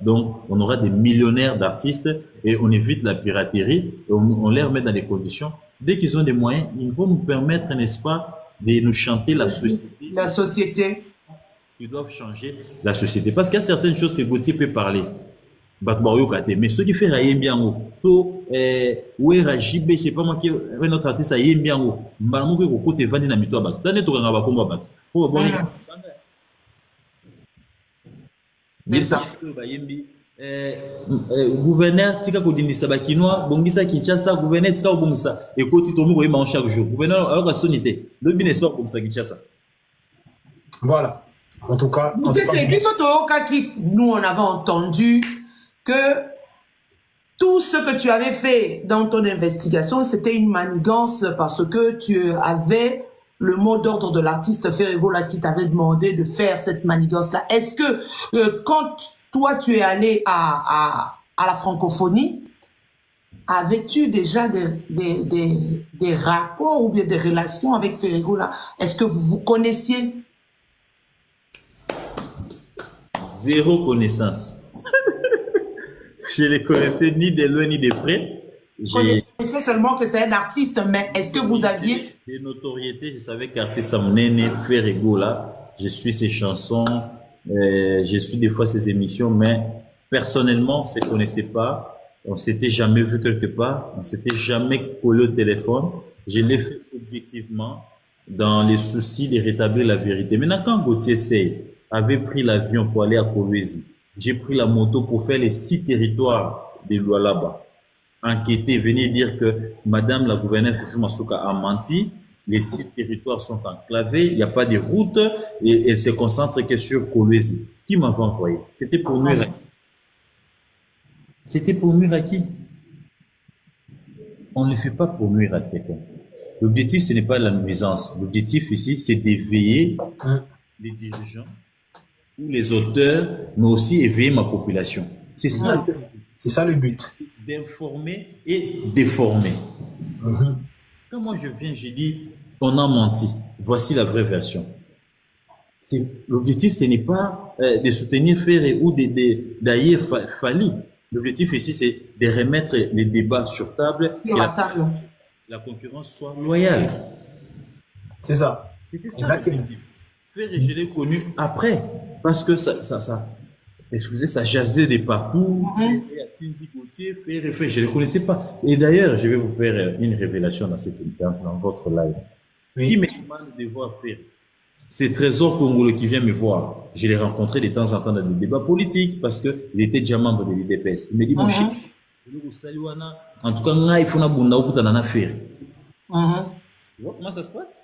Donc, on aura des millionnaires d'artistes et on évite la piraterie et on les remet dans des conditions. Dès qu'ils ont des moyens, ils vont nous permettre, n'est-ce pas, de nous chanter la société. La société. Ils doivent changer la société. Parce qu'il y a certaines choses que Gauthier peut parler. Mais ceux qui font rien bien haut, to ouera JB, je sais pas moi qui est notre artiste a bien haut. Mbalamu ko côté vandi na mito abato. Tane to kanga bakomba bato. Ko boni. C'est ça. Gouverneur tika ko dindisa bakinois, bongisa Kinshasa, gouverneur tika ko bongisa. Ekoti to mu ko yema chaque jour. Gouverneur alors ka sonité. Le bin espoir bongisa Kinshasa. Voilà. En tout cas, c'est plus qui nous on avait entendu que tout ce que tu avais fait dans ton investigation, c'était une manigance parce que tu avais le mot d'ordre de l'artiste Ferregola qui t'avait demandé de faire cette manigance-là. Est-ce que quand toi tu es allé à la francophonie, avais-tu déjà des rapports ou bien des relations avec Ferregola? Est-ce que vous vous connaissiez? Zéro connaissance. Je ne les connaissais ni de loin ni de près. Je connaissais seulement que c'est un artiste, mais est-ce que vous aviez... Des notoriétés, je savais qu'artiste Samonene fait Ferregola. Je suis ses chansons, je suis des fois ses émissions, mais personnellement, on ne se connaissait pas. On ne s'était jamais vu quelque part. On ne s'était jamais collé au téléphone. Je l'ai fait objectivement dans les soucis de rétablir la vérité. Maintenant, quand Gauthier Sey avait pris l'avion pour aller à Kolwezi, j'ai pris la moto pour faire les 6 territoires de Lualaba. Enquêter, venir dire que Madame la gouverneure Fifi Masuka a menti, les 6 territoires sont enclavés, il n'y a pas de route et elle se concentre que sur Kolwezi. Qui m'avait envoyé? C'était pour nuire à qui? C'était pour nuire à qui? On ne le fait pas pour nuire à quelqu'un. L'objectif, ce n'est pas la nuisance. L'objectif ici, c'est d'éveiller les dirigeants ou les auteurs, mais aussi éveiller ma population. C'est ça. C'est ça le but. D'informer et déformer. Quand moi je viens, je dis, on a menti. Voici la vraie version. L'objectif, ce n'est pas de soutenir Ferré ou d'ailleurs Fali. L'objectif ici, c'est de remettre les débats sur table et la concurrence soit loyale. C'est ça. C'était ça l'objectif. Ferré, je l'ai connu après, parce que excusez, ça jasait de partout. Ferré, je ne le connaissais pas. Et d'ailleurs, je vais vous faire une révélation dans votre live. Oui. Qui me demande de voir Ferré? C'est Trésor Congolais qui vient me voir. Je l'ai rencontré de temps en temps dans des débats politiques parce qu'il était déjà membre de l'UDPS. Il me dit, mon chef, en tout cas, il faut que Ferré. Tu vois comment ça se passe?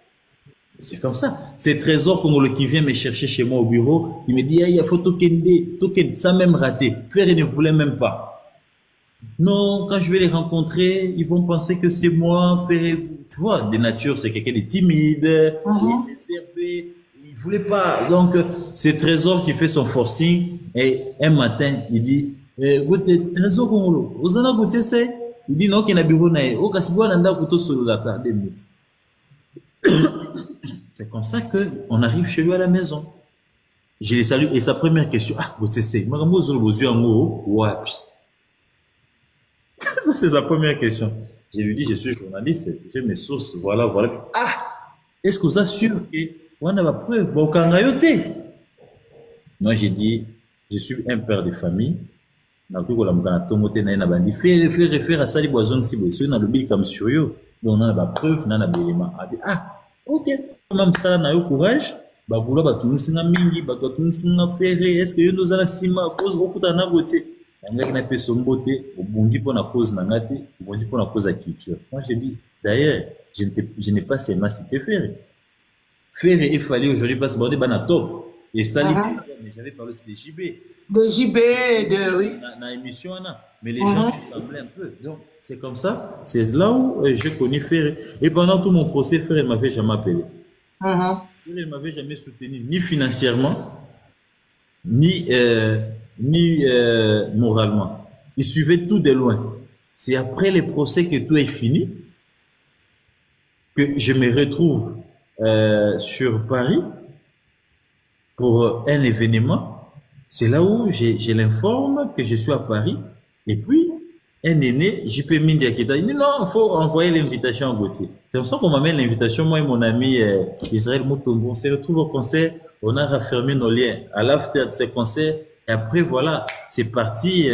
C'est comme ça. C'est Trésor Congolais qui vient me chercher chez moi au bureau, qui me dit, il y a photo Token, ça même raté. Ferré ne voulait même pas. Non, quand je vais les rencontrer, ils vont penser que c'est moi. Ferré, tu vois, de nature, c'est quelqu'un de timide, réservé. Il voulait pas. Donc, c'est Trésor qui fait son forcing. Et un matin, il dit, Trésor Congolais, Ozana Gauthier Sey. Il dit, non, qu'il y a un bureau naïe. Oh, Kassiboua Nanda Kouto Sololata, 2 minutes. C'est comme ça qu'on arrive chez lui à la maison. Je les salue. Et sa première question, Gauthier Sey, Wapi. Ça, c'est sa première question. Je lui dis, je suis journaliste, j'ai mes sources, voilà. Est-ce que vous êtes sûr qu'on a la preuve? Moi, j'ai dit, je suis un père de famille. Donc, on a la preuve, on a l'élément. Ok. Même ça, on a eu courage. Est-ce que nous allons sima, fausse beaucoup d'en Gauthier? Moi, j'ai dit, d'ailleurs, je n'ai pas seulement cité Ferré. Ferré et Fali aujourd'hui parce que c'est un top. Et ça, mais j'avais parlé aussi de JB. De JB, oui. Dans l'émission, mais les gens ressemblaient un peu. Donc, c'est comme ça. C'est là où j'ai connu Ferré. Et pendant tout mon procès, Ferré ne m'avait jamais appelé. Ferré ne m'avait jamais soutenu, ni financièrement, ni moralement. Il suivait tout de loin. C'est après les procès que tout est fini que je me retrouve sur Paris pour un événement. C'est là où je l'informe que je suis à Paris. Et puis, un aîné, JP Mindia, qui t'a dit, non, il faut envoyer l'invitation à Gauthier. C'est comme ça qu'on m'amène l'invitation, moi et mon ami Israël Moutombo. On s'est retrouvés au concert, on a raffermé nos liens à l'after de ces concerts. Et après, voilà, c'est parti.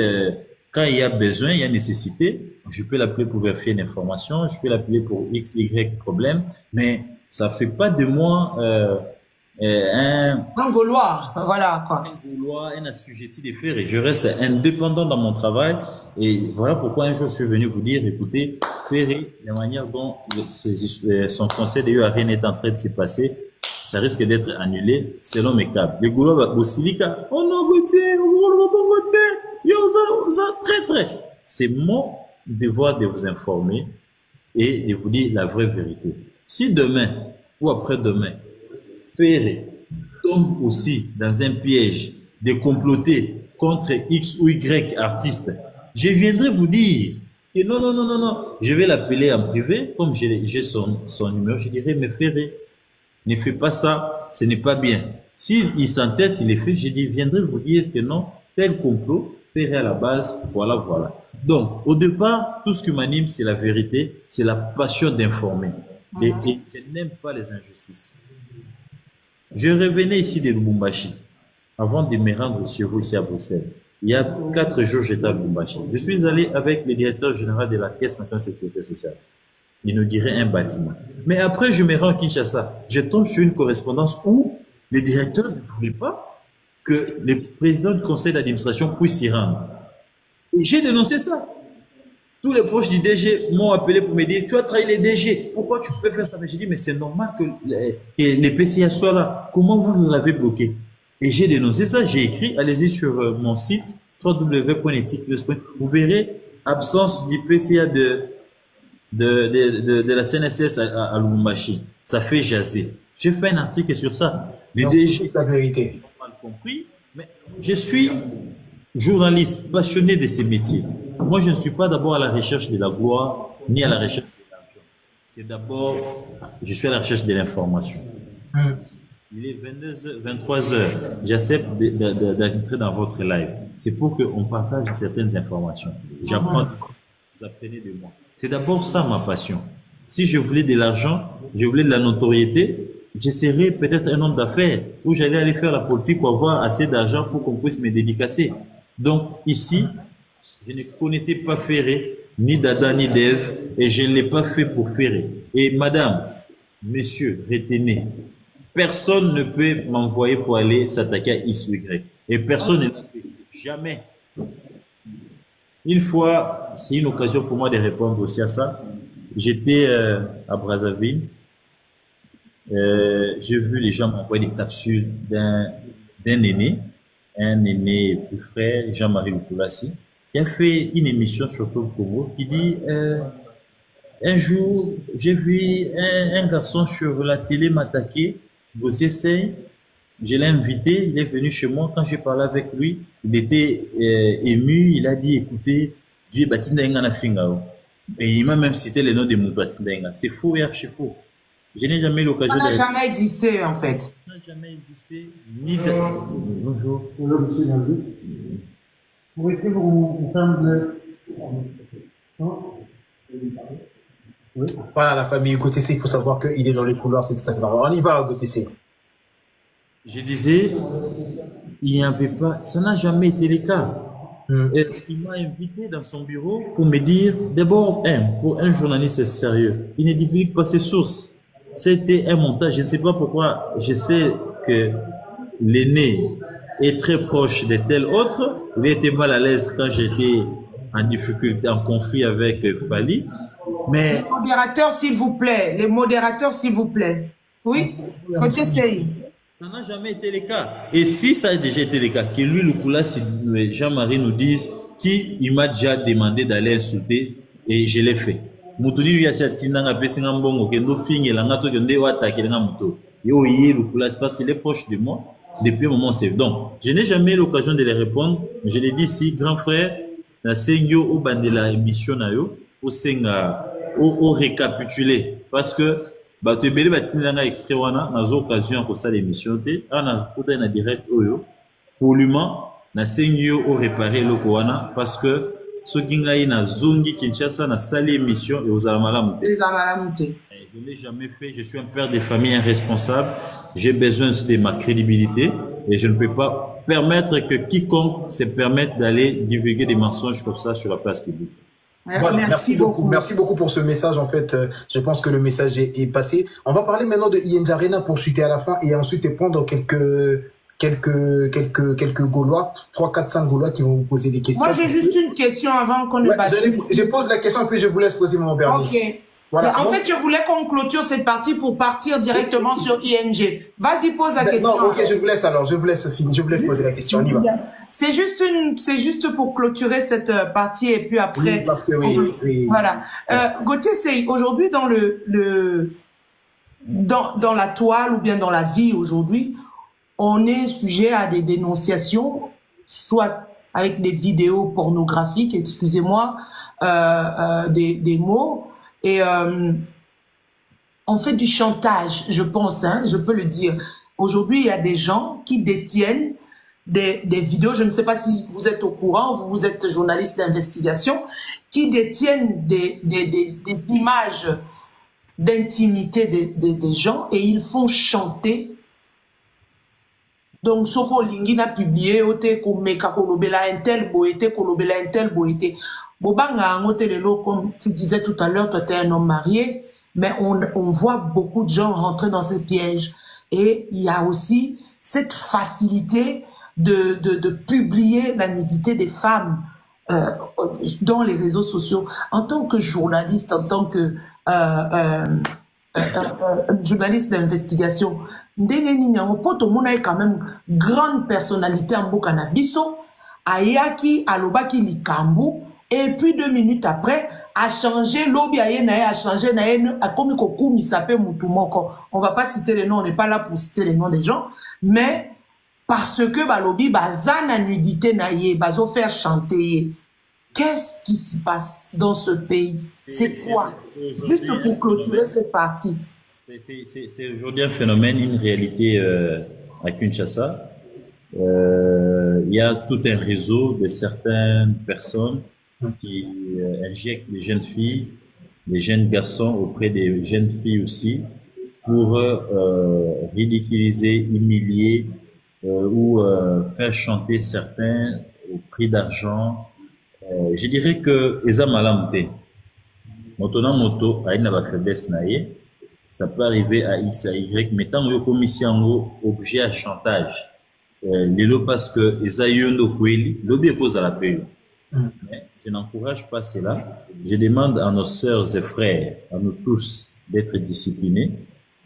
Quand il y a besoin, il y a nécessité, je peux l'appeler pour vérifier une information, je peux l'appeler pour X, Y problème, mais ça fait pas de moi un Gaulois, voilà quoi. Un Gaulois, un assujetti des faits. Je reste indépendant dans mon travail et voilà pourquoi un jour je suis venu vous dire, écoutez, Ferré, la manière dont son conseil de UARN est en train de se passer, ça risque d'être annulé selon mes câbles. Les Gaulois vont au Silica, oh non, Gauthier, on va pas voter, yo, ça, très. C'est mon devoir de vous informer et de vous dire la vraie vérité. Si demain ou après-demain, Ferré tombe aussi dans un piège de comploter contre X ou Y artiste, je viendrai vous dire que non, je vais l'appeler en privé, comme j'ai son numéro, je dirai, mais Ferré, ne fais pas ça, ce n'est pas bien. S'il s'entête, il est fait, je viendrai vous dire que non, tel complot, Ferré à la base, voilà. Donc, au départ, tout ce qui m'anime, c'est la vérité, c'est la passion d'informer. Et je n'aime pas les injustices. Je revenais ici de Lubumbashi, avant de me rendre chez vous ici à Bruxelles. Il y a 4 jours, j'étais à Lubumbashi. Je suis allé avec le directeur général de la Caisse nationale de sécurité sociale. Inaugurer un bâtiment. Mais après, je me rends à Kinshasa. Je tombe sur une correspondance où le directeur ne voulait pas que le président du conseil d'administration puisse s'y rendre. Et j'ai dénoncé ça. Tous les proches du DG m'ont appelé pour me dire, tu as trahi les DG, pourquoi tu peux faire ça? J'ai dit, mais c'est normal que les PCA soient là. Comment vous l'avez bloqué? Et j'ai dénoncé ça, j'ai écrit, allez-y sur mon site, www.ethique.com. Vous verrez, absence du PCA de la CNSS à Lubumbashi. Ça fait jaser. J'ai fait un article sur ça. Les DG, la vérité. Ont mal compris, mais je suis journaliste passionné de ces métiers. Moi, je ne suis pas d'abord à la recherche de la gloire, ni à la recherche de l'argent. C'est d'abord, je suis à la recherche de l'information. Il est 23h. J'accepte d'entrer dans votre live. C'est pour qu'on partage certaines informations. J'apprends, vous apprenez de moi. C'est d'abord ça ma passion. Si je voulais de l'argent, je voulais de la notoriété, je serais peut-être un homme d'affaires où j'allais aller faire la politique pour avoir assez d'argent pour qu'on puisse me dédicacer. Donc ici, je ne connaissais pas Ferré, ni Dada, ni Dev, et je ne l'ai pas fait pour Ferré. Et madame, monsieur, retenez, personne ne peut m'envoyer pour aller s'attaquer à X ou Y. Et personne ne l'a fait. Jamais. Une fois, c'est une occasion pour moi de répondre aussi à ça. J'étais à Brazzaville. J'ai vu les gens m'envoyer des capsules d'un aîné, un aîné plus frère, Jean-Marie Lukulassi, qui a fait une émission sur Top Congo qui dit un jour, j'ai vu un garçon sur la télé m'attaquer, Gauthier Sey. Je l'ai invité, il est venu chez moi. Quand j'ai parlé avec lui, il était ému. Il a dit, écoutez, vieux Batindaïnga na Fingao. Et il m'a même cité le nom de mon Batindaïnga. C'est faux et archi faux. Je n'ai jamais eu l'occasion de... Ça n'a jamais existé, en fait. Ça n'a jamais existé. Ni de... Bonjour. Bonjour, monsieur Naldi. Pour essayer, on ferme le... Oui. Voilà, la famille Gauthier, il faut savoir qu'il est dans les couloirs, c'est Instagram. On y va, Gauthier. Je disais, il n'y avait pas, ça n'a jamais été le cas. Et il m'a invité dans son bureau pour me dire, d'abord, pour un journaliste sérieux, il ne divulgue pas ses sources. C'était un montage. Je ne sais pas pourquoi. Je sais que l'aîné est très proche de tel autre. Il était mal à l'aise quand j'étais en difficulté, en conflit avec Fali. Mais... Les modérateurs, s'il vous plaît. Les modérateurs, s'il vous plaît. Oui, Gauthier Sey. Ça n'a jamais été le cas. Et si ça a déjà été le cas, que lui, Lukulassi, Jean-Marie nous dise qu'il m'a déjà demandé d'aller insulter et je l'ai fait. Mutuni lui a dit parce qu'il est proche de moi depuis un moment. Donc, je n'ai jamais eu l'occasion de les répondre. Je l'ai dit ici, grand frère, la Sengyo au bandela émission au récapituler parce que bato ebele batinelanga extrait wana nazo occasion ko sala émission te ana kuta na direct oyo pollument na sengio au réparer le koana parce que ce qui ngai na zongi Kinshasa na sali émission et aux alamalams. Je ne l'ai jamais fait, je suis un père de famille, un responsable, j'ai besoin de ma crédibilité et je ne peux pas permettre que quiconque se permette d'aller divulguer des mensonges comme ça sur la place publique. Voilà, merci beaucoup. Merci beaucoup pour ce message. En fait, je pense que le message est passé. On va parler maintenant de ING Arena pour chuter à la fin et ensuite prendre quelques Gaulois, 3, 4, 5 Gaulois qui vont vous poser des questions. Moi, j'ai juste une question avant qu'on ne passe. Je pose la question et puis je vous laisse poser mon permis. Ok. Voilà. En fait, je voulais qu'on clôture cette partie pour partir directement sur ING. Vas-y, pose la question. Non, ok, je vous laisse alors. Je vous laisse finir. Je vous laisse poser la question. On y va. C'est juste pour clôturer cette partie et puis après. Oui, parce que oui. Voilà. Gauthier, c'est aujourd'hui dans dans la toile ou bien dans la vie aujourd'hui, on est sujet à des dénonciations, soit avec des vidéos pornographiques, excusez-moi, des mots, et on fait du chantage, je pense, hein, je peux le dire. Aujourd'hui, il y a des gens qui détiennent des vidéos, je ne sais pas si vous êtes au courant, vous êtes journaliste d'investigation, qui détiennent des images d'intimité des gens et ils font chanter. Donc, Soko Lingina publié, ote komeka kolobela intel boete, kolobela intel boete. Bobanga angote lelo, comme tu disais tout à l'heure, toi t'es un homme marié, mais on voit beaucoup de gens rentrer dans ces pièges. Et il y a aussi cette facilité de publier la nudité des femmes dans les réseaux sociaux. En tant que journaliste, en tant que journaliste d'investigation, ndenge nini poto mona quand même grande personnalité en mboka na biso ayaki alobaki likambu et puis 2 minutes après a changé lobby a changé a komi kokumisa pe mutu moko. On va pas citer les noms, on n'est pas là pour citer les noms des gens, mais parce que balobi bazana nudité na ye bazo faire chanter. Qu'est-ce qui se passe dans ce pays? C'est quoi? Juste pour clôturer cette partie. C'est aujourd'hui un phénomène, une réalité à Kinshasa. Il y a tout un réseau de certaines personnes qui injectent les jeunes filles, les jeunes garçons auprès des jeunes filles aussi pour ridiculiser, humilier ou faire chanter certains au prix d'argent. Je dirais que les amalamte, moto a une faiblesse naïe. Ça peut arriver à X, à Y, mais tant que commission objet à chantage, parce que les aïeux kweli, l'objet pose à la paix. Mais je n'encourage pas cela. Je demande à nos sœurs et frères, à nous tous, d'être disciplinés.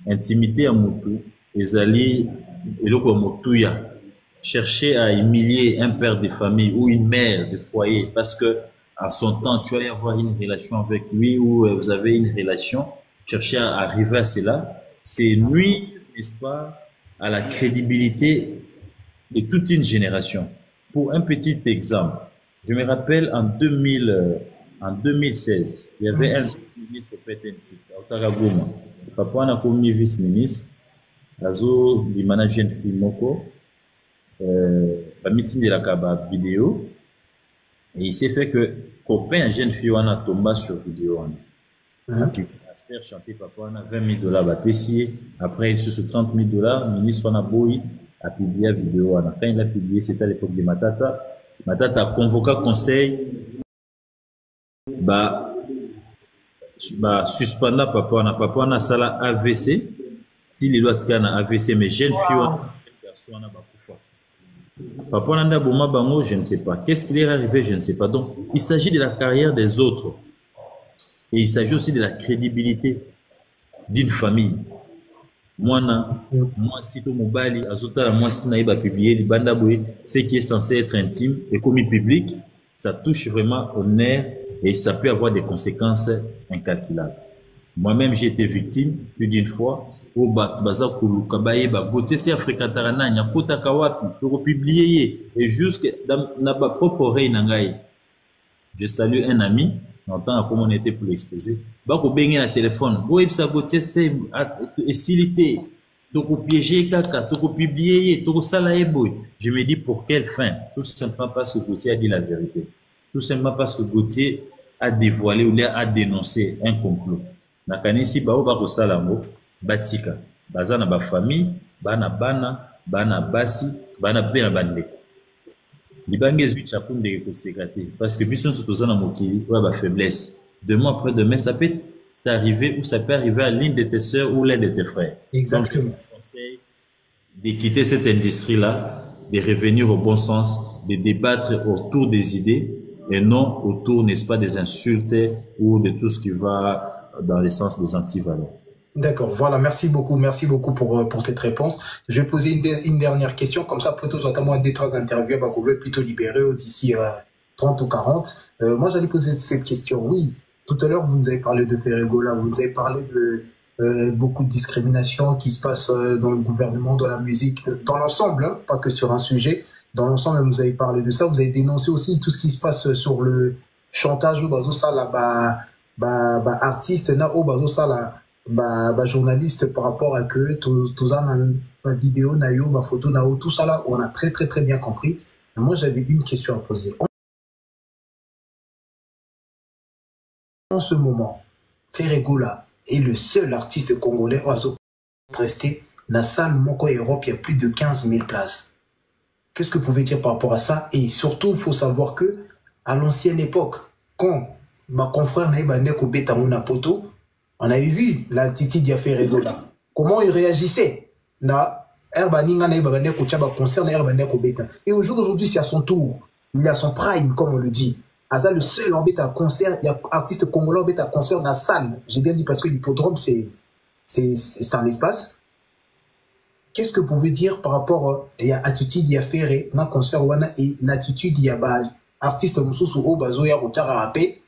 Intimité à Moutou, les alliés, et le Motouya. Chercher à humilier un père de famille ou une mère de foyer parce que à son temps, tu vas y avoir une relation avec lui ou vous avez une relation. Chercher à arriver à cela, c'est nuire, n'est-ce pas, à la crédibilité de toute une génération. Pour un petit exemple, je me rappelle en 2016, il y avait un vice-ministre au PTNT, à Otaragoma. Papa on a commis vice-ministre, Azo, du manager de Filmoko, la meeting de la Kaba vidéo, et il s'est fait que copain, jeune fille, on a tombé sur vidéo. Faire chanter papa on a $20 à payer. Après il se $30 000, le ministre on a boy a publié la vidéo. Quand il a publié, c'était à l'époque de Matata. Matata a convoqué conseil, suspendant papa on a ça là AVC. Si les lois de AVC, mais jeune fille, on a bakufa. Papa on a boma bango, je ne sais pas. Qu'est-ce qui est arrivé, je ne sais pas. Donc il s'agit de la carrière des autres. Et il s'agit aussi de la crédibilité d'une famille. Moi, si tout mon bali, azota, moi, si naïba publié, les bandaboui, ce qui est censé être intime et commis public, ça touche vraiment au nerf et ça peut avoir des conséquences incalculables. Moi-même, j'ai été victime plus d'une fois. Au baza kulu kabaye ba gote c'est Afrika tarana nya kota kawapi pour publier et jusque dans ma propre oreille nangai. Je salue un ami. Longtemps comme on était pour l'exposer. Bako bengi na téléphone. Bo ibsa gote c'est esilité. toko piéger kaka, toko publier, toko salaye boy. Je me dis pour quelle fin? Tout simplement parce que Gauthier a dit la vérité. Tout simplement parce que Gauthier a dévoilé ou a dénoncé un complot. Nakanisi bao bako salango, batika, bazana ba famille, bana basi, bana bena bandeko. Libange zui chapunde ko sekate parce que biso so tozana mokili ou ba faiblesse. Demain après demain ça peut t'arriver ou ça peut arriver à l'une de tes sœurs ou l'un de tes frères. Exactement. Donc, je conseille de quitter cette industrie-là, de revenir au bon sens, de débattre autour des idées et non autour, n'est-ce pas, des insultes ou de tout ce qui va dans le sens des antivaleurs. D'accord, voilà, merci beaucoup pour cette réponse. Je vais poser une dernière question, comme ça, plutôt, notamment des 3 interviews, bah, vous plutôt libéré d'ici 30 ou 40. Moi, j'allais poser cette question. Oui, tout à l'heure, vous nous avez parlé de Ferregola, vous nous avez parlé de beaucoup de discrimination qui se passe dans le gouvernement, dans la musique, dans l'ensemble, hein, pas que sur un sujet. Dans l'ensemble, vous avez parlé de ça. Vous avez dénoncé aussi tout ce qui se passe sur le chantage au bazo sala, artiste, na au bazo sala, journaliste par rapport à que tout ça, ma vidéo, na yo, ma photo, na tout ça là, on a très bien compris. Mais moi, j'avais une question à poser. En ce moment, Ferregola est le seul artiste congolais à prester dans la salle Moko Europe, il y a plus de 15 000 places. Qu'est-ce que vous pouvez dire par rapport à ça? Et surtout, il faut savoir que, à l'ancienne époque, quand ma confrère Naïbandeko Betamuna Poto, on avait vu la Titi Dia Ferregola. Comment il réagissait? Et aujourd'hui, c'est à son tour. Il est à son prime, comme on le dit. Asa le seul orbite à concert, il y a artiste congolais orbite à concert dans la salle. J'ai bien dit parce que l'hippodrome, c'est un espace. Qu'est-ce que vous pouvez dire par rapport à l'attitude d'y faire dans le concert et l'attitude d'y avoir artiste Moussous ou Bazo ya rapé,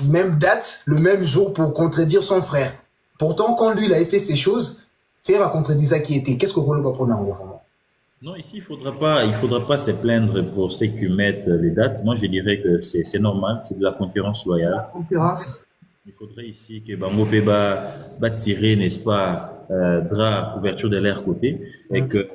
même date, le même jour pour contredire son frère. Pourtant, quand lui il avait fait ces choses, faire à contredire ça qui était. Qu'est-ce que vous va prendre en gouvernement? Non, ici, il faudra pas se plaindre pour ceux qui mettent les dates. Moi, je dirais que c'est normal, c'est de la concurrence loyale. La concurrence. Il faudrait ici que Bango Peba va tirer, n'est-ce pas, drap, couverture de l'air côté, et que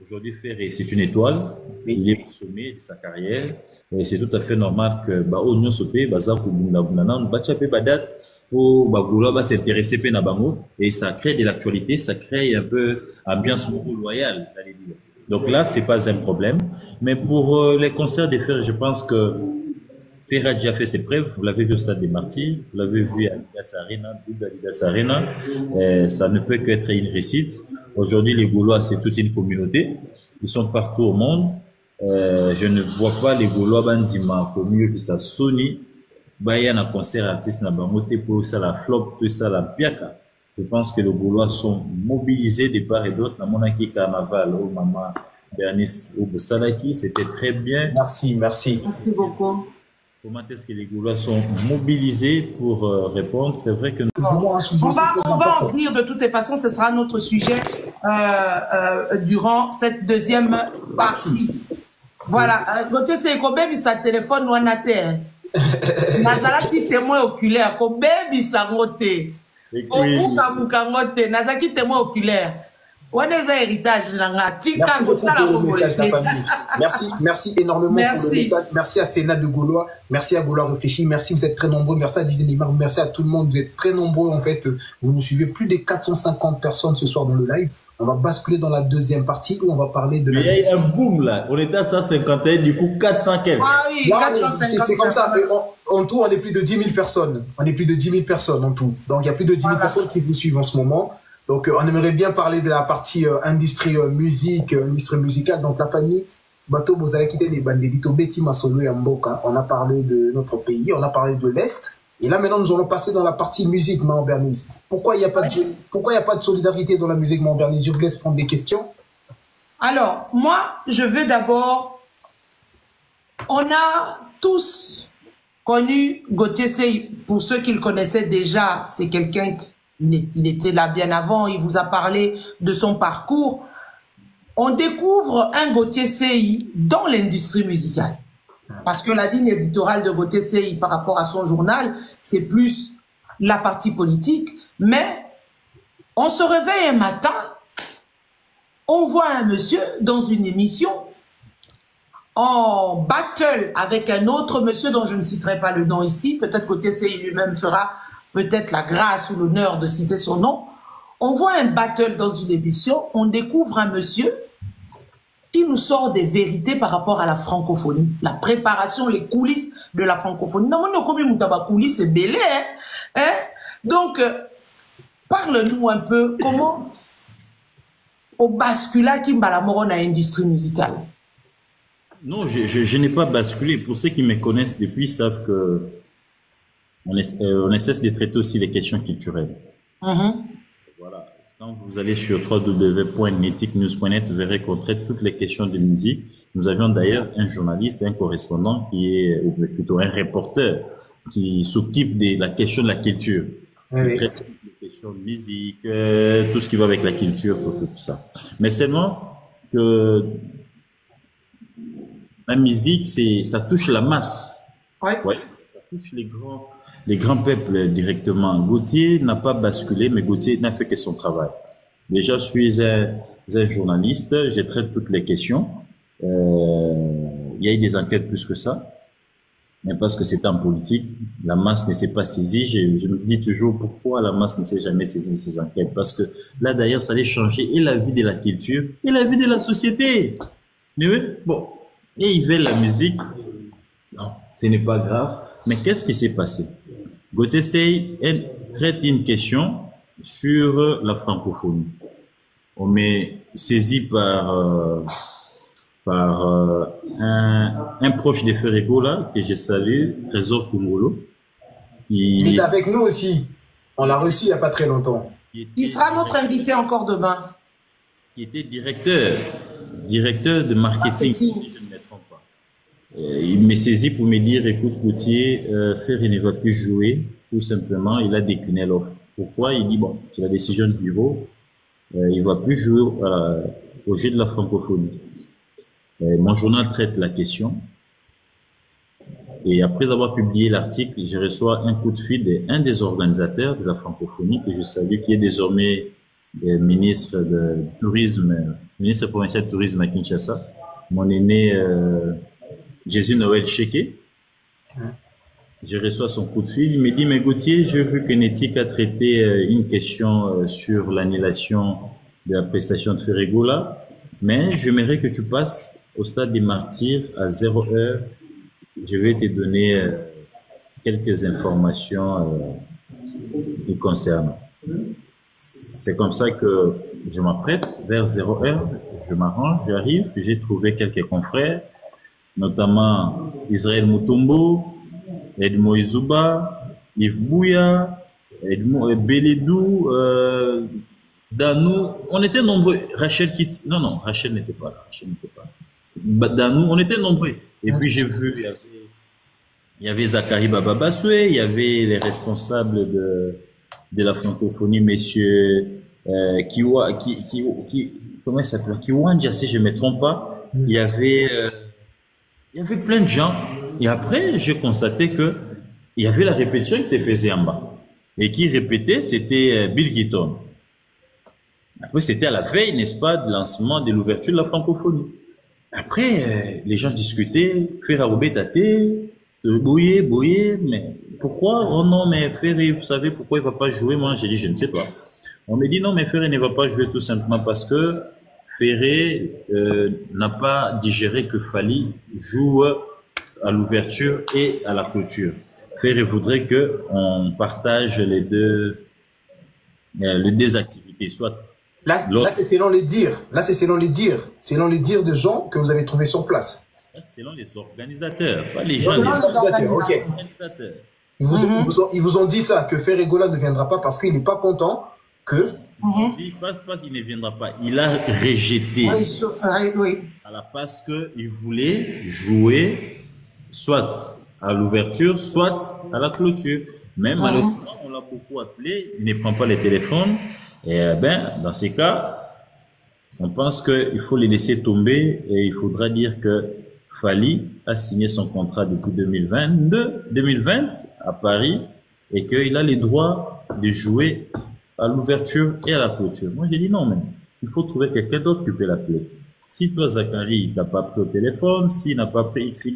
aujourd'hui Ferré, c'est une étoile, il est au sommet de sa carrière, et c'est tout à fait normal que Oignon Sopé, Baza Kubunda Bunana, Bachape Badat, pour Bagoula va s'intéresser à Bango, et ça crée de l'actualité, ça crée un peu ambiance beaucoup loyale, allez dire. Donc là, c'est pas un problème. Mais pour les concerts des Ferré, je pense que Ferré a déjà fait ses preuves. Vous l'avez vu au Stade des Martyrs, vous l'avez vu à Adidas Arena, Adidas Arena. Ça ne peut qu'être une réussite. Aujourd'hui, les Gaulois, c'est toute une communauté. Ils sont partout au monde. Je ne vois pas les Gaulois bandima au mieux que ça Sony. Il y a un concert artiste na bangote pour ça la flop, tout ça la piaka. Je pense que les Gaulois sont mobilisés de part et d'autre. Dans mon acquis carnaval, au maman Bernice au Bosalaki, c'était très bien. Merci. Merci beaucoup. Comment est-ce que les Gaulois sont mobilisés pour répondre? C'est vrai que on va en venir de toutes les façons. Ce sera notre sujet durant cette deuxième partie. Voilà. Côté c'est qu'on baby sa téléphone ou en terre. Nazala qui témoin oculaire. Qu'on baby sa moté. Nazaki témoin oculaire. Merci énormément pour le message. Merci à Sénat de Gaulois. Merci à Gaulois Réfléchi. Merci, vous êtes très nombreux. Merci à Didier Neymar. Merci à tout le monde. Vous êtes très nombreux en fait. Vous nous suivez, plus de 450 personnes ce soir dans le live. On va basculer dans la deuxième partie où on va parler de... Mais il y a un boom là. On était à 151, du coup 400 quelques. Ah oui, 450. C'est comme ça. En tout, on est plus de 10 000 personnes. On est plus de 10 000 personnes en tout. Donc il y a plus de 10 000 personnes qui vous suivent en ce moment. Donc on aimerait bien parler de la partie industrie musicale. Donc la famille Bato Bozala quitté les Bandelito Betty Masolo et Mboka. On a parlé de notre pays, on a parlé de l'Est. Et là maintenant nous allons passer dans la partie musique, Maman Bernice. Pourquoi il n'y a pas de solidarité dans la musique, Maman Bernice? Je vous laisse prendre des questions. Alors moi je veux d'abord, on a tous connu Gauthier Sey. Pour ceux qui le connaissaient déjà, c'est quelqu'un il était là bien avant, il vous a parlé de son parcours. On découvre un Gauthier Sey dans l'industrie musicale. Parce que la ligne éditoriale de Gauthier Sey par rapport à son journal, c'est plus la partie politique. Mais on se réveille un matin on voit un monsieur dans une émission en battle avec un autre monsieur dont je ne citerai pas le nom ici, peut-être que TCI lui-même fera peut-être la grâce ou l'honneur de citer son nom. On voit un battle dans une émission, on découvre un monsieur qui nous sort des vérités par rapport à la francophonie, la préparation, les coulisses de la francophonie. Non, mais comme il coulisses, c'est belé, hein? Donc, parle-nous un peu comment au bascula qui m'a la morone à l'industrie musicale. Non, je n'ai pas basculé. Pour ceux qui me connaissent depuis savent que on essaie de traiter aussi les questions culturelles. Voilà. Quand vous allez sur www.neticnews.net, vous verrez qu'on traite toutes les questions de musique. Nous avions d'ailleurs un journaliste, un correspondant qui est, ou plutôt un reporter, qui s'occupe de la question de la culture. Il traite les questions de musique, tout ce qui va avec la culture, tout ça. Mais seulement que la musique, ça touche la masse. Ouais, ça touche les grands peuples directement. Gauthier n'a pas basculé, mais Gauthier n'a fait que son travail. Déjà, je suis un journaliste, je traite toutes les questions. Il y a eu des enquêtes plus que ça. Mais parce que c'est en politique, la masse ne s'est pas saisie. Je me dis toujours pourquoi la masse ne s'est jamais saisie de ces enquêtes. Parce que là, d'ailleurs, ça allait changer et la vie de la culture et la vie de la société. Bon. Et ils veulent la musique. Non, ce n'est pas grave. Mais qu'est-ce qui s'est passé? Gauthier Sey traite une question sur la francophonie. On m'est saisi par un proche de Ferregola que je salue, Trésor Kumolo. Il est avec nous aussi. On l'a reçu il n'y a pas très longtemps. Il sera notre invité encore demain. Il était directeur de marketing. Si je ne me trompe pas. Il m'est saisi pour me dire, écoute Gauthier, Ferré ne va plus jouer, tout simplement, il a décliné l'offre. Pourquoi? Il dit, bon, c'est la décision du bureau, il va plus jouer au jeu de la francophonie. Mon journal traite la question. Et après avoir publié l'article, je reçois un coup de fil d'un des organisateurs de la francophonie que je salue, qui est désormais ministre de tourisme, ministre provincial de tourisme à Kinshasa, mon aîné Jésus Noël Cheke. Je reçois son coup de fil, il me dit, mais Gauthier, j'ai vu que Netic a traité une question sur l'annulation de la prestation de Ferregola, mais j'aimerais que tu passes au stade des martyrs à 0 heure. Je vais te donner quelques informations qui concernent. C'est comme ça que je m'apprête vers 0 heure. Je m'arrange, j'arrive, j'ai trouvé quelques confrères, notamment Israël Mutombo, Edmo Izuba, Yves Bouya, Beledou, Danou. On était nombreux. Rachel Kit. Non, Rachel n'était pas là. Danou, on était nombreux. Et puis j'ai vu, il y avait Zachary Baba Basoué, il y avait les responsables de la francophonie, messieurs comment il s'appelle, Kiwanja, si je ne me trompe pas. Il y avait plein de gens. Et après, j'ai constaté que il y avait la répétition qui se faisait en bas. Et qui répétait, c'était Bill Keaton. Après, c'était à la veille, n'est-ce pas, du lancement de l'ouverture de la francophonie. Après, les gens discutaient, Ferrarobé Tate, Boyer, mais pourquoi? Oh non, mais Ferré, vous savez pourquoi il ne va pas jouer? Moi, j'ai dit, je ne sais pas. On me dit, non, mais Ferré ne va pas jouer tout simplement parce que Ferré n'a pas digéré que Fali joue à l'ouverture et à la clôture. Ferré voudrait qu'on partage les deux activités, soit Là, c'est selon les dires. Là, c'est selon les dires. Selon les dires de gens que vous avez trouvés sur place. Selon les organisateurs, pas les gens. Les organisateurs. Ils vous ont dit ça, que Ferregola ne viendra pas parce qu'il n'est pas content que... Il ne viendra pas. Il a rejeté. Oui. Parce qu'il voulait jouer soit à l'ouverture, soit à la clôture. Mais malheureusement, on l'a beaucoup appelé, il ne prend pas les téléphones. Et dans ces cas, on pense qu'il faut les laisser tomber et il faudra dire que Fali a signé son contrat depuis 2020 à Paris et qu'il a les droits de jouer à l'ouverture et à la clôture. Moi, j'ai dit non, mais il faut trouver quelqu'un d'autre qui peut l'appeler. Si toi, Zachary, il t'a pas pris au téléphone, s'il n'a pas pris XY,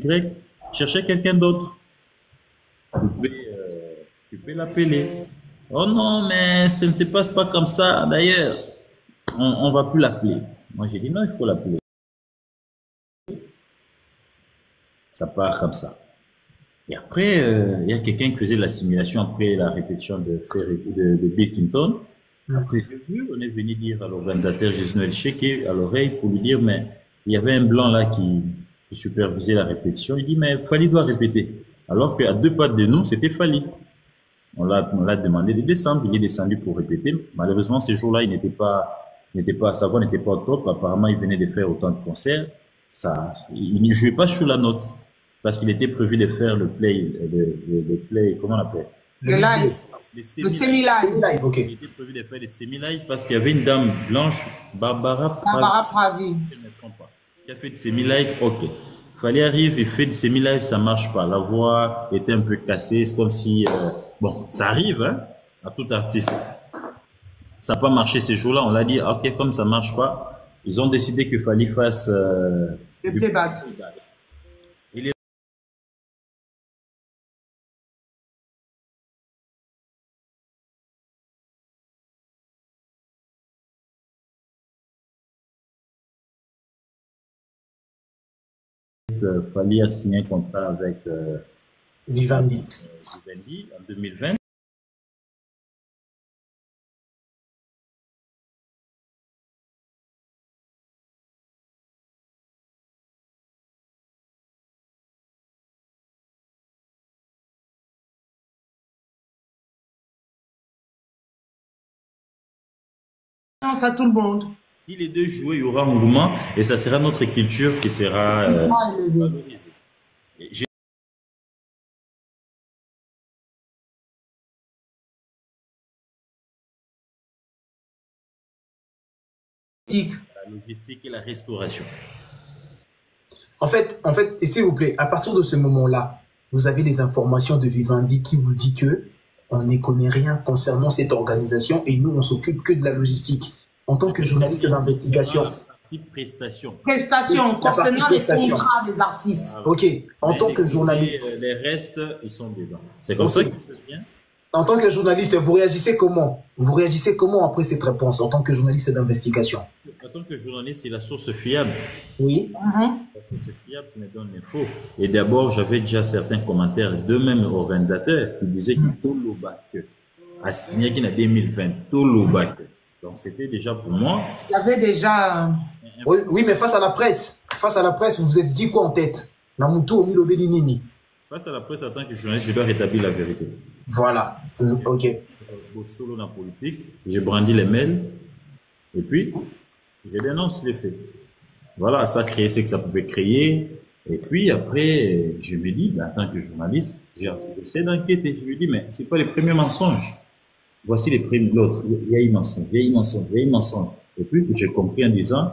cherchez quelqu'un d'autre. Tu peux l'appeler. Oh non, mais ça ne se passe pas comme ça. D'ailleurs, on va plus l'appeler. Moi, j'ai dit non, il faut l'appeler. Ça part comme ça. Et après, il y a quelqu'un qui faisait la simulation après la répétition de Bill Clinton. Après, j'ai vu, on est venu dire à l'organisateur Gisnoël Cheke à l'oreille pour lui dire, mais il y avait un blanc là qui supervisait la répétition. Il dit, mais Fali doit répéter. Alors qu'à 2 pas de nous, c'était Fali. On l'a demandé de descendre. Il est descendu pour répéter. Malheureusement, ce jour-là, sa voix n'était pas au top. Apparemment, il venait de faire autant de concerts. Il ne jouait pas sur la note. Parce qu'il était prévu de faire le play, comment on l'appelle? Le live. Le semi-live. Ok. Il était prévu de faire des semi-live parce qu'il y avait une dame blanche, Barbara Pravi. Je ne me trompe pas. Qui a fait des semi-live, ok. Fallait arriver, il fait des semi-live, ça marche pas. La voix était un peu cassée, c'est comme si, bon, ça arrive, hein, à tout artiste. Ça n'a pas marché ces jours-là, on l'a dit, ok, comme ça marche pas, ils ont décidé qu'il fallait fasse, le playback. Fallait signer un contrat avec Vivendi en 2020. À tout le monde. Si les deux jouent, il y aura un mouvement et ça sera notre culture qui sera valorisée. La logistique et la restauration. En fait, et s'il vous plaît, à partir de ce moment-là, vous avez des informations de Vivendi qui vous dit que on ne connaît rien concernant cette organisation et nous, on s'occupe que de la logistique. En tant que journaliste d'investigation. Prestation. Concernant les contrats des artistes. Ok, en tant que journaliste. Les restes, ils sont dedans. C'est comme ça que je viens. En tant que journaliste, vous réagissez comment? Vous réagissez comment après cette réponse en tant que journaliste d'investigation? En tant que journaliste, c'est la source fiable. Oui. La sourse fiable me donne l'info. Et d'abord, j'avais déjà certains commentaires d'eux-mêmes organisateurs qui disaient que Tolobak a signé qu'il a 2020. Tolobak. Donc, c'était déjà pour moi. Il y avait déjà. Oui, mais face à la presse, vous vous êtes dit quoi en tête? Namuto Milobelinini. Face à la presse, en tant que journaliste, je dois rétablir la vérité. Voilà. Ok. Au solo dans la politique, j'ai brandi les mails et puis je dénonce les faits. Voilà, ça créait ce que ça pouvait créer. Et puis après, je me dis, ben, en tant que journaliste, j'essaie d'enquêter. Je me dis, mais c'est pas les premiers mensonges. Voici les premiers, l'autre. Il y a eu mensonge, il y a eu mensonge, il y a eu mensonge. Et puis j'ai compris en disant,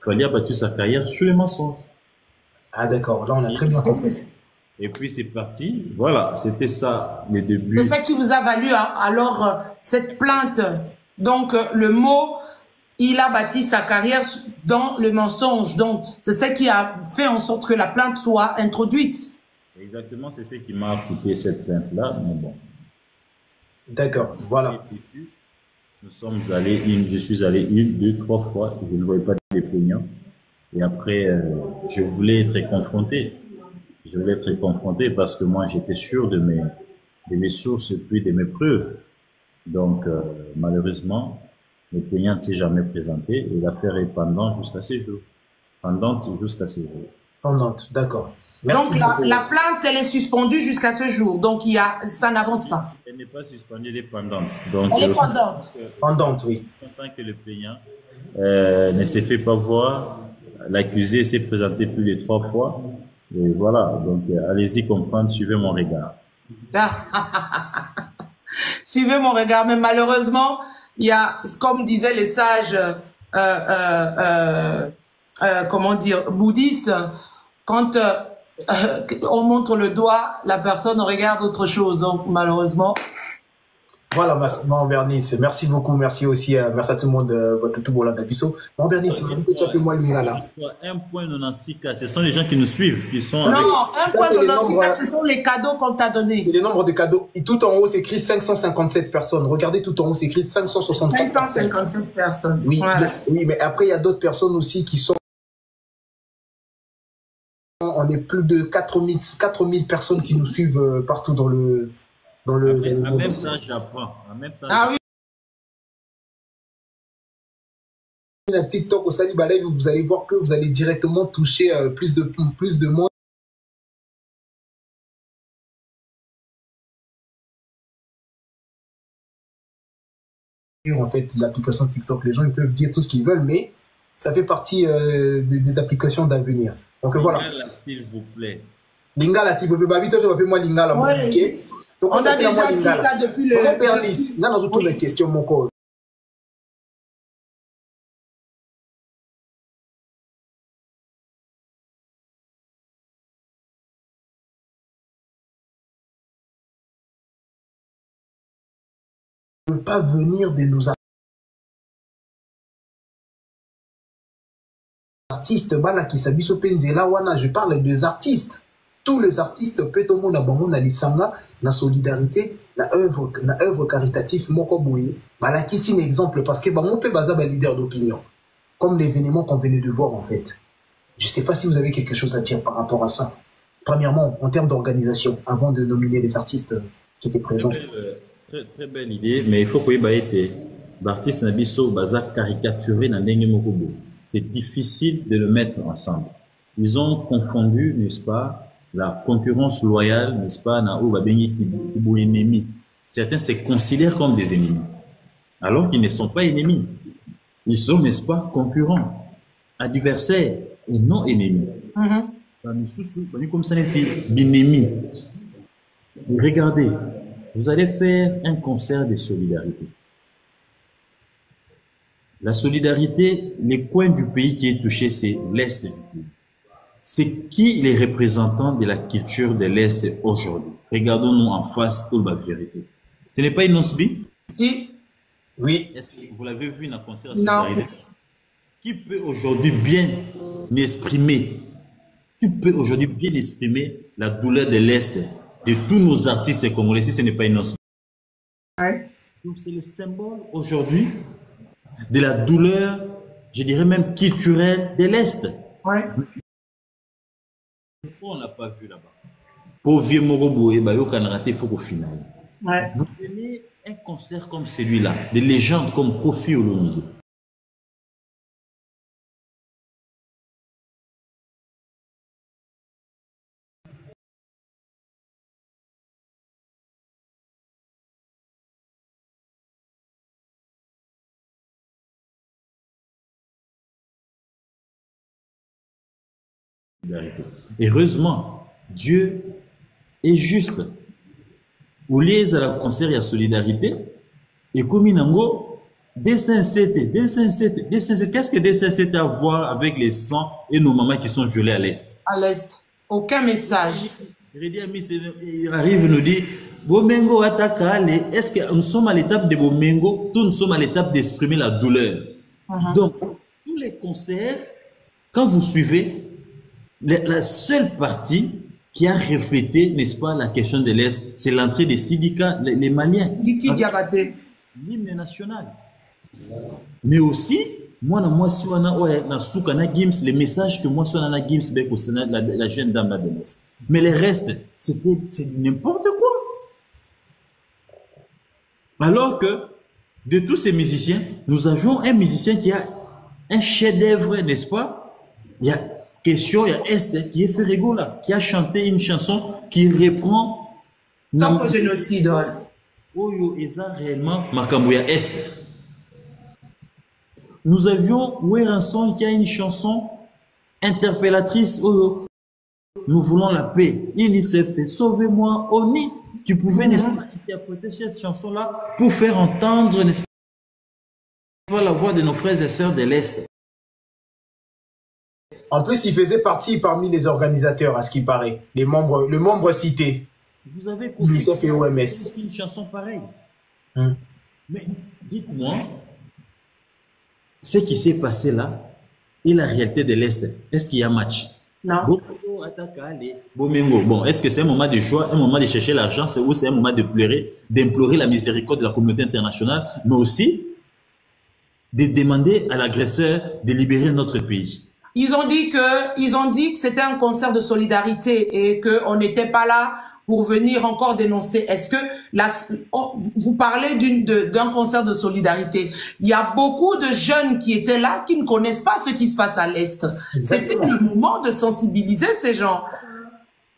il fallait abattre sa carrière sur les mensonges. Ah d'accord, là on a très bien compris. Et puis c'est parti, voilà, c'était ça les débuts. C'est ça qui vous a valu alors cette plainte. Donc le mot, il a bâti sa carrière dans le mensonge. Donc c'est ça qui a fait en sorte que la plainte soit introduite. Exactement, c'est ce qui m'a coûté cette plainte-là, mais bon. D'accord, voilà. Nous sommes allés, je suis allé 1, 2, 3 fois, je ne voyais pas des plaignants. Et après, je voulais être confronté. Je voulais être confronté parce que moi, j'étais sûr de mes sources et puis de mes preuves. Donc, malheureusement, le plaignant ne s'est jamais présenté et l'affaire est pendante jusqu'à ce jour. Pendante jusqu'à ce jour. Pendante, d'accord. Merci. Donc, la plainte, elle est suspendue jusqu'à ce jour. Donc, ça n'avance pas. Elle n'est pas suspendue, elle est pendante. Donc, elle est pendante. Pendante, oui. Tant que le plaignant ne s'est fait pas voir, l'accusé s'est présenté plus de 3 fois. Et voilà, donc allez-y comprendre, suivez mon regard. Suivez mon regard, mais malheureusement, il y a, comme disaient les sages, comment dire, bouddhistes, quand on montre le doigt, la personne regarde autre chose. Donc malheureusement, Voilà, merci, mon Bernice. Merci beaucoup. Merci aussi. Merci à tout le monde. Tout le monde d'Abisso. Mon Bernice, tu appelles moi Lingala. 1.96K, ce sont les gens qui nous suivent, qui sont. Non, 1.96K, ce sont les cadeaux qu'on t'a donnés. C'est les nombres de cadeaux. Et tout en haut, c'est écrit 557 personnes. Regardez, tout en haut, c'est écrit 564 557 personnes. Oui, voilà. Oui, mais après, il y a d'autres personnes aussi qui sont. On est plus de 4000 personnes qui nous suivent partout dans le. En même temps, j'apprends. Ah oui. La TikTok au Saliba Live, vous allez voir que vous allez directement toucher plus de monde. En fait, l'application TikTok, les gens ils peuvent dire tout ce qu'ils veulent, mais ça fait partie des applications d'avenir. Donc voilà. Lingala, s'il vous plaît. Lingala, s'il vous plaît. Babito, tu m'appelles moi Lingala. Ouais. Okay? Donc, on a déjà dit ça depuis le... Mon Bernice, là, dans toutes les questions, mon corps. Ne peut pas venir de nos artistes. Bala qui s'habille au Penzela Wana, je parle des artistes. Tous les artistes, peut au monde abandon na lisanga, na solidarité, na œuvre caritative, moko boye. Bala qui c'est un exemple parce que on peut baser un leader d'opinion. Comme l'événement qu'on venait de voir en fait. Je ne sais pas si vous avez quelque chose à dire par rapport à ça. Premièrement, en termes d'organisation, avant de nominer les artistes qui étaient présents. Très belle idée, mais il faut que l'artiste Nabiso baza caricaturé dans l'engue mokobo. C'est difficile de le mettre ensemble. Ils ont confondu, n'est-ce pas, la concurrence loyale, n'est-ce pas, na ou babengi qui ennemis. Certains se considèrent comme des ennemis, alors qu'ils ne sont pas ennemis. Ils sont, n'est-ce pas, concurrents, adversaires et non ennemis. Comme ça, c'est ennemis. Regardez, vous allez faire un concert de solidarité. La solidarité, les coins du pays qui est touché, c'est l'Est du pays. C'est qui les représentants de la culture de l'Est aujourd'hui? Regardons-nous en face pour la vérité. Ce n'est pas une Nosbi? Si. Oui. Est-ce que vous l'avez vu dans le concert de solidarité? Non. Qui peut aujourd'hui bien exprimer, la douleur de l'Est de tous nos artistes congolais si ce n'est pas une Nosbi? Ouais. Donc c'est le symbole aujourd'hui de la douleur, je dirais même culturelle de l'Est. Ouais. On n'a pas vu là-bas. Pour vieux Morobo et Bayo Kanarate, il faut qu'au final. Ouais. Vous prenez un concert comme celui-là, des légendes comme Kofi Olomide. Heureusement, Dieu est juste. Vous liez à la concert et à solidarité, et comme Inango, D57, qu'est-ce que D57 a à voir avec les sangs et nos mamans qui sont violées à l'Est? À l'Est. Aucun message. Il arrive et nous dit, Bomengo Atakale, est-ce que nous sommes à l'étape de Bomengo, tous nous sommes à l'étape d'exprimer la douleur. Donc, tous les concerts, quand vous suivez, la seule partie qui a reflété, n'est-ce pas, la question de l'Est, c'est l'entrée des Sidika, les Maliens. L'hymne national. Mais aussi, moi, si on a Soukana Gims, les messages que moi, si on a Gims, la jeune dame la Bénès. Mais le reste, c'est n'importe quoi. Alors que, de tous ces musiciens, nous avions un musicien qui a un chef-d'œuvre, n'est-ce pas? Il y a question, il y a Est qui est Ferrego là, qui a chanté une chanson qui reprend le génocide. Oyo Eza réellement Makambouya Est. Nous avions Oueranson qui a une chanson interpellatrice. Oyo, nous voulons la paix. UNICEF, sauvez-moi, Oni. Tu pouvais, n'est-ce pas, interpréter cette chanson-là pour faire entendre, n'est-ce pas, la voix de nos frères et sœurs de l'Est. En plus, il faisait partie parmi les organisateurs, à ce qui paraît, le membre cité. Vous avez UNICEF et OMS. une chanson pareille. Mais dites-moi, ce qui s'est passé là et la réalité de l'Est, est-ce qu'il y a match? Non. Bon, est-ce que c'est un moment de joie, un moment de chercher l'argent, ou c'est un moment de pleurer, d'implorer la miséricorde de la communauté internationale, mais aussi de demander à l'agresseur de libérer notre pays? Ils ont dit que c'était un concert de solidarité et qu'on n'était pas là pour venir encore dénoncer. Est-ce que vous parlez d'un concert de solidarité? Il y a beaucoup de jeunes qui étaient là qui ne connaissent pas ce qui se passe à l'Est. C'était le moment de sensibiliser ces gens.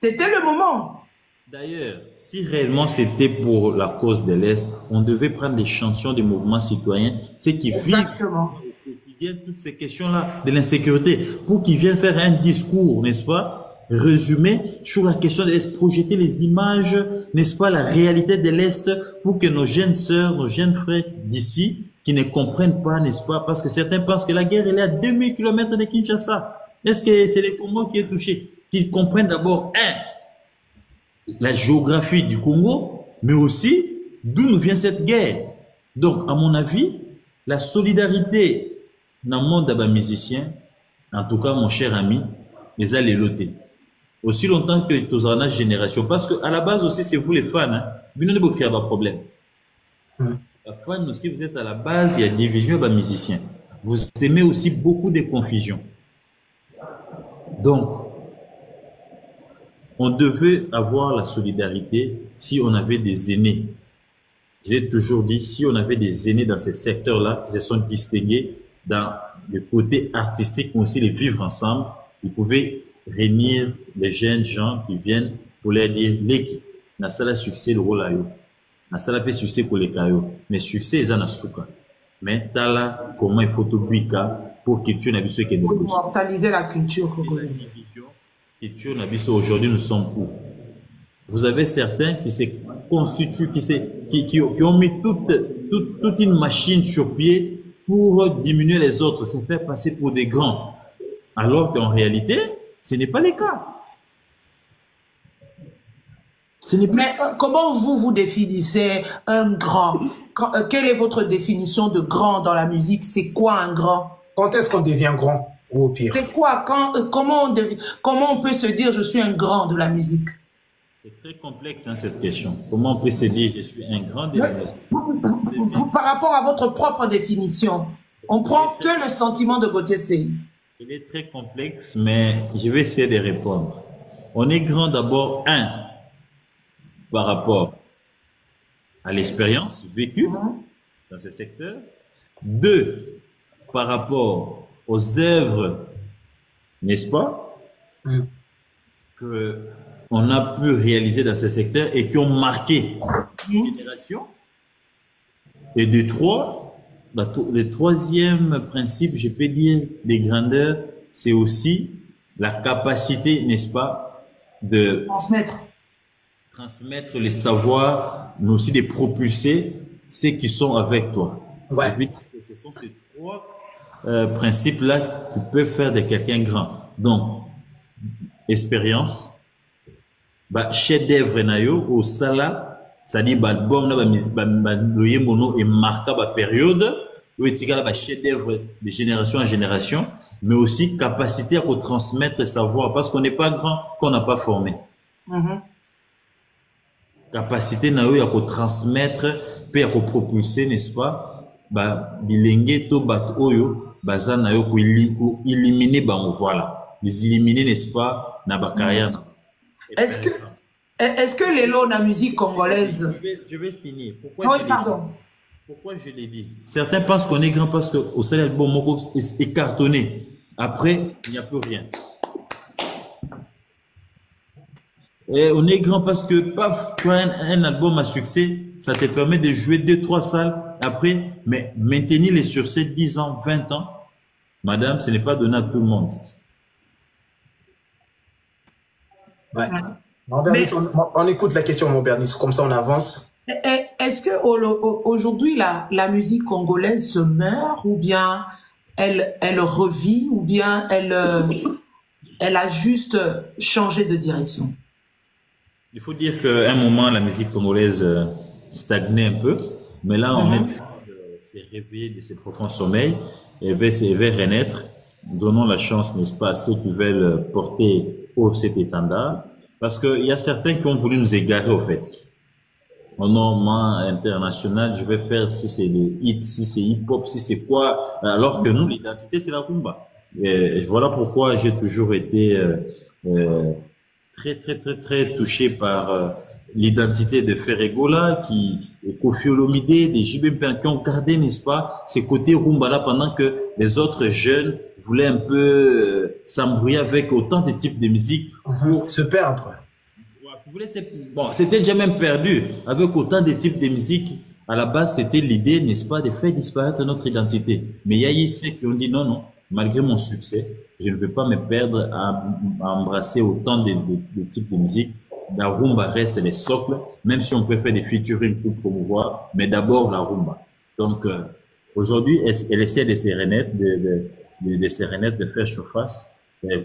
C'était le moment. D'ailleurs, si réellement c'était pour la cause de l'Est, on devait prendre l'échantillon des mouvements citoyens, ceux qui vivent au quotidien toutes ces questions-là de l'insécurité, pour qu'ils viennent faire un discours, n'est-ce pas, résumé sur la question de l'Est, projeter les images, n'est-ce pas, la réalité de l'Est, pour que nos jeunes sœurs, nos jeunes frères d'ici, qui ne comprennent pas, n'est-ce pas, parce que certains pensent que la guerre, elle est à 2000 km de Kinshasa. Est-ce que c'est le Congo qui est touché? Qu'ils comprennent d'abord, la géographie du Congo, mais aussi d'où nous vient cette guerre. Donc, à mon avis, la solidarité dans le monde des musiciens, en tout cas, mon cher ami, les a les lotés. Aussi longtemps que tu as une génération, parce qu'à la base aussi, c'est vous les fans, hein, vous n'avez pas de problème. La fan aussi, vous êtes à la base, il y a division des musiciens. Vous aimez aussi beaucoup de confusion. Donc, on devait avoir la solidarité si on avait des aînés. Je l'ai toujours dit, si on avait des aînés dans ces secteurs-là, qui se sont distingués dans le côté artistique, mais aussi les vivre ensemble, ils pouvaient réunir les jeunes gens qui viennent pour leur dire, l'équipe, n'a ça le succès le rôle à eux, n'a ça le succès pour les cailloux, mais succès ils en a souka. Mais t'as là comment il faut tout buika pour que tu n'as vu ce qui est de pour immortaliser la culture congolaise. Aujourd'hui, nous sommes où? Vous avez certains qui se constituent, qui ont mis toute une machine sur pied pour diminuer les autres, se faire passer pour des grands. Alors qu'en réalité, ce n'est pas le cas. Mais comment vous définissez un grand? Quelle est votre définition de grand dans la musique? C'est quoi un grand? Quand est-ce qu'on devient grand? Ou au pire? C'est quoi? Comment on peut se dire je suis un grand de la musique? C'est très complexe, hein, cette question. Comment on peut se dire je suis un grand de la musique? Par rapport à votre propre définition, on prend que le sentiment de Gauthier Seye. Il est très complexe, mais je vais essayer de répondre. On est grand d'abord, par rapport à l'expérience vécue dans ce secteur. 2, par rapport aux œuvres, n'est-ce pas, que on a pu réaliser dans ce secteur et qui ont marqué une génération. Et de 3, le troisième principe, je peux dire, des grandeurs, c'est aussi la capacité, n'est-ce pas, de transmettre les savoirs, mais aussi de propulser ceux qui sont avec toi. Ouais. Et puis, ce sont ces 3 principes-là qui peuvent faire de quelqu'un grand. Donc, expérience, chef-d'œuvre nayo au sala, c'est-à-dire album na loyer mono et marqué ba période où etikala ba chef-d'œuvre de génération en génération, mais aussi capacité à transmettre le savoir parce qu'on n'est pas grand qu'on n'a pas formé. Capacité nayo à transmettre puis à propulser, n'est-ce pas, bilenge to bat oyo baza nayo ko éliminer voilà, les éliminer, n'est-ce pas, na ba carrière. Est-ce que les lots de la musique congolaise... Je vais finir. Pourquoi je l'ai dit? Certains pensent qu'on est grand parce qu'au sein de l'album Moko est cartonné. Après, il n'y a plus rien. Et on est grand parce que, paf, tu as un album à succès, ça te permet de jouer 2-3 salles. Après, mais maintenir les succès 10 ans, 20 ans, madame, ce n'est pas donné à tout le monde. Ouais. On écoute la question, mon Bernice, comme ça on avance. Est-ce que aujourd'hui la musique congolaise se meurt ou bien elle revit ou bien elle a juste changé de direction? Il faut dire qu'à un moment la musique congolaise stagnait un peu, Mais là, on est en train de se réveiller de ce profond sommeil et veut renaître. Donnons la chance, n'est-ce pas, à ceux qui veulent porter haut cet étendard. Parce qu'il y a certains qui ont voulu nous égarer, au fait. Au norme international, je vais faire si c'est des hits, si c'est hip-hop, si c'est quoi, alors que nous, l'identité, c'est la rumba. Et voilà pourquoi j'ai toujours été très touché par l'identité de Ferregola, Koffi Olomide, des JB Mpena, qui ont gardé, n'est-ce pas, ces côtés rumba-là, pendant que les autres jeunes voulaient un peu s'embrouiller avec autant de types de musique pour se perdre. Bon, c'était déjà même perdu. Avec autant de types de musique, à la base, c'était l'idée, n'est-ce pas, de faire disparaître notre identité. Mais il y a eu ceux qui ont dit non, malgré mon succès, je ne vais pas me perdre à embrasser autant de types de musique. La rumba reste les socles, même si on peut faire des featuring pour promouvoir, mais d'abord la rumba. Donc, aujourd'hui, elle essaie de se renaître, de faire surface.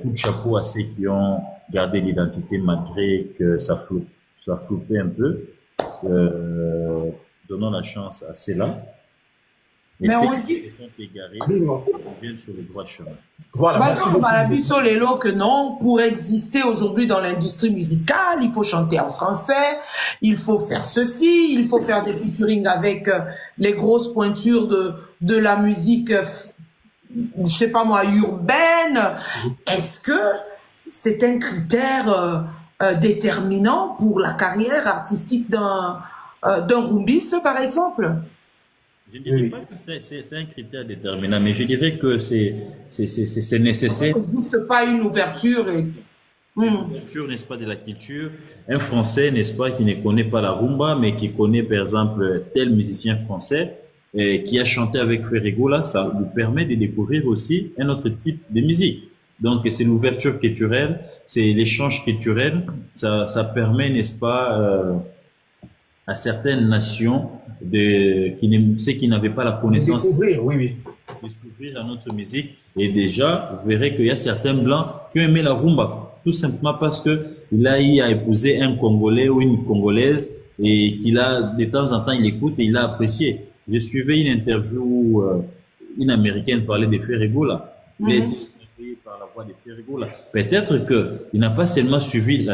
Coup de chapeau à ceux qui ont gardé l'identité malgré que ça floupait un peu. Donnons la chance à ceux-là. Et mais ceux on qui dit... se sont égarés viennent sur le droit chemin. Voilà, merci beaucoup. Que non, pour exister aujourd'hui dans l'industrie musicale, il faut chanter en français, il faut faire ceci, il faut faire des featuring avec les grosses pointures de la musique, je sais pas moi, urbaine. Est-ce que c'est un critère déterminant pour la carrière artistique d'un rumbiste, par exemple? Je ne dirais pas que c'est un critère déterminant, mais je dirais que c'est nécessaire. Il n'existe pas une ouverture. C'est une ouverture, n'est-ce pas, de la culture. Un Français, n'est-ce pas, qui ne connaît pas la rumba, mais qui connaît, par exemple, tel musicien français qui a chanté avec Ferregola, ça lui permet de découvrir aussi un autre type de musique. Donc, c'est l'ouverture culturelle, c'est l'échange culturel. Ça permet, n'est-ce pas, à certaines nations ceux qui n'avaient pas la connaissance de s'ouvrir à notre musique. Et déjà, vous verrez qu'il y a certains blancs qui ont aimé la rumba, tout simplement parce que il a eu à épouser un Congolais ou une Congolaise et qu'il a, de temps en temps, il écoute et il a apprécié. Je suivais une interview où une Américaine parlait de Ferregola. Il a été inspiré par la voix de Ferregola. Peut-être qu'il n'a pas seulement suivi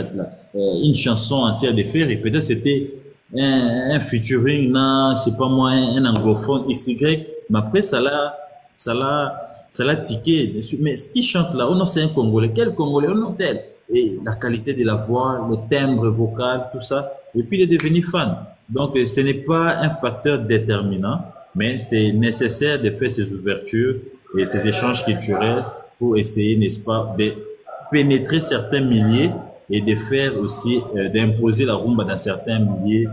une chanson entière de Ferre, peut-être c'était un featuring, je sais pas moi, un anglophone XY, mais après ça l'a tiqué. Mais ce qui chante là, oh non, c'est un Congolais. Quel Congolais? Oh non, tel. Et la qualité de la voix, le timbre vocal, tout ça. Et puis il est devenu fan. Donc ce n'est pas un facteur déterminant, mais c'est nécessaire de faire ces ouvertures et ces échanges culturels pour essayer, n'est-ce pas, de pénétrer certains milliers et de faire aussi, d'imposer la rumba dans certains milliers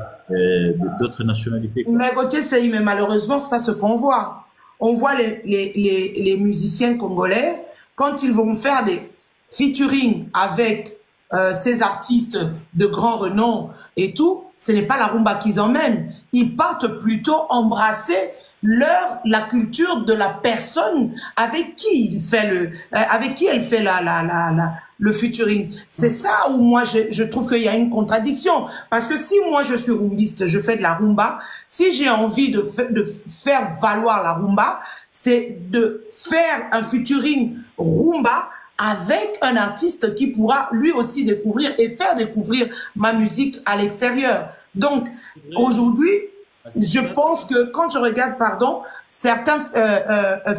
d'autres nationalités. Mais côté CI, mais malheureusement, c'est pas ce qu'on voit. On voit les musiciens congolais, quand ils vont faire des featuring avec ces artistes de grand renom et tout, ce n'est pas la rumba qu'ils emmènent. Ils partent plutôt embrasser la culture de la personne avec qui elle fait le featuring. C'est ça où moi je trouve qu'il y a une contradiction. Parce que si moi je suis rumbiste, je fais de la rumba, si j'ai envie de faire valoir la rumba, c'est de faire un featuring rumba avec un artiste qui pourra lui aussi découvrir et faire découvrir ma musique à l'extérieur. Donc aujourd'hui, je pense que quand je regarde, certains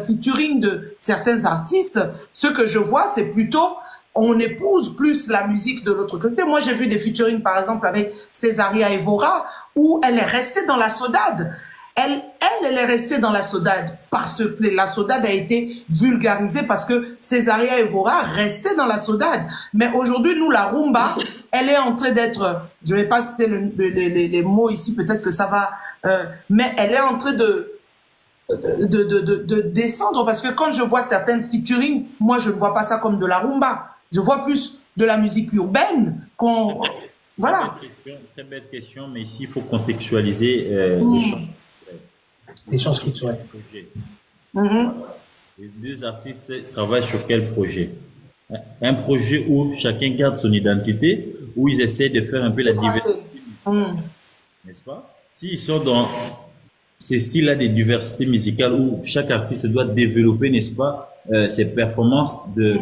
featuring de certains artistes, ce que je vois, c'est plutôt on épouse plus la musique de l'autre côté. Moi, j'ai vu des featuring, par exemple, avec Césaria Evora, où elle est restée dans la saudade. Elle est restée dans la saudade parce que la saudade a été vulgarisée parce que Césaria Evora restait dans la saudade. Mais aujourd'hui, nous, la rumba, elle est en train d'être, je ne vais pas citer les mots ici, peut-être que ça va, mais elle est en train de descendre parce que quand je vois certaines featuring, moi, je ne vois pas ça comme de la rumba. Je vois plus de la musique urbaine qu'on... Voilà. Très belle question, mais ici, il faut contextualiser les chansons culturelles. Les deux artistes travaillent sur quel projet? Un projet où chacun garde son identité, où ils essaient de faire un peu la diversité. N'est-ce pas? S'ils sont dans ces styles-là de diversité musicale où chaque artiste doit développer, n'est-ce pas, ses performances de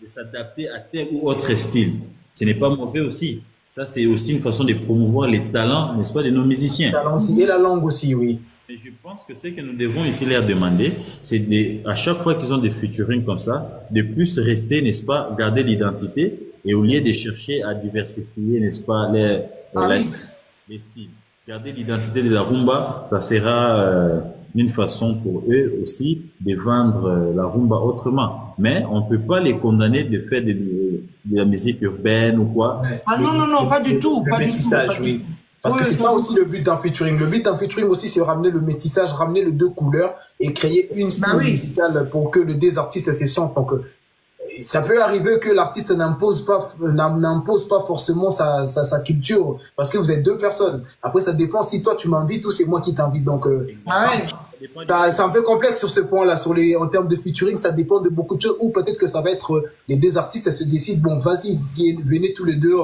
s'adapter à tel ou autre style. Ce n'est pas mauvais aussi. Ça, c'est aussi une façon de promouvoir les talents, n'est-ce pas, de nos musiciens. Et la langue aussi, oui. Et je pense que ce que nous devons ici leur demander, c'est à chaque fois qu'ils ont des featuring comme ça, de plus rester, n'est-ce pas, garder l'identité et au lieu de chercher à diversifier, n'est-ce pas, les styles. Garder l'identité de la rumba, ça sera une façon pour eux aussi de vendre la rumba autrement. Mais on ne peut pas les condamner de faire de la musique urbaine ou quoi. Ah non, non, non, pas du tout. Pas du tout. Oui. Parce que c'est ça aussi le but d'un featuring. Le but d'un featuring aussi, c'est ramener le métissage, ramener les deux couleurs et créer une style musicale pour que les deux artistes se sentent. Donc, ça peut arriver que l'artiste n'impose pas forcément sa culture parce que vous êtes deux personnes. Après, ça dépend si toi tu m'invites ou c'est moi qui t'invite. Donc, c'est un peu complexe sur ce point-là. En termes de featuring, ça dépend de beaucoup de choses. Ou peut-être que ça va être les deux artistes se décident, bon, vas-y, venez tous les deux,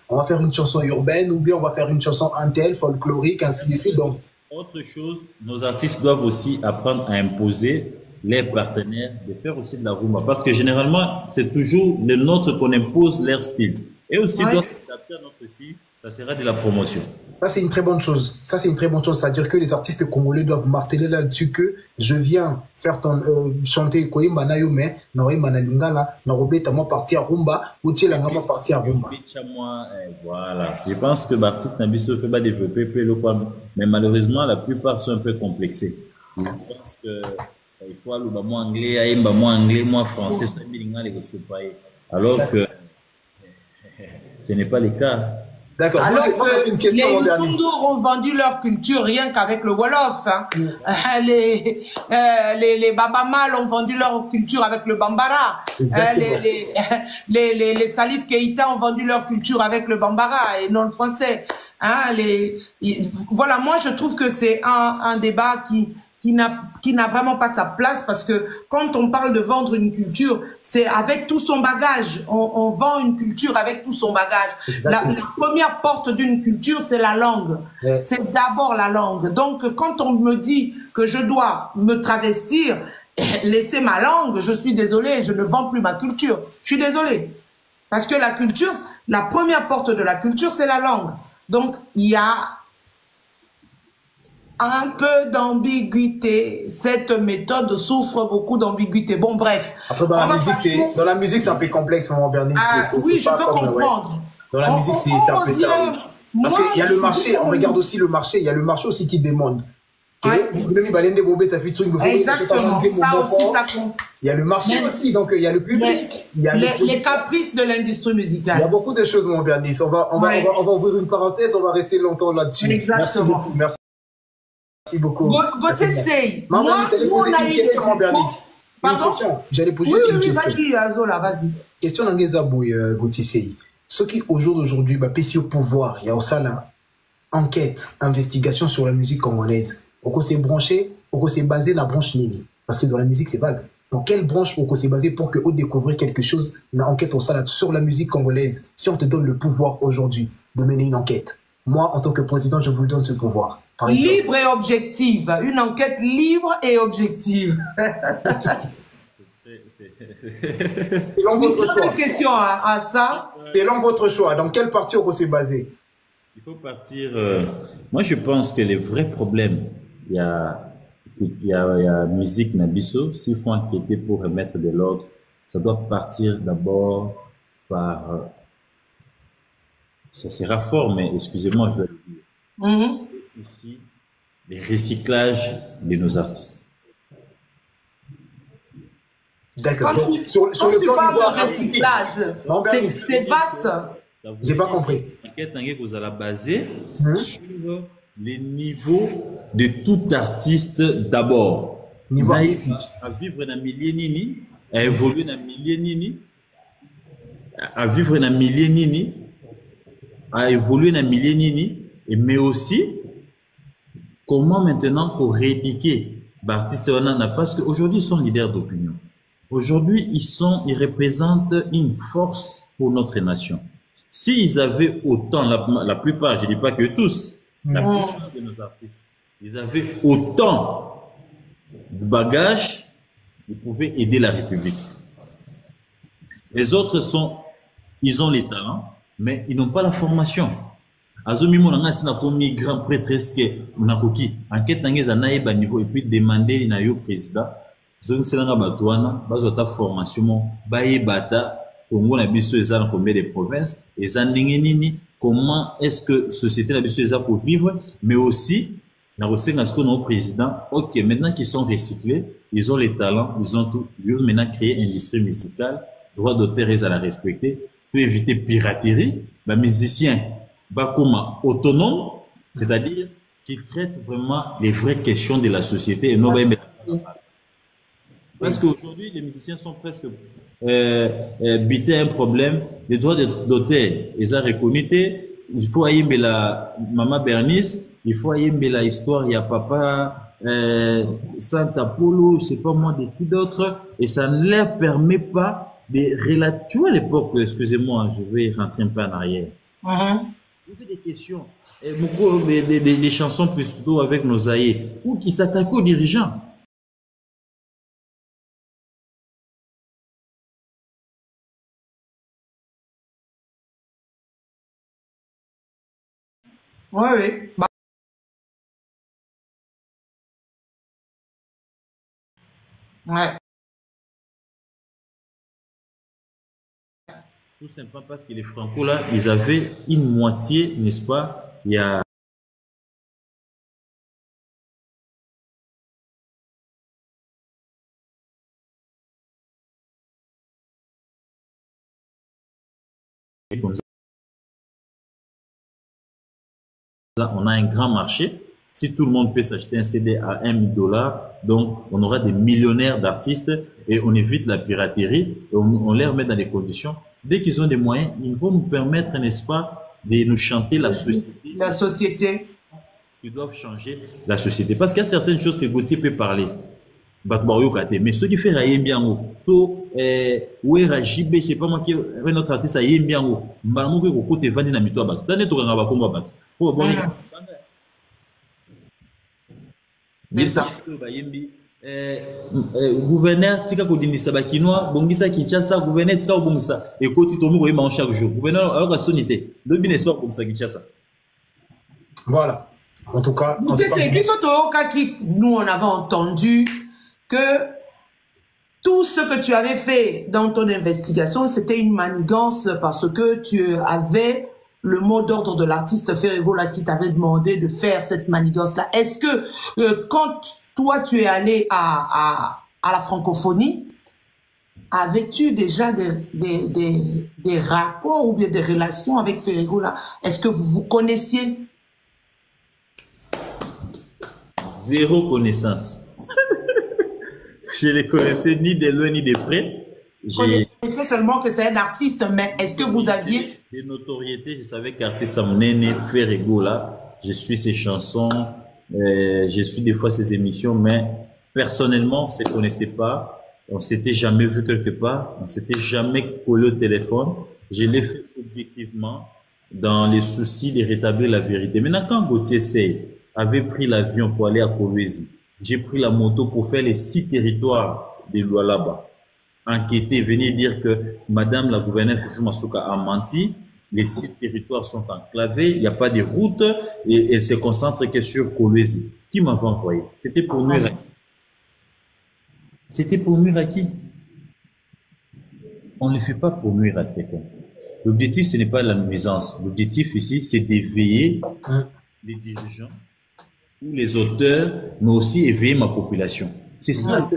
on va faire une chanson urbaine ou bien on va faire une chanson intel, folklorique, ainsi de suite. Donc, autre chose, nos artistes doivent aussi apprendre à imposer les partenaires de faire aussi de la rumba. Parce que généralement, c'est toujours les nôtres qu'on impose leur style. Et aussi, doivent s'adapter à notre style, ça sera de la promotion. Ça, c'est une très bonne chose. Ça, c'est une très bonne chose. C'est-à-dire que les artistes congolais doivent marteler là-dessus que je viens faire chanter Koimba na Yume, Noima na Lingala, Norobeta moi partir rumba, ou Tchelangama partir rumba. Voilà. Je pense que l'artiste Nabiso fait pas développer le quoi. Mais malheureusement, la plupart sont un peu complexés. Je pense que il faut aller au moins anglais, moi français, alors que ce n'est pas le cas. D'accord. Alors que les Fundour ont vendu leur culture rien qu'avec le Wolof. Hein. Les Babamal ont vendu leur culture avec le Bambara. Les Salif Keïta ont vendu leur culture avec le Bambara et non le français. Hein, voilà, moi je trouve que c'est un débat qui n'a vraiment pas sa place parce que quand on parle de vendre une culture, c'est avec tout son bagage. On vend une culture avec tout son bagage. La première porte d'une culture, c'est la langue. Ouais. C'est d'abord la langue. Donc, quand on me dit que je dois me travestir, laisser ma langue, je suis désolée, je ne vends plus ma culture. Je suis désolée. Parce que la culture, la première porte de la culture, c'est la langue. Donc, il y a un peu d'ambiguïté. Cette méthode souffre beaucoup d'ambiguïté. Bon, bref. Après, dans la musique, c'est un peu complexe, mon Bernice. Oui, je peux comprendre. Dans la musique, c'est un peu ça. Parce qu'il y a le marché, on regarde aussi le marché, il y a le marché aussi qui demande. Exactement, ça aussi, ça compte. Il y a le marché aussi, donc il y a le public. Les caprices de l'industrie musicale. Il y a beaucoup de choses, mon Bernice. On va ouvrir une parenthèse, on va rester longtemps là-dessus. Merci beaucoup. Merci beaucoup. Gauthier Sey. Moi, j'allais poser une question, mon Bernice. Pardon? J'allais poser une question. Oui, vas-y, Azola, vas-y. Question d'Angezabouy, Gauthier Sey. Ce qui, au jour d'aujourd'hui, PC au pouvoir, il y a aussi enquête, investigation sur la musique congolaise. On s'est branché, on s'est basé la branche Nini. Parce que dans la musique, c'est vague. Dans quelle branche on s'est basé pour qu'on découvre quelque chose, une enquête sur la musique congolaise? Si on te donne le pouvoir aujourd'hui de mener une enquête, moi, en tant que président, je vous donne ce pouvoir. Libre et objective. Une enquête libre et objective. C'est long votre choix. Une question à ça. C'est long votre choix. Dans quelle partie on s'est basé? Il faut partir. Moi, je pense que les vrais problèmes, il y a musique Nabiso. S'il faut enquêter pour remettre de l'ordre, ça doit partir d'abord par. Ça sera fort, mais excusez-moi, je vais le dire. Ici, les recyclages de nos artistes. D'accord. Sur le plan de recyclage, c'est vaste. J'ai pas compris. L'enquête vous allez baser sur les niveaux de tout artiste d'abord. Niveau artistique. À vivre dans milieu nini, à évoluer dans milieu nini, à vivre dans milieu nini, à évoluer dans milieu nini, mais aussi comment maintenant pour rééduquer l'artiste parce qu'aujourd'hui ils sont leaders d'opinion. Aujourd'hui ils représentent une force pour notre nation. S'ils avaient autant, la plupart, je ne dis pas que tous, la plupart de nos artistes ils avaient autant de bagages, ils pouvaient aider la République. Les autres ils ont les talents, mais ils n'ont pas la formation. Azomi monanga sina komi grand prêtre eske nakoki enquête nangeza na yeba niveau et puis demander na yo président zong selanga batwana bazota formation mo bayebata Congo na biso eza na combien de provinces eza ndenge nini comment est-ce que société na biso eza pour vivre mais aussi na kosenga ce qu'on président OK maintenant qu'ils sont recyclés ils ont les talents ils ont tout ils ont maintenant créé une industrie musicale droit d'auteur à la respecter pour éviter piraterie les musiciens comme autonome, c'est-à-dire qui traite vraiment les vraies questions de la société et non pas parce qu'aujourd'hui les musiciens sont presque bités à un problème des droits d'auteur ils ont reconnu il faut aimer la maman Bernice il faut aimer la histoire il y a papa Santa Polo je sais pas moi de qui d'autres et ça ne leur permet pas de relater tu vois l'époque excusez-moi je vais rentrer un peu en arrière des questions, des chansons plutôt avec nos aïeux, ou qui s'attaquent aux dirigeants. Oui, oui. Ouais. Tout simplement parce que les Franco là, ils avaient une moitié, n'est-ce pas? Il y a on a un grand marché. Si tout le monde peut s'acheter un CD à $1 000, donc on aura des millionnaires d'artistes et on évite la piraterie et on les remet dans des conditions. Dès qu'ils ont des moyens, ils vont nous permettre, n'est-ce pas, de nous chanter la société. La société. Ils doivent changer la société. Parce qu'il y a certaines choses que Gauthier peut parler. Mais ce qui fait Rayembiango, to, Ouera Jibé, je sais pas moi qui est notre artiste à Yembiango, Mbalamongo ko kote vandi na mito abato. Tane to kanga bakomba abato. Po bon. C'est ça. Gouverneur tika kodindisa bakinois bongisa Kinshasa gouverneur tika bongisa ekoti to moko yema chaque jour gouverneur alors sonité lobi n'est pas bongisa Kinshasa. Voilà. En tout cas, c'est plus qui nous on avait entendu que tout ce que tu avais fait dans ton investigation, c'était une manigance parce que tu avais le mot d'ordre de l'artiste Ferregola qui t'avait demandé de faire cette manigance-là. Est-ce que quand toi tu es allé à la francophonie, avais-tu déjà des rapports ou bien des relations avec Ferregola? Est-ce que vous vous connaissiez? Zéro connaissance. Je ne les connaissais ni de loin ni de près. Je connaissais seulement que c'est un artiste, mais est-ce que vous aviez... Des notoriétés, je savais qu'artiste Samonene Ferregola, je suis ses chansons, je suis des fois ses émissions, mais personnellement, on ne se connaissait pas. On ne s'était jamais vu quelque part. On ne s'était jamais collé au téléphone. Je l'ai fait objectivement dans les soucis de rétablir la vérité. Maintenant, quand Gauthier Sey avait pris l'avion pour aller à Kolwezi, j'ai pris la moto pour faire les 6 territoires de Lualaba. Enquêter, venir dire que Madame la gouverneure Fifi Masuka a menti, les 6 territoires sont enclavés, il n'y a pas de route et elle se concentre que sur Kolwezi. Qui m'avait envoyé? C'était pour nuire à qui? C'était pour nuire à qui? On ne le fait pas pour nuire à quelqu'un. L'objectif, ce n'est pas la nuisance. L'objectif ici, c'est d'éveiller les dirigeants ou les auteurs, mais aussi éveiller ma population. C'est ça.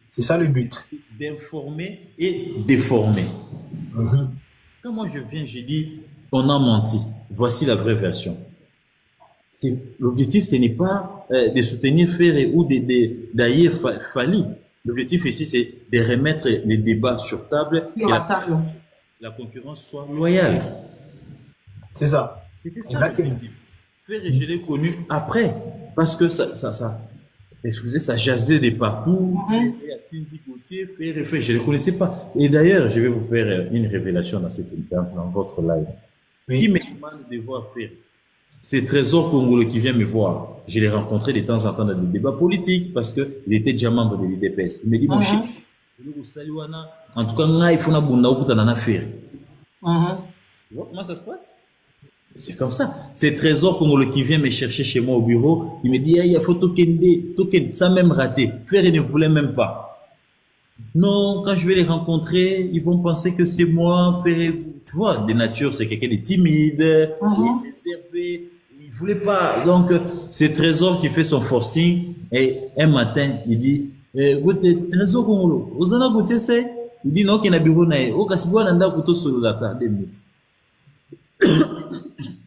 C'est ça le but. D'informer et déformer. Quand moi je viens, je dis, on a menti. Voici la vraie version. L'objectif, ce n'est pas de soutenir Ferré ou d'ailleurs Fali. L'objectif ici, c'est de remettre les débats sur table et la concurrence soit loyale. C'est ça. C'était ça l'objectif. Ferré, je l'ai connu après. Parce que excusez, ça jasait de partout. Je ne le connaissais pas. Et d'ailleurs, je vais vous faire une révélation dans cette dans votre live. Oui. Qui me demande de voir Ferré? c'est Trésor Congolais qui vient me voir. Je l'ai rencontré de temps en temps dans des débats politiques parce qu'il était déjà membre de l'UDPS. Il me dit, mon chef, en tout cas, il faut que faire. Tu vois comment ça se passe? C'est comme ça. C'est Trésor Congolais qui vient me chercher chez moi au bureau. Il me dit, il faut token, ça même raté. Faire, il ne voulait même pas. Non, quand je vais les rencontrer, ils vont penser que c'est moi. Faire, tu vois, de nature, c'est quelqu'un de timide, réservé. Il voulait pas. Donc, c'est Trésor qui fait son forcing. Et un matin, il dit, Trésor Congolais, vous en avez goûté ça? Il dit, non, qu'il y a un bureau.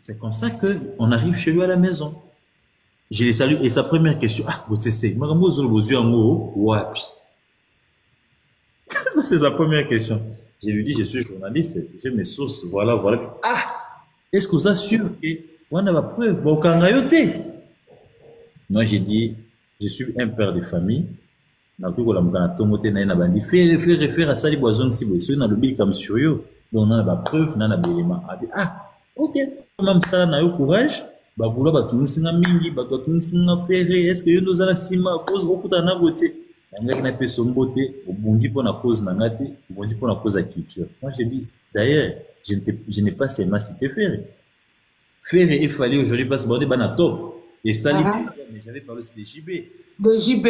C'est comme ça qu'on arrive chez lui à la maison. Je les salue. Et sa première question, goûté ça. Ça, c'est sa première question. Je lui dis, je suis journaliste, j'ai mes sources, voilà. Est-ce que vous assurez qu'on a la preuve? Moi, j'ai dit, je suis un père de famille. Donc, on a la preuve, on a l'élément. Ok, même ça, on a eu courage. Est-ce que nous allons s'y mettre? Moi j'ai dit, d'ailleurs, je n'ai pas seulement cité Ferré. Ferré, il fallait aujourd'hui passer par des top. Et ça, mais j'avais parlé aussi de JB. De JB,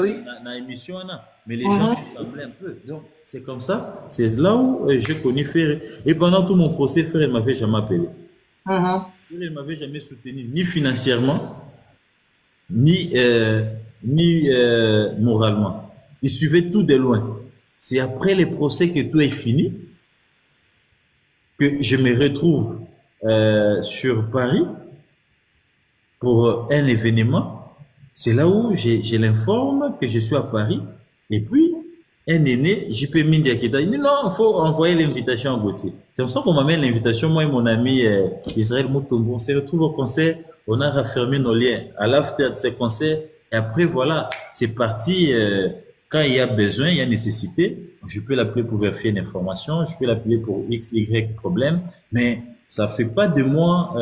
oui. Dans l'émission, mais les gens semblaient un peu. Donc, c'est comme ça. C'est là où je connais Ferré. Et pendant tout mon procès, Ferré ne m'avait jamais appelé. Ferré ne m'avait jamais soutenu, ni financièrement, ni moralement. Il suivait tout de loin. C'est après les procès que tout est fini que je me retrouve sur Paris pour un événement. C'est là où je l'informe que je suis à Paris. Et puis, un aîné, JP Mindia, qui t'a dit non, il faut envoyer l'invitation à Gauthier. C'est comme ça qu'on m'amène l'invitation. Moi et mon ami Israël Moutombo, on s'est retrouvés au concert. On a raffermé nos liens à l'after de ces concerts. Et après, voilà, c'est parti. Quand il y a besoin, il y a nécessité, je peux l'appeler pour vérifier une information, je peux l'appeler pour X, Y problème, mais ça fait pas de moi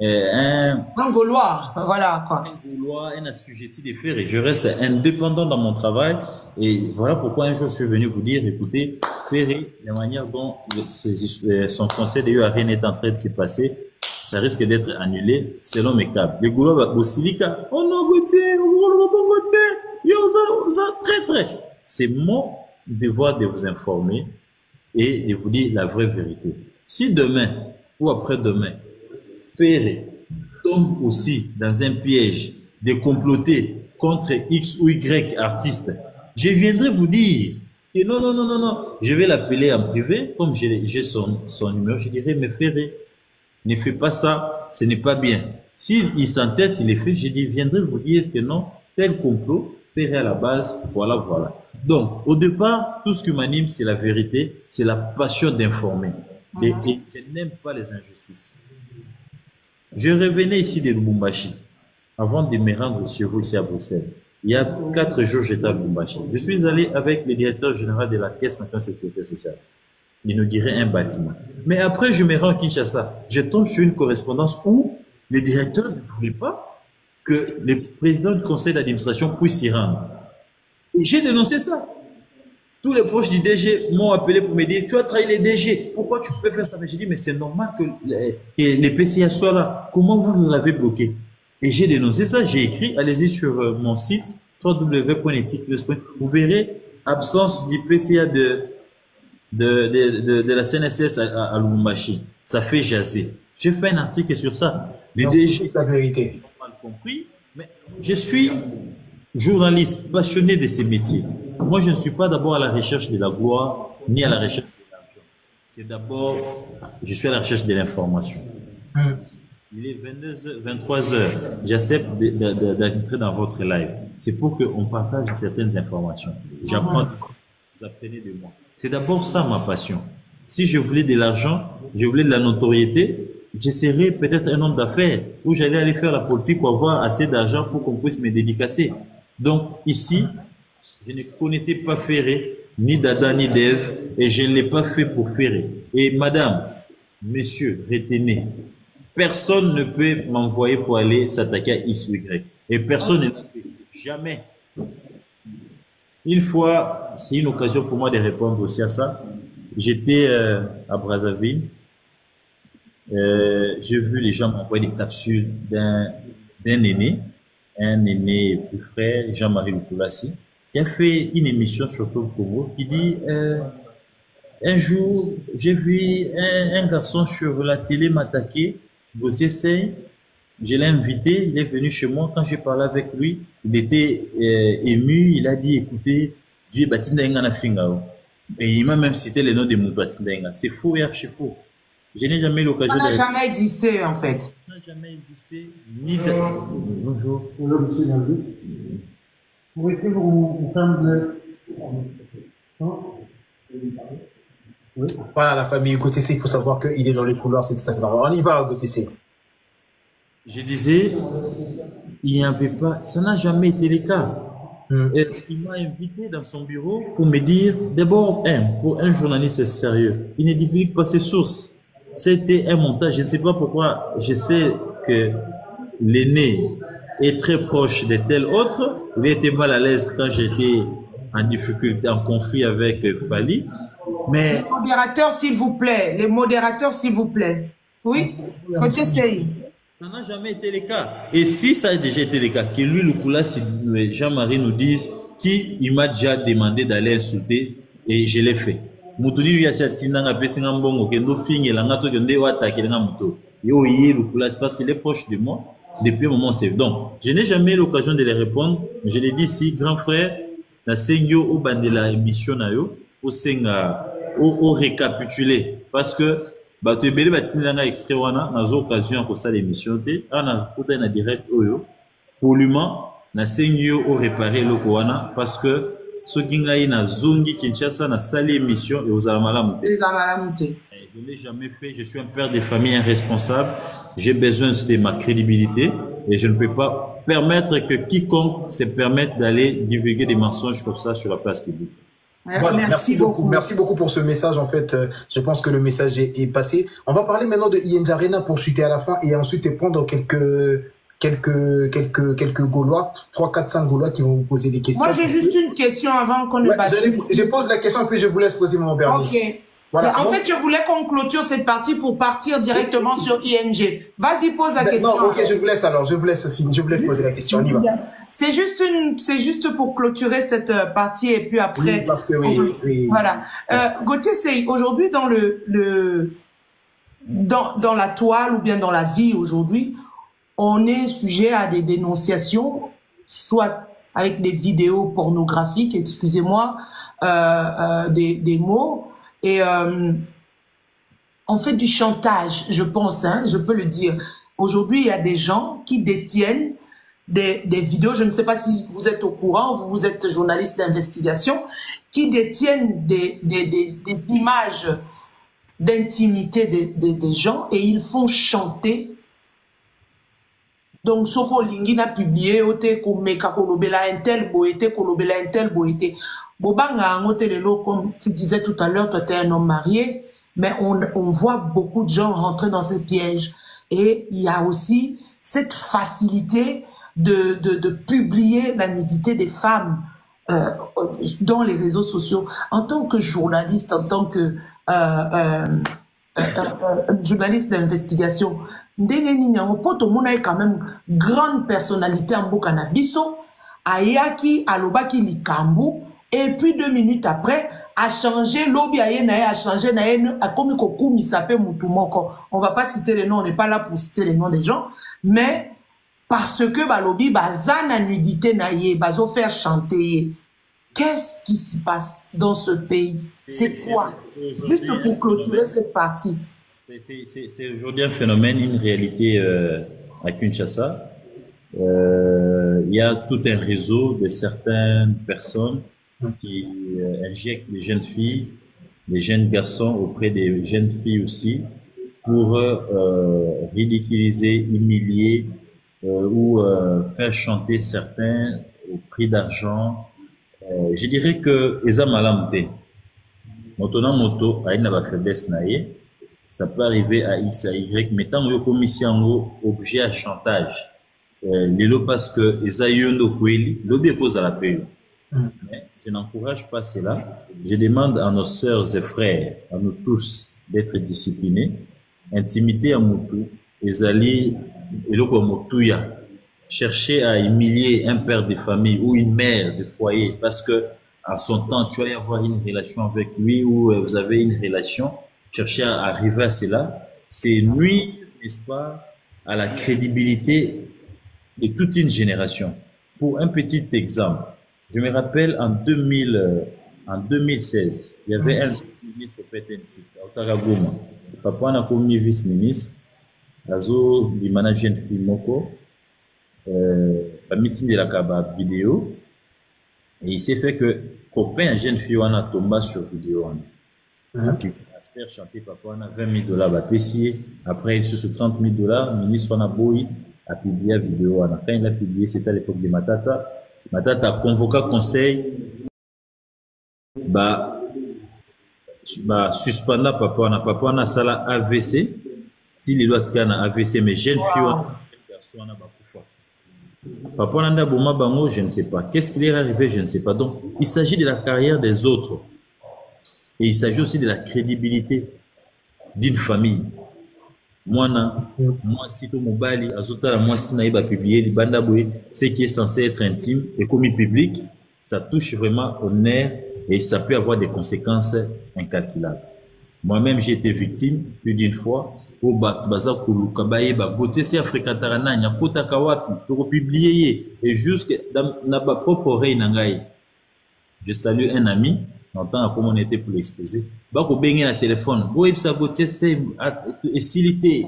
un Gaulois, voilà quoi. Un Gaulois, un assujetti des faits. Je reste indépendant dans mon travail. Et voilà pourquoi un jour je suis venu vous dire, écoutez, Ferré, la manière dont son conseil de UARN est en train de se passer, ça risque d'être annulé selon mes câbles. Les Gaulois va au silica. Oh non, Gauthier, on va pas très. C'est mon devoir de vous informer et de vous dire la vraie vérité. Si demain ou après-demain, Ferré tombe aussi dans un piège de comploter contre X ou Y artiste, je viendrai vous dire que non, je vais l'appeler en privé, comme j'ai son numéro, je dirai, mais Ferré, ne fais pas ça, ce n'est pas bien. S'il s'entête, il est fait, je viendrai vous dire que non, tel complot, Ferré à la base, voilà. Donc, au départ, tout ce qui m'anime, c'est la vérité, c'est la passion d'informer. Et je n'aime pas les injustices. Je revenais ici de Lubumbashi, avant de me rendre chez vous ici à Bruxelles. Il y a 4 jours, j'étais à Lubumbashi. Je suis allé avec le directeur général de la Caisse nationale de sécurité sociale. Inaugurer un bâtiment. Mais après, je me rends à Kinshasa. Je tombe sur une correspondance où le directeur ne voulait pas que le président du conseil d'administration puisse s'y rendre. Et j'ai dénoncé ça. Tous les proches du DG m'ont appelé pour me dire, tu as trahi les DG, pourquoi tu peux faire ça? J'ai dit, mais c'est normal que les PCA soient là. Comment vous l'avez bloqué? Et j'ai dénoncé ça, j'ai écrit, allez-y sur mon site, www.ethique.com. Vous verrez, absence du PCA de la CNSS à Lubumbashi. Ça fait jaser. J'ai fait un article sur ça. Les DG, la vérité. Mal compris, mais je suis journaliste passionné de ces métiers. Moi, je ne suis pas d'abord à la recherche de la gloire ni à la recherche de l'argent. C'est d'abord, je suis à la recherche de l'information. Il est 23h. J'accepte d'entrer dans votre live. C'est pour qu'on partage certaines informations. J'apprends, vous apprenez de moi. C'est d'abord ça ma passion. Si je voulais de l'argent, je voulais de la notoriété, je serais peut-être un homme d'affaires où j'allais aller faire la politique pour avoir assez d'argent pour qu'on puisse me dédicacer. Donc ici, je ne connaissais pas Ferré, ni Dada, ni Dev, et je ne l'ai pas fait pour Ferré. Et madame, monsieur, retenez, Personne ne peut m'envoyer pour aller s'attaquer à X ou Y. Et personne ne l'a fait. Jamais. Une fois, c'est une occasion pour moi de répondre aussi à ça. J'étais à Brazzaville. J'ai vu les gens m'envoyer des capsules d'un aîné, un aîné plus frais, Jean-Marie Lukulassi, qui a fait une émission sur Top Congo qui dit un jour, j'ai vu un garçon sur la télé m'attaquer, Gauthier Sey, je l'ai invité, il est venu chez moi, quand j'ai parlé avec lui, il était ému, il a dit, écoutez, Dieu Batinda Ngana Fingao. Et il m'a même cité le nom de mon Batinda. C'est faux et archi faux. Je n'ai jamais eu l'occasion de... Ça n'a jamais existé, en fait. Ça n'a jamais existé, ni de... Bonjour. Pour essayer de vous faire Voilà, la famille Gauthier, il faut savoir qu'il est dans les couloirs, c'est Instagram. On y va, Gauthier. Je disais, il n'y avait pas... Ça n'a jamais été le cas. Et il m'a invité dans son bureau pour me dire, d'abord, pour un journaliste sérieux, il ne divulgue pas ses sources. C'était un montage. Je ne sais pas pourquoi. Je sais que l'aîné est très proche de tel autre. Il était mal à l'aise quand j'étais en difficulté, en conflit avec Fali. Mais... Les modérateurs, s'il vous plaît. Les modérateurs, s'il vous plaît. Oui? Côté Sey. Ça n'a jamais été le cas. Et si ça a déjà été le cas, que lui, Lukulassi, Jean-Marie nous dise qu'il m'a déjà demandé d'aller insulter et je l'ai fait. Mutuni lui a dit Tinanga Pessinga Mbongo, Kendo Fing, Langato, Kendo attaqué Muto. Yo, Lukulassi, parce qu'il est proche de moi depuis un moment. Donc, je n'ai jamais eu l'occasion de les répondre. Je l'ai dit ici, grand frère, la Sengyo au bandela émission nayo, au Senga, au récapituler. Parce que, bah, tu es belé, bah, tu n'as extrait, on a occasion pour ça l'émission, on a tout un direct, pollument, na Sengyo au réparer le Kowana, parce que, ce qui est na Zongi Kinshasa, na sali émission et aux Amalamouté. Les Amalamouté. Je ne l'ai jamais fait, je suis un père de famille, un responsable, j'ai besoin de ma crédibilité et je ne peux pas permettre que quiconque se permette d'aller divulguer des mensonges comme ça sur la place publique. Voilà, merci beaucoup. Merci beaucoup pour ce message. En fait, je pense que le message est passé. On va parler maintenant de INJ Arena pour chuter à la fin et ensuite prendre quelques Gaulois, 3, 4, 5 Gaulois qui vont vous poser des questions. Moi, j'ai juste une question avant qu'on ne passe. Je pose la question et puis je vous laisse poser mon permis. Ok. Voilà. En fait, je voulais qu'on clôture cette partie pour partir directement sur ING. Vas-y, pose la question. Non, ok, je vous laisse alors. Je vous laisse poser la question. On y va. C'est juste pour clôturer cette partie et puis après. Oui, parce que oui. Voilà. Gauthier, c'est aujourd'hui dans dans la toile ou bien dans la vie aujourd'hui, on est sujet à des dénonciations, soit avec des vidéos pornographiques, excusez-moi, des mots, et on fait du chantage, je pense, hein, je peux le dire. Aujourd'hui, il y a des gens qui détiennent des vidéos, je ne sais pas si vous êtes au courant, vous êtes journaliste d'investigation, qui détiennent des images d'intimité des gens et ils font chanter. Donc, Soko Lingina publié, ote komeka kolobela intel boete, kolobela intel boete. Bobanga angote lelo, comme tu disais tout à l'heure, toi t'es un homme marié, mais on voit beaucoup de gens rentrer dans ces pièges. Et il y a aussi cette facilité de publier la nudité des femmes dans les réseaux sociaux. En tant que journaliste, en tant que journaliste d'investigation, ndenge nini yango po tomona quand même grande personnalité en mboka na biso ayaki alobaki likambu et puis 2 minutes après a changé lobby a changé na ye a komi kokumisa pe mutu moko. On va pas citer les noms, on n'est pas là pour citer les noms des gens, mais parce que balobi bazana nudité na ye bazo faire chanter. Qu'est-ce qui se passe dans ce pays? C'est quoi? Juste pour clôturer cette partie. C'est aujourd'hui un phénomène, une réalité à Kinshasa. Il y a tout un réseau de certaines personnes qui injectent les jeunes filles, les jeunes garçons auprès des jeunes filles aussi pour ridiculiser, humilier ou faire chanter certains au prix d'argent. Je dirais que Eza Malamte, Motona Moto a une faiblesse naïe. ça peut arriver à X, à Y, mais tant que commission objet à chantage, lelo parce que les ayondo kweli, l'objet cause à la paix. Mais je n'encourage pas cela. Je demande à nos sœurs et frères, à nous tous, d'être disciplinés. Intimité à Moutou, les alliés, et le Moutouya. Chercher à humilier un père de famille ou une mère de foyer parce que à son temps, tu vas y avoir une relation avec lui ou vous avez une relation. Chercher à arriver à cela, c'est nuire, n'est-ce pas, à la crédibilité de toute une génération. Pour un petit exemple, je me rappelle en 2016, il y avait un vice-ministre au PTNT, à Otaragoma. Papa on a commis vice-ministre, Azo, du manager de Filmoko, la meeting de la Kaba vidéo, et il s'est fait que copain, jeune fille, on a tombé sur vidéo. Puis, Asper chanté, papa, on a $20,000, bah, payé. Après, il se $30,000, ministre, on a boui, a publié la vidéo. Quand il a publié, c'était à l'époque de Matata. Matata a convoqué conseil, suspendant papa, on a ça là AVC. Si les lois de AVC, mais jeune fille, on a personne, on a bakoufa. Papa, on a Boma Bango, je ne sais pas. Qu'est-ce qui est arrivé, je ne sais pas. Donc, il s'agit de la carrière des autres. Et il s'agit aussi de la crédibilité d'une famille. Moi, si tout mon bali, azota, moi, si naïba publié, les bandaboui, ce qui est censé être intime et commis public, ça touche vraiment au nerf et ça peut avoir des conséquences incalculables. Moi-même, j'ai été victime plus d'une fois. Au baza kuluka baye ba boté c'est afrikatarana nya kota kawapi pour publier et jusque dans ma propre oreille nangai. Je salue un ami, longtemps comme on était pour l'exposer. Ba ko bengi na téléphone, bo ibsa boté c'est facilité.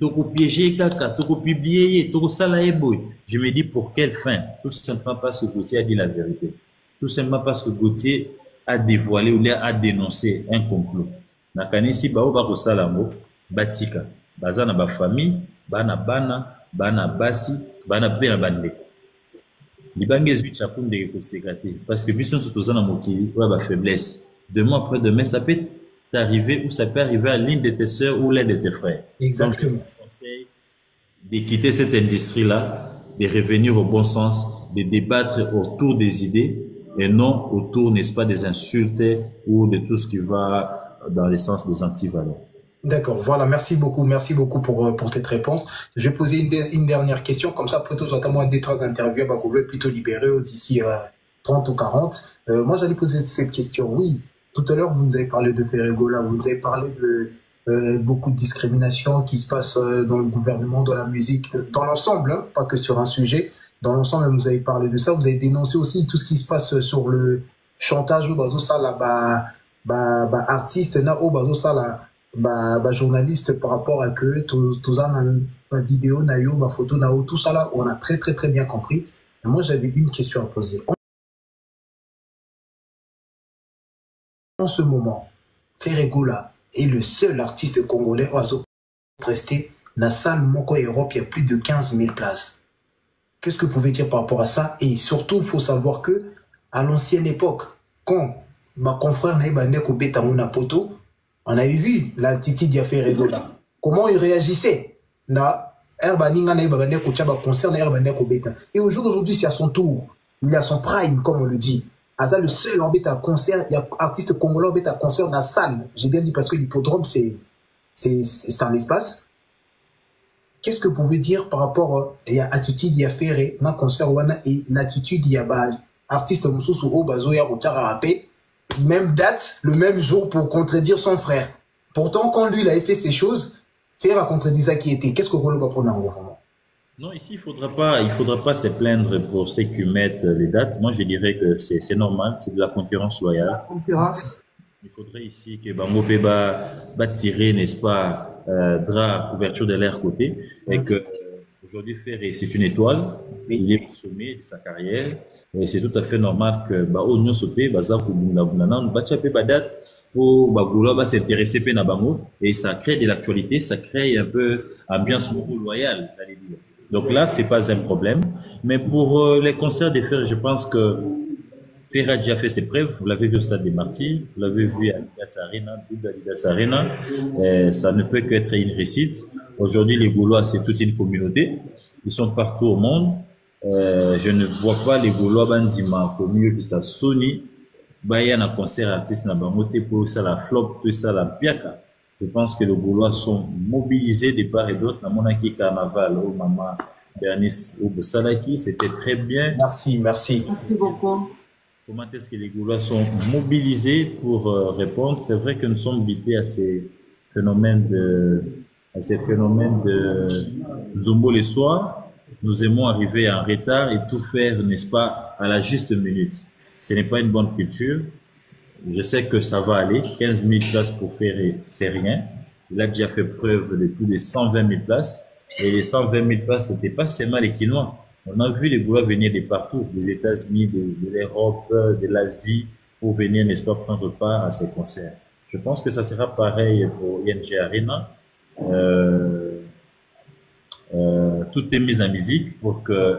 Toko piéger kaka, toko publier, toko sala eboy. Je me dis pour quelle fin? Tout simplement parce que Gauthier a dit la vérité. Tout simplement parce que Gauthier a dévoilé ou a dénoncé un complot. Nakanisi ba o ba ko salambo. Batika, bazana ba famille, bana basi, bana bena bandeko. Libange zui chakunde ko sécréter parce que mission surtout zana mokili ou ba faiblesse. Demain après demain ça peut t'arriver ou ça peut arriver à l'une de tes sœurs ou l'un de tes frères. Exactement. Donc, je te conseille de quitter cette industrie là, de revenir au bon sens, de débattre autour des idées et non autour, n'est-ce pas, des insultes ou de tout ce qui va dans le sens des antivaleurs. D'accord, voilà, merci beaucoup pour cette réponse. Je vais poser une dernière question, comme ça, plutôt, notamment 2-3 interviews, bah, vous plutôt libéré d'ici 30 ou 40. Moi, j'allais poser cette question. Oui, tout à l'heure, vous nous avez parlé de Ferregola, vous nous avez parlé de beaucoup de discrimination qui se passe dans le gouvernement, dans la musique, dans l'ensemble, hein, pas que sur un sujet. Dans l'ensemble, vous avez parlé de ça. Vous avez dénoncé aussi tout ce qui se passe sur le chantage, bah, ça, là, artiste, na, oh, bah, ça, là, journaliste par rapport à que tout ça ma vidéo nayo ma photo nao tout ça là on a très bien compris. Et moi j'avais une question à poser. En ce moment, Ferregola est le seul artiste congolais à prester dans la salle Moko Europe, il y a plus de 15 000 places. Qu'est-ce que vous pouvez dire par rapport à ça? Et surtout il faut savoir que à l'ancienne époque, quand ma confrère naïba neko betamona poto, on avait vu l'attitude de Ferregola. Comment il réagissait. Et aujourd'hui, c'est à son tour. Il est à son prime, comme on le dit. Aza le seul orbite à concert, il y a artiste congolais orbite à concert dans la salle. J'ai bien dit parce que l'hippodrome, c'est un espace. Qu'est-ce que vous pouvez dire par rapport à l'attitude de Ferre dans le concert et l'attitude de l'artiste Moussous ou Bazoya Routara Rapé? Même date, le même jour pour contredire son frère. Pourtant, quand lui, il avait fait ces choses, Fer a contredit ça qui était. Qu'est-ce que vous va prendre en gouvernement? Non, ici, il faudra pas se plaindre pour ceux qui mettent les dates. Moi, je dirais que c'est normal, c'est de la concurrence loyale. Concurrence. Il faudrait ici que Bango Peba va tirer, n'est-ce pas, drap, couverture de l'air côté, et que aujourd'hui, Fer, c'est une étoile, il est au sommet de sa carrière. Et c'est tout à fait normal que Oignon Sopé, Bazar Koubunabunana, Bachape Badat, pour Bagoula va s'intéresser à Bango, et ça crée de l'actualité, ça crée un peu ambiance beaucoup loyale. Donc là, c'est pas un problème. Mais pour les concerts des Fer, je pense que Ferre a déjà fait ses preuves. Vous l'avez vu au Stade des Martyrs, vous l'avez vu à Adidas Arena, Adidas Arena. Ça ne peut qu'être une réussite. Aujourd'hui, les Gaulois, c'est toute une communauté. Ils sont partout au monde. Je ne vois pas les Gaulois bandima au mieux que ça Sony. Il y a un concert artiste na bangote pour ça la flop, pour ça la piaka. Je pense que les Gaulois sont mobilisés de part et d'autre. Dans mon acquis carnaval, au maman Bernice au Bossalaki, c'était très bien. Merci, merci. Merci beaucoup. Comment est-ce que les Gaulois sont mobilisés pour répondre? C'est vrai que nous sommes habités à ces phénomènes de Zombo les soirs. Nous aimons arriver en retard et tout faire, n'est-ce pas, à la juste minute. Ce n'est pas une bonne culture. Je sais que ça va aller. 15 000 places pour faire, c'est rien. Il a déjà fait preuve de plus de 120 000 places. Et les 120 000 places, c'était pas seulement les Quinois. On a vu les Gaulois venir de partout, des États-Unis, de l'Europe, de l'Asie, pour venir, n'est-ce pas, prendre part à ces concerts. Je pense que ça sera pareil pour ING Arena. Tout est mis en musique pour que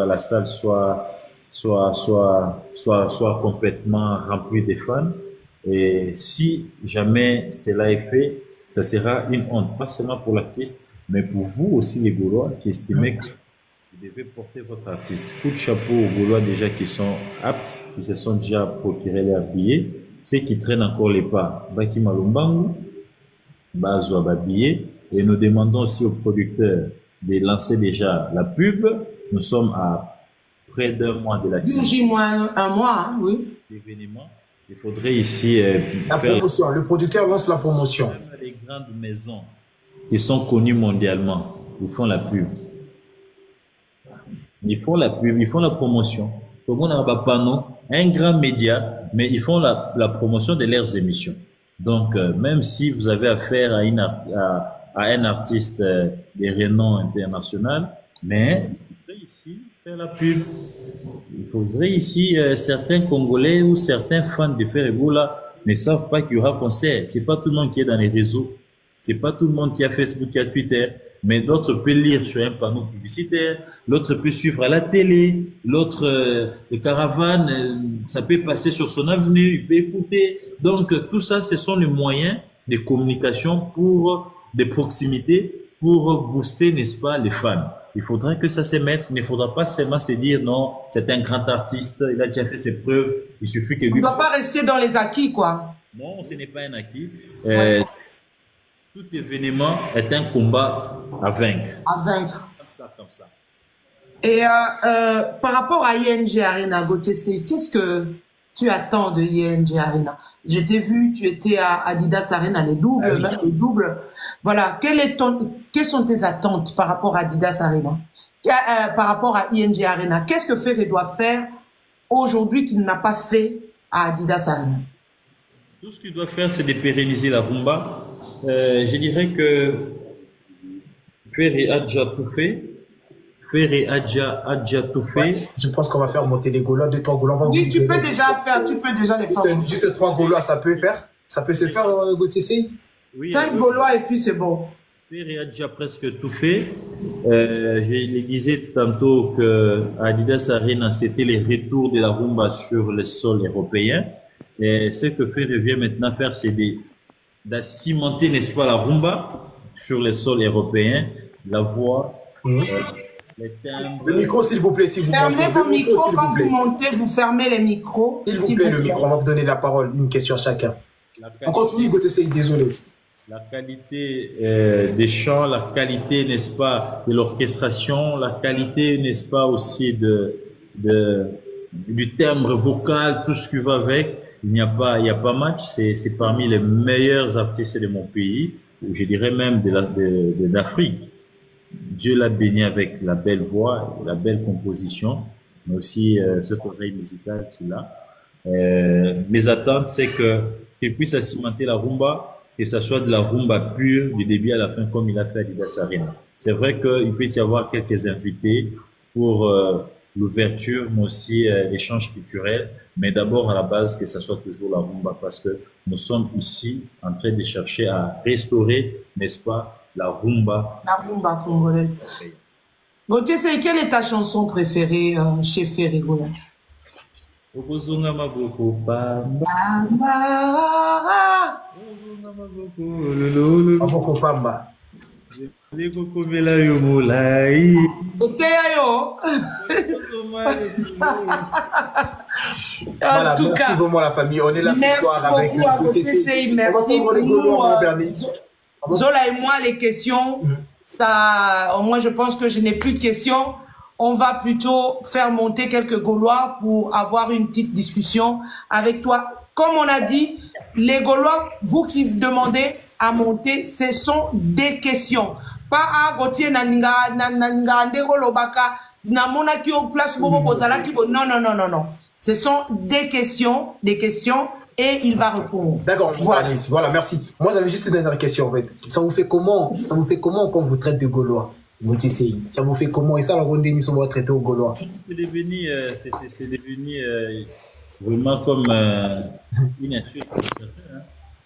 la salle soit complètement remplie de fans. Et si jamais cela est fait, ça sera une honte, pas seulement pour l'artiste, mais pour vous aussi les Gaulois qui estimez que vous devez porter votre artiste. Coup de chapeau aux Gaulois déjà qui sont aptes, qui se sont déjà procuré leurs billets, ceux qui traînent encore les pas. Baki Malumbangu, Bazwa Babillet, et nous demandons aussi aux producteurs de lancer déjà la pub. Nous sommes à près d'un mois de l'activité. Moins un mois, hein, oui. L'événement. Il faudrait ici la faire promotion. Le producteur lance la promotion. Les grandes maisons qui sont connues mondialement, ils font la pub. Ils font la pub, ils font la promotion. Tout le monde n'a pas non, un grand média, mais ils font la promotion de leurs émissions. Donc, même si vous avez affaire à un artiste de renom international, mais il faudrait ici faire la pub. Il faudrait ici, certains Congolais ou certains fans de Ferreboula ne savent pas qu'il y aura concert. C'est pas tout le monde qui est dans les réseaux. C'est pas tout le monde qui a Facebook, qui a Twitter. Mais d'autres peuvent lire sur un panneau publicitaire, l'autre peut suivre à la télé, l'autre, le caravane, ça peut passer sur son avenue, il peut écouter. Donc, tout ça, ce sont les moyens de communication de proximité pour booster, n'est-ce pas, les fans. Il faudrait que ça se mette, il ne faudra pas seulement se dire non, c'est un grand artiste, il a déjà fait ses preuves, il suffit que lui... On ne doit pas rester dans les acquis, quoi. Non, ce n'est pas un acquis. Tout événement est un combat à vaincre. À vaincre. Comme ça. Et par rapport à ING Arena, Gauthier, qu'est-ce que tu attends de ING Arena? Je t'ai vu, tu étais à Adidas Arena, les doubles. Voilà, quelles sont tes attentes par rapport à Adidas Arena, par rapport à ING Arena? Qu'est-ce que Ferre doit faire aujourd'hui qu'il n'a pas fait à Adidas Arena? Tout ce qu'il doit faire, c'est de pérenniser la rumba. Je dirais que Ferre a déjà tout fait. Ferre a déjà tout fait. Ouais, je pense qu'on va faire monter les Gaulois, 2-3 Gaulois. Oui, tu peux déjà les faire. Juste 3 Gaulois, ça peut faire? Ça peut se faire, Gauthier? Oui, 5 Gaulois et puis c'est bon. Ferre a déjà presque tout fait. Je le disais tantôt que Adidas Arena, c'était les retours de la rumba sur le sol européen. Et ce que Ferre vient maintenant faire, c'est de cimenter, n'est-ce pas, la rumba sur le sol européen, la voix, les timbres. Le micro, s'il vous plaît, s'il vous plaît. Fermez vos micros quand vous montez, vous fermez les micros. S'il vous plaît, le micro, on va vous donner la parole, une question chacun. On continue, Gauthier, désolé. La qualité des chants, la qualité, n'est-ce pas, de l'orchestration, la qualité, n'est-ce pas, aussi du timbre vocal, tout ce qui va avec. Il n'y a pas match. C'est parmi les meilleurs artistes de mon pays, je dirais même d'Afrique. Dieu l'a béni avec la belle voix, la belle composition, mais aussi cette oreille musicale qu'il a. Mes attentes, c'est qu'il puisse cimenter la rumba, que ça soit de la rumba pure du début à la fin, comme il a fait à Adidas Arena. C'est vrai qu'il peut y avoir quelques invités pour l'ouverture, mais aussi l'échange culturel, mais d'abord à la base que ça soit toujours la rumba, parce que nous sommes ici en train de chercher à restaurer, n'est-ce pas, la rumba. La rumba congolaise. Gauthier, quelle est ta chanson préférée chez Ferre? Okozonga maboko pamba. Pamba. Okozonga maboko lolo. Maboko pamba. Leko komela yo molai. Oteya yo. Voilà, merci vraiment la famille. On est là ce soir avec vous. Merci beaucoup. Zola et moi, les questions, ça, moi je pense que je n'ai plus de questions. On va plutôt faire monter quelques Gaulois pour avoir une petite discussion avec toi. Comme on a dit, les Gaulois, vous qui demandez à monter, ce sont des questions. Pas à Gauthier Naninga, Ndego Lobaka, Namona qui au place Bobo Bozala qui non, non, non, non, non. Ce sont des questions, et il va répondre. D'accord, voilà, merci. Moi j'avais juste une dernière question en fait. Ça vous fait comment quand vous traitez de Gaulois? Ça vous fait comment? Et ça, la Rondénie, on va traiter aux Gaulois. C'est devenu vraiment comme une insulte pour certains. Hein.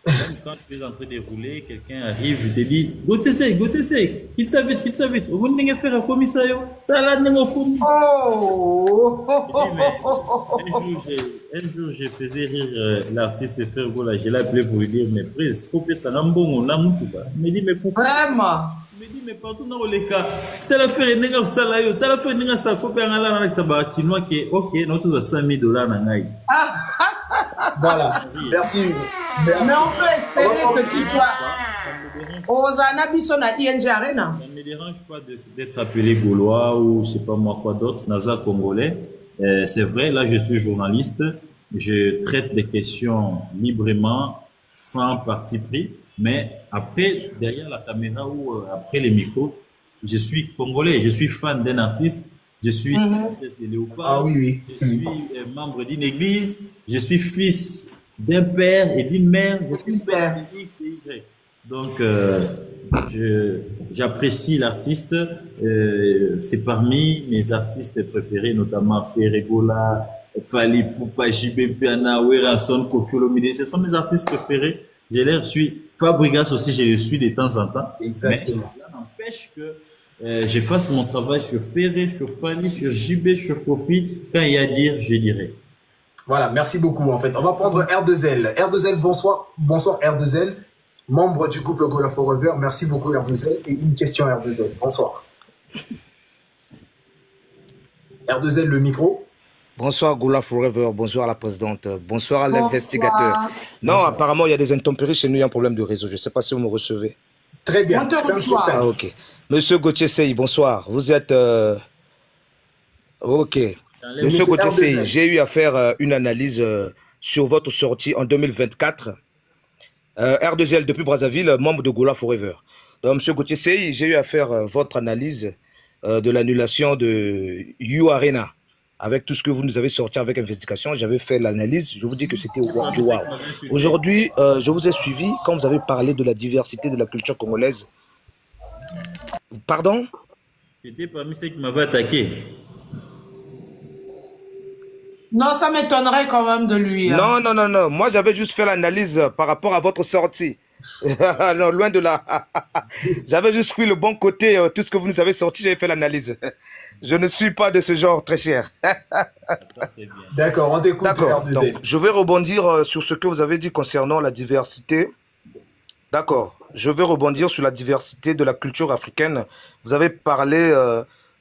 Même quand tu es en train de rouler, quelqu'un arrive, il te dit Gauthier Sey, quitte ça vite. Au moins, tu vas faire un commissaire. Oh! Un jour, je faisais rire l'artiste Frère Gola. Je l'ai appelé pour lui dire mais prise, il faut que ça n'en bon, on a mon tout. Il me dit mais pourquoi? Vraiment? Il me dit mais partout dans les cas, tu as fait une négociation salaire, tu as fait une négociation, il faut payer un avec ça, chinois qui est ok, nous tous à $5 000 dans l'aïe. Voilà, merci. Mais on peut espérer que tu sois aux Anabisona ING Arena. Ça ne me dérange pas d'être appelé Gaulois ou je ne sais pas moi quoi d'autre, Naza Congolais. C'est vrai, là je suis journaliste, je traite des questions librement, sans parti pris, mais après, derrière la caméra ou après les micros, je suis Congolais, je suis fan d'un artiste. Je suis de Léopard, je suis membre d'une église, je suis fils d'un père et d'une mère, je suis père de X et Y. Donc, j'apprécie l'artiste, c'est parmi mes artistes préférés, notamment Ferregola, Fali Poupa, JB Piana, Werason, Koffi Olomide, ce sont mes artistes préférés. Je les suis. Fabregas aussi, je le suis de temps en temps. Exactement. Mais ça n'empêche que je fasse mon travail sur Ferré, sur Fali, sur JB, sur Kofi. Quand il y a à dire, je dirai. Voilà, merci beaucoup. En fait, on va prendre R2L. R2L, bonsoir. Bonsoir R2L, membre du couple Gola Forever. Merci beaucoup R2L. Et une question R2L. Bonsoir. R2L, le micro. Bonsoir Gola Forever, bonsoir à la présidente, bonsoir à l'investigateur. Non, bonsoir. Apparemment il y a des intempéries chez nous, il y a un problème de réseau. Je ne sais pas si vous me recevez. Très bien. Ah, ok. Monsieur Gauthier Sey, bonsoir. Vous êtes... Ok. Monsieur Gauthier Sey, j'ai eu à faire une analyse sur votre sortie en 2024. R2L depuis Brazzaville, membre de Gola Forever. Donc, Monsieur Gauthier Sey, j'ai eu à faire votre analyse de l'annulation de You Arena. Avec tout ce que vous nous avez sorti avec investigation, j'avais fait l'analyse. Je vous dis que c'était du wow. Aujourd'hui, je vous ai suivi quand vous avez parlé de la diversité de la culture congolaise. Pardon? C'était parmi ceux qui m'avaient attaqué. Non, ça m'étonnerait quand même de lui. Hein. Non. Moi, j'avais juste fait l'analyse par rapport à votre sortie. Non, loin de là. J'avais juste pris le bon côté, tout ce que vous nous avez sorti, j'avais fait l'analyse. Je ne suis pas de ce genre, très cher. D'accord, on t'écoute. D'accord, donc je vais rebondir sur ce que vous avez dit concernant la diversité. D'accord, je vais rebondir sur la diversité de la culture africaine. Vous avez parlé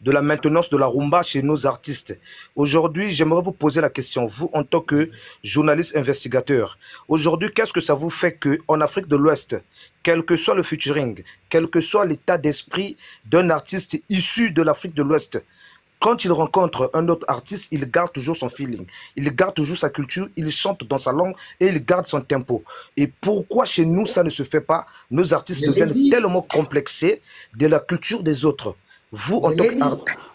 de la maintenance de la rumba chez nos artistes. Aujourd'hui, j'aimerais vous poser la question, vous en tant que journaliste investigateur, aujourd'hui, qu'est-ce que ça vous fait qu'en Afrique de l'Ouest, quel que soit le featuring, quel que soit l'état d'esprit d'un artiste issu de l'Afrique de l'Ouest, quand il rencontre un autre artiste, il garde toujours son feeling, il garde toujours sa culture, il chante dans sa langue et il garde son tempo. Et pourquoi chez nous, ça ne se fait pas? Nos artistes deviennent tellement complexés de la culture des autres. Vous,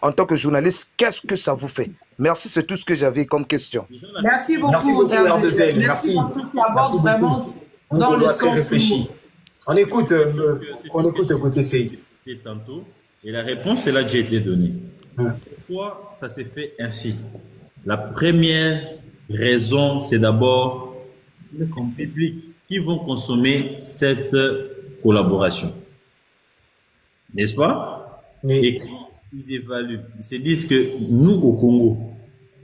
en tant que journaliste, qu'est-ce que ça vous fait? Merci, c'est tout ce que j'avais comme question. Merci beaucoup, R2L. Merci beaucoup. Vraiment dans le sens réfléchi. On écoute Gauthier Sey. Tantôt, et la réponse est là déjà été donnée. Pourquoi ça s'est fait ainsi? La première raison, c'est d'abord le public qui vont consommer cette collaboration. N'est-ce pas? Oui. Et quand ils évaluent, ils se disent que nous, au Congo,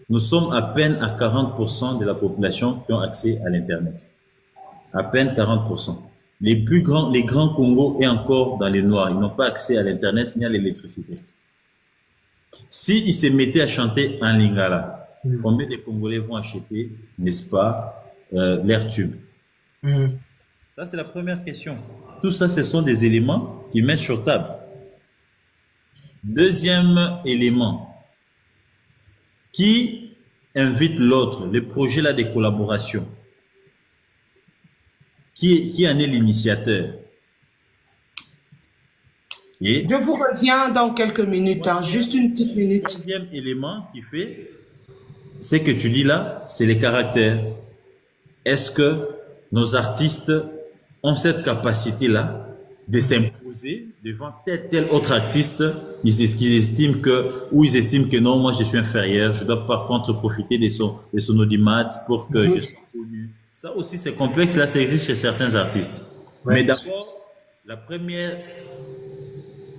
nous sommes à peine à 40% de la population qui ont accès à l'Internet. À peine 40%. Les grands Congo est encore dans les noirs. Ils n'ont pas accès à l'Internet ni à l'électricité. S'ils se mettaient à chanter en lingala, combien de Congolais vont acheter, n'est-ce pas, l'air tube? Ça, c'est la première question. Tout ça, ce sont des éléments qui mettent sur table. Deuxième élément, qui invite l'autre, le projet là de collaboration. Qui en est l'initiateur? Je vous reviens dans quelques minutes, hein, juste une petite minute. Le deuxième élément qui fait, c'est que tu dis là, c'est les caractères. Est-ce que nos artistes ont cette capacité-là de s'imposer devant tel autre artiste, ils estiment que non, moi je suis inférieur, je dois par contre profiter de son audimat pour que je sois connu. Ça aussi, c'est complexe, là, ça existe chez certains artistes. Ouais. Mais d'abord, la première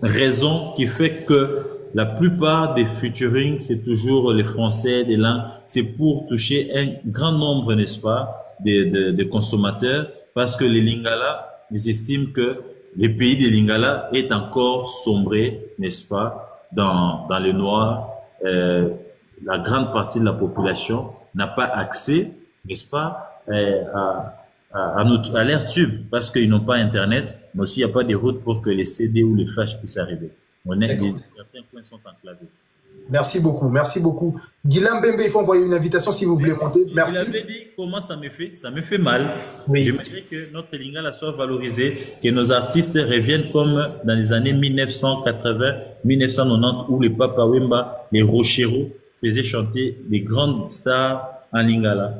raison qui fait que la plupart des featuring, c'est toujours les Français, des langues, c'est pour toucher un grand nombre, n'est-ce pas, de consommateurs, parce que les Lingala, ils estiment que le pays des Lingala est encore sombré, n'est-ce pas, dans le noir. La grande partie de la population n'a pas accès, n'est-ce pas, à l'air tube, parce qu'ils n'ont pas Internet, mais aussi il n'y a pas de route pour que les CD ou les flashs puissent arriver. Certains points sont enclavés. Merci beaucoup, merci beaucoup. Guilain Bembe, il faut envoyer une invitation si vous voulez monter. Merci. Il avait dit comment ça me fait? Ça me fait mal. Oui. J'aimerais que notre lingala soit valorisé, que nos artistes reviennent comme dans les années 1980, 1990, où les Papa Wemba, les Rocheros faisaient chanter les grandes stars en lingala.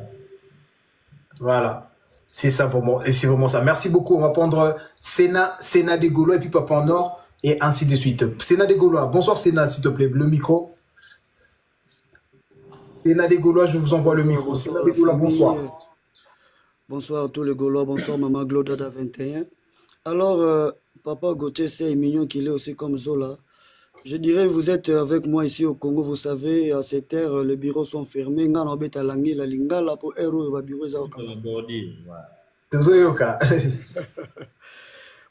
Voilà. C'est ça pour moi. Et c'est vraiment ça. Merci beaucoup. On va prendre Sénat des Gaulois et puis Papa en Or et ainsi de suite. Sénat des Gaulois. Bonsoir Sénat, s'il te plaît. Le micro. Sénat des Gaulois, je vous envoie le micro. Sénat des Gaulois, bonsoir. Bonsoir à tous les Gaulois. Bonsoir Maman Glodada 21. Alors, Papa Gauthier, c'est mignon qu'il est aussi comme Zola. Je dirais, vous êtes avec moi ici au Congo, vous savez, à ces terres, les bureaux sont fermés.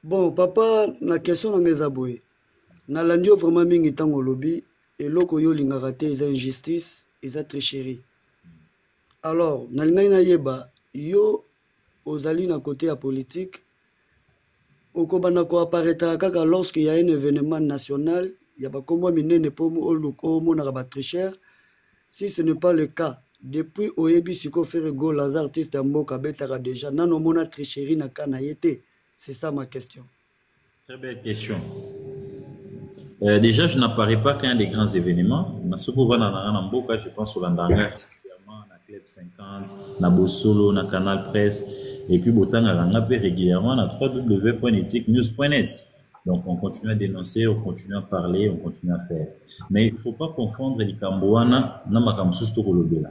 Bon, papa, la question est abouée. Na landio vraiment mingi tango lobby et loko yo lingakate ils injustice, ils tricherie. Alors, na lingai na yeba yo ozali na côté à politique. Okobana ko apparaître kaka lorsqu'il y a un événement national. Il y a pas comme minene pour mon tricheur. Si ce n'est pas le cas, depuis Oyebi Siko faire go les artistes en Mboka betara déjà nano mona tricherie na kana yete. C'est ça ma question. Très belle question. Déjà, je n'apparais pas quand il y a des grands événements. Je pense au Landanga, régulièrement, na Club 50, na Bosolo, na Canal Presse, et puis Botanga régulièrement na www.ethicnews.net. Donc, on continue à dénoncer, on continue à parler, on continue à faire. Mais il ne faut pas confondre les Kambouana na Makamsus Tokolobela.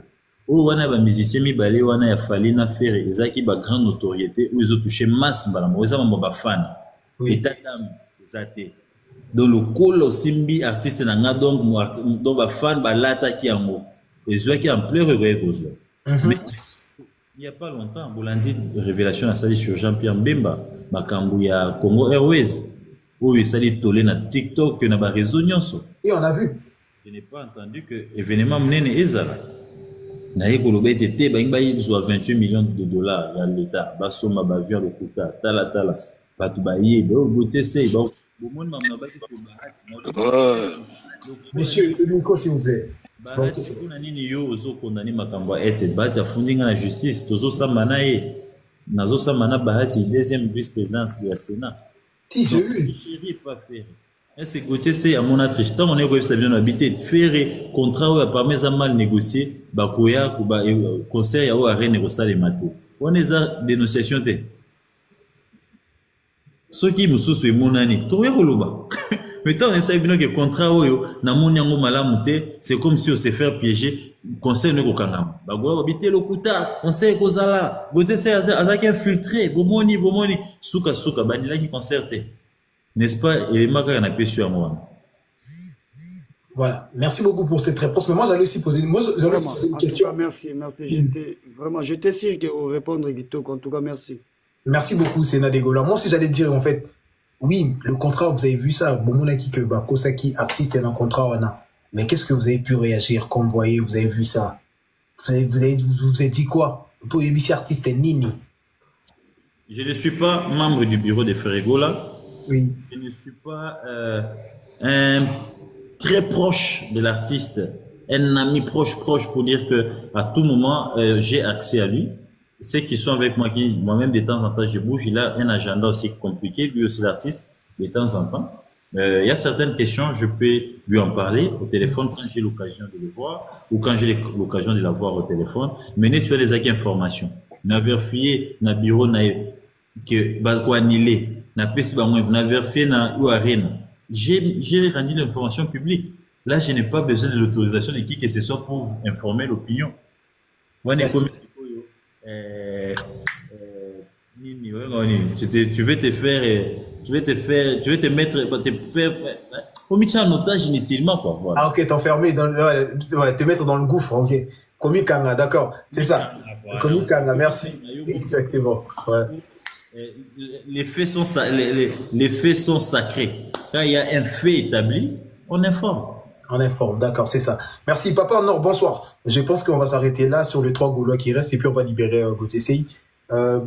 Ou wana ba musicien mibale wana ya fali na faire ezaki ba grande notoriété où ils ont touché masse mbala mo ezama ba fan et tatam ezate donc le colo simbi artiste na nga donc ba fan ba lata ki yango ezwaki en plein regret cause mais il y a pas longtemps Bolandi révélation a sali sur Jean-Pierre Mbemba makambu ya Congo Airways où il sali tolé na TikTok na ba réseau nyonso et on a vu. Je n'ai pas entendu que événement mnene ezala naye koloba ete bangi bezwa 28 millions de dollars ya l'État basomba bavia lokuta tala bato bayebe Gauthier sei bomoni mamna baki ko bahati monsieur le micro s'il vous plaît bahati kuna nini yo ozokondani makambo ya este bahati afundinga na justice tozosamba na ye nazosamba na bahati deuxième vice-présidence ya Sénat si j'ai eu chéri pas faire. Est-ce que Gauthier c'est à mon attriche tant on est comme ça bien habité faire contrat ou pas mais mal négocié bakoya ko ba conseil ou à renégocier les matos on est à dénonciation té ce qui me soucie mon année to ya koloba mais tant on sait bien que contrat oyo na mon yango malamu té c'est comme si on se faire piéger conseil ne ko kangama bagoya habité lokuta conseil kozala Gauthier c'est azaki infiltré bomoni suka bandila qui concerté. N'est-ce pas? Il est marqué à la sur moi. Voilà. Merci beaucoup pour cette réponse. Mais moi, j'allais aussi poser, une question. Merci. J'étais sûr que vous répondre, Guito. En tout cas, merci. Merci beaucoup, Sénat Degola. Moi aussi, j'allais dire, en fait, oui, le contrat, vous avez vu ça. Bomonaki, que Kosaki, artiste, est dans le contrat, Wana. Mais qu'est-ce que vous avez pu réagir quand vous voyez, vous avez vu ça? Vous avez dit quoi? Pour ABC artiste, Nini. Je ne suis pas membre du bureau de Ferregola. Oui. Je ne suis pas un très proche de l'artiste, un ami proche pour dire que à tout moment j'ai accès à lui. Ceux qui sont avec moi, moi-même de temps en temps je bouge, il a un agenda aussi compliqué, lui aussi l'artiste, de temps en temps. Il y a certaines questions, je peux lui en parler au téléphone quand j'ai l'occasion de le voir ou quand j'ai l'occasion de la voir au téléphone. Mais tu as les acquis informations. Na vérifié na bureau na que balko annulé, na pesi ba moi, na vérifié na URN. J'ai rendu l'information publique. Là, je n'ai pas besoin de l'autorisation de qui que ce soit pour informer l'opinion. Tu veux te mettre en otage inutilement, quoi. Voilà. Ah, ok, t'enfermer te mettre dans le gouffre, ok. Komikanga, d'accord, c'est ça. Komikanga, merci. Exactement. Ouais. Les faits sont sacrés. Quand il y a un fait établi, on informe. On informe, d'accord, c'est ça. Merci, Papa Nord, bonsoir. Je pense qu'on va s'arrêter là sur les 3 Gaulois qui restent et puis on va libérer Gauthier Sey. Papa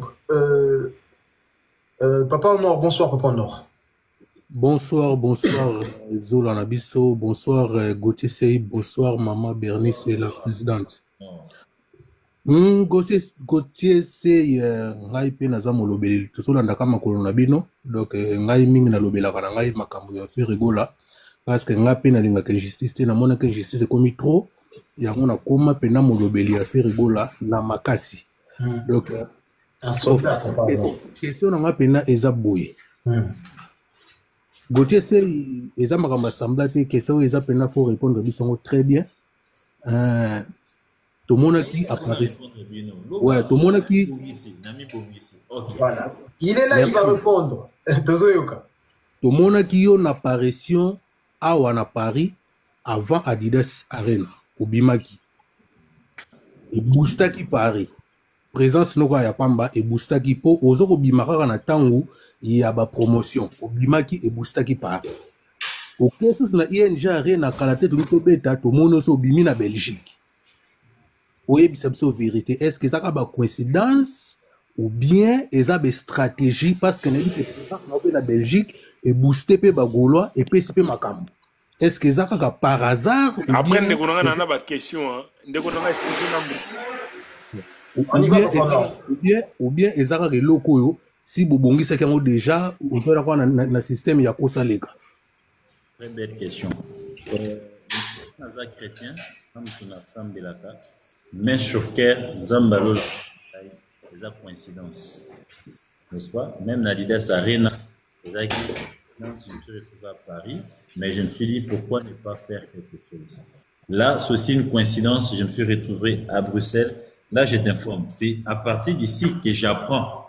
Nord, bonsoir, Papa Nord. Bonsoir, Zola Nabiso, bonsoir Gauthier Sey, bonsoir Maman Bernice et la présidente. Gauthier Sey, ngai pe naza molobeli, tozolanda kaka makolo na bino, donc ngai mingi nalobelaka na ngai makambo ya Ferregola. Parce que nga pe nalingaka injustice te namonaka injustice ekomi trop yango nakoma pe na molobeli ya Ferregola na makasi. Donc question na nga pena eza boye. Gauthier Sey eza makambo assemblea te question eza pena faut répondre bisongo très bien. Tomonaki apparition. Ouais, tomonaki. Voilà. Il est là, merci. Il va répondre. Tomonaki yo na apparition awa na Paris avant Adidas Arena obimaki e boostaki Paris présence noko ya pamba e boostaki po ozoko bimaka na tangu ya ba promotion obimaki e boostaki Paris ok tous na ING Arena kala te to beta to mono so bimi na Belgique oyebisa biso vérité est-ce que ça ba coïncidence ou bien eza be stratégie parce que na dit que na Belgique et booster pe ba Gaulois et pe sipe makambo. Est-ce que ça par hasard après ndeko na na ba question ndeko na expliquer na ou bien ezaka ke loko yo si bobongisa kango déjà on peut avoir na système ya kosaleka. Très belle question. Naza chrétien comme tout ensemble de la carte mais sur cœur nzambalo la coïncidence. N'est-ce pas? Même Adidas Arena je me suis retrouvé à Paris, mais je me suis dit pourquoi ne pas faire quelque chose. Là, c'est aussi une coïncidence, je me suis retrouvé à Bruxelles. Là, je t'informe, c'est à partir d'ici que j'apprends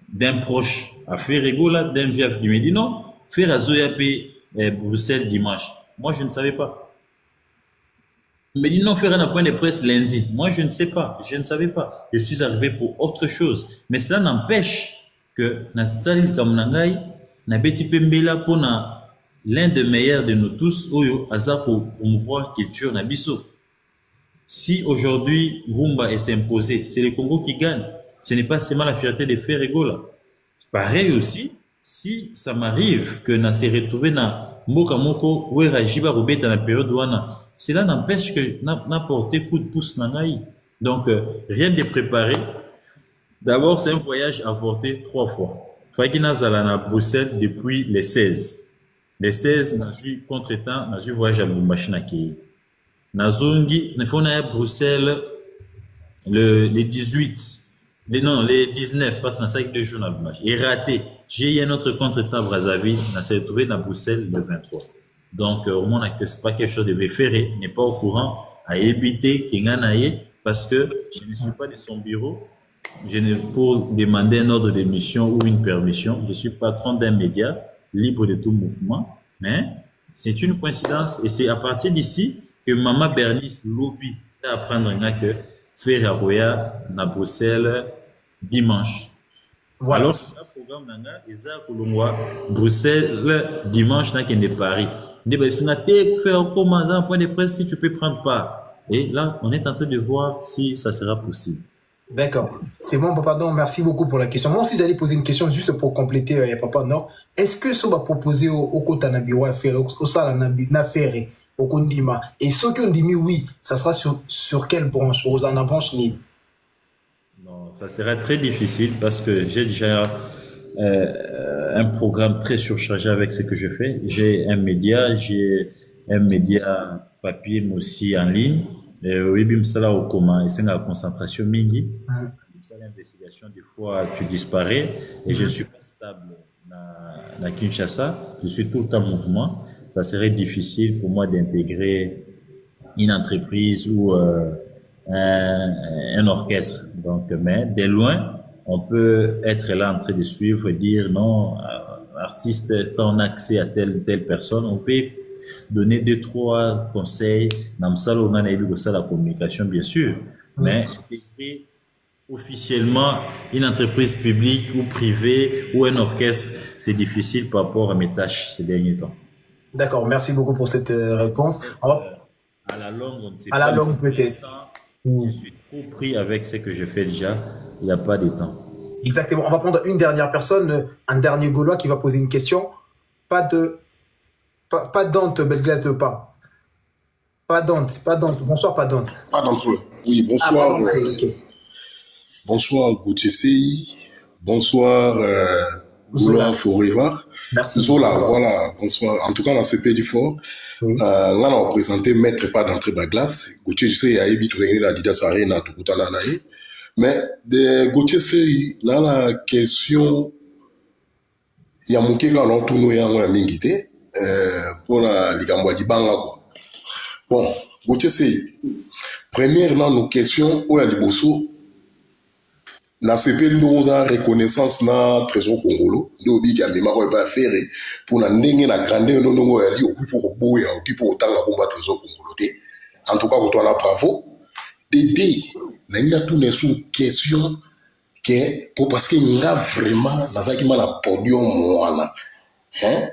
d'un proche à Ferregola, d'un vieux qui me dit non, faire à Zoyapé Bruxelles dimanche. Moi, je ne savais pas. Il me dit non, faire un point de presse lundi. Moi, je ne sais pas, je ne savais pas. Je suis arrivé pour autre chose. Mais cela n'empêche que na salle Kamunangai, na beti pembela pour l'un des meilleurs de nous tous, Oyo Aza pour promouvoir culture na biso. Si aujourd'hui Rumba est imposé, c'est le Congo qui gagne. Ce n'est pas seulement la fierté de Ferregola. Pareil aussi, si ça m'arrive que na se retrouver na Mboka Moko ou Rajiba Robeta na période wana, cela n'empêche que na porté coup de pouce na ngai. Donc rien de préparé. D'abord, c'est un voyage avorté 3 fois. Fagina Zalana Bruxelles depuis les 16. Les 16, nous eu contre-temps, nous eu voyage à Bumbachinaki. Nazongi, nous avons à Bruxelles le 18. Les 19, parce que nous avons 2 jours dans le match. Et raté. J'ai eu un autre contre-temps à Brazzaville, nous avons retrouvé dans Bruxelles le 23. Donc, au moins, ce n'est pas quelque chose de référé, n'est pas au courant à éviter qu'il y ait parce que je ne suis pas de son bureau. Je ne pour demander un ordre d'émission ou une permission. Je suis patron d'un média libre de tout mouvement, mais C'est une coïncidence et c'est à partir d'ici que Maman Bernice Lobby a apprendre que faire Aroya à Bruxelles dimanche. Voilà. Alors, le programme nanga eza kolongwa Bruxelles dimanche na kende Paris. Ne ba sinate faire comment un point de presse si tu peux prendre part. Et là, on est en train de voir si ça sera possible. D'accord. C'est bon, Papa Nord. Merci beaucoup pour la question. Moi aussi, j'allais poser une question juste pour compléter, Papa Nord. Est-ce que ça va proposer au Kotanabiwa à faire, au Salanabiwa au Kondima? Et ceux qui ont dit oui, ça sera sur quelle branche? Aux en branche ni? Non, ça sera très difficile parce que j'ai déjà un programme très surchargé avec ce que je fais. J'ai un média papier, mais aussi en ligne. Oui, bimsala au coma, et c'est la concentration mingi. L'investigation, des fois, tu disparais et je ne suis pas stable dans Kinshasa. Je suis tout le temps en mouvement. Ça serait difficile pour moi d'intégrer une entreprise ou un orchestre. Donc, mais de loin, on peut être là en train de suivre et dire non, artiste, quand on a accès à telle personne, on peut donner 2-3 conseils dans le salon, on a eu la communication bien sûr, mais officiellement une entreprise publique ou privée ou un orchestre, c'est difficile par rapport à mes tâches ces derniers temps. D'accord, merci beaucoup pour cette réponse. À la longue, on ne sait pas. À la longue peut-être. Je suis trop pris avec ce que je fais déjà, il n'y a pas de temps. Exactement, on va prendre une dernière personne, un dernier Gaulois qui va poser une question. Pas Dante, Belleglace de pas. Pas Dante. Bonsoir, pas Dante. Pas Dante. Oui, bonsoir. Bonsoir, Gauthier Sey. Bonsoir, Gaulois Forever. Merci. Zola, voilà. Bonsoir. En tout cas, dans CP du Fort, là, on a présenté Maître Pas d'entrée Baglas. Gauthier Sey, il y a eu la Didas Arena, tout le temps. Mais, de Gauthier Sey, là, la question, il y a mon qui là, on tourne, il y a un mingité. Pour la Ligamboa di Banga. Bon, Gauthier Sey, premièrement, nos questions, où est Liboso? La CP nous a reconnaissance na trésor congolo, nous obi qui a même pas faire pour la n'engue na grandeur non non ali au pour boya au pour autant la bomba trésor congolo. En tout cas, pour toi la bravo. Dédé, n'a tout n'est sous question que pour parce qu'il y a vraiment dans ça qui m'a la podium moi hein.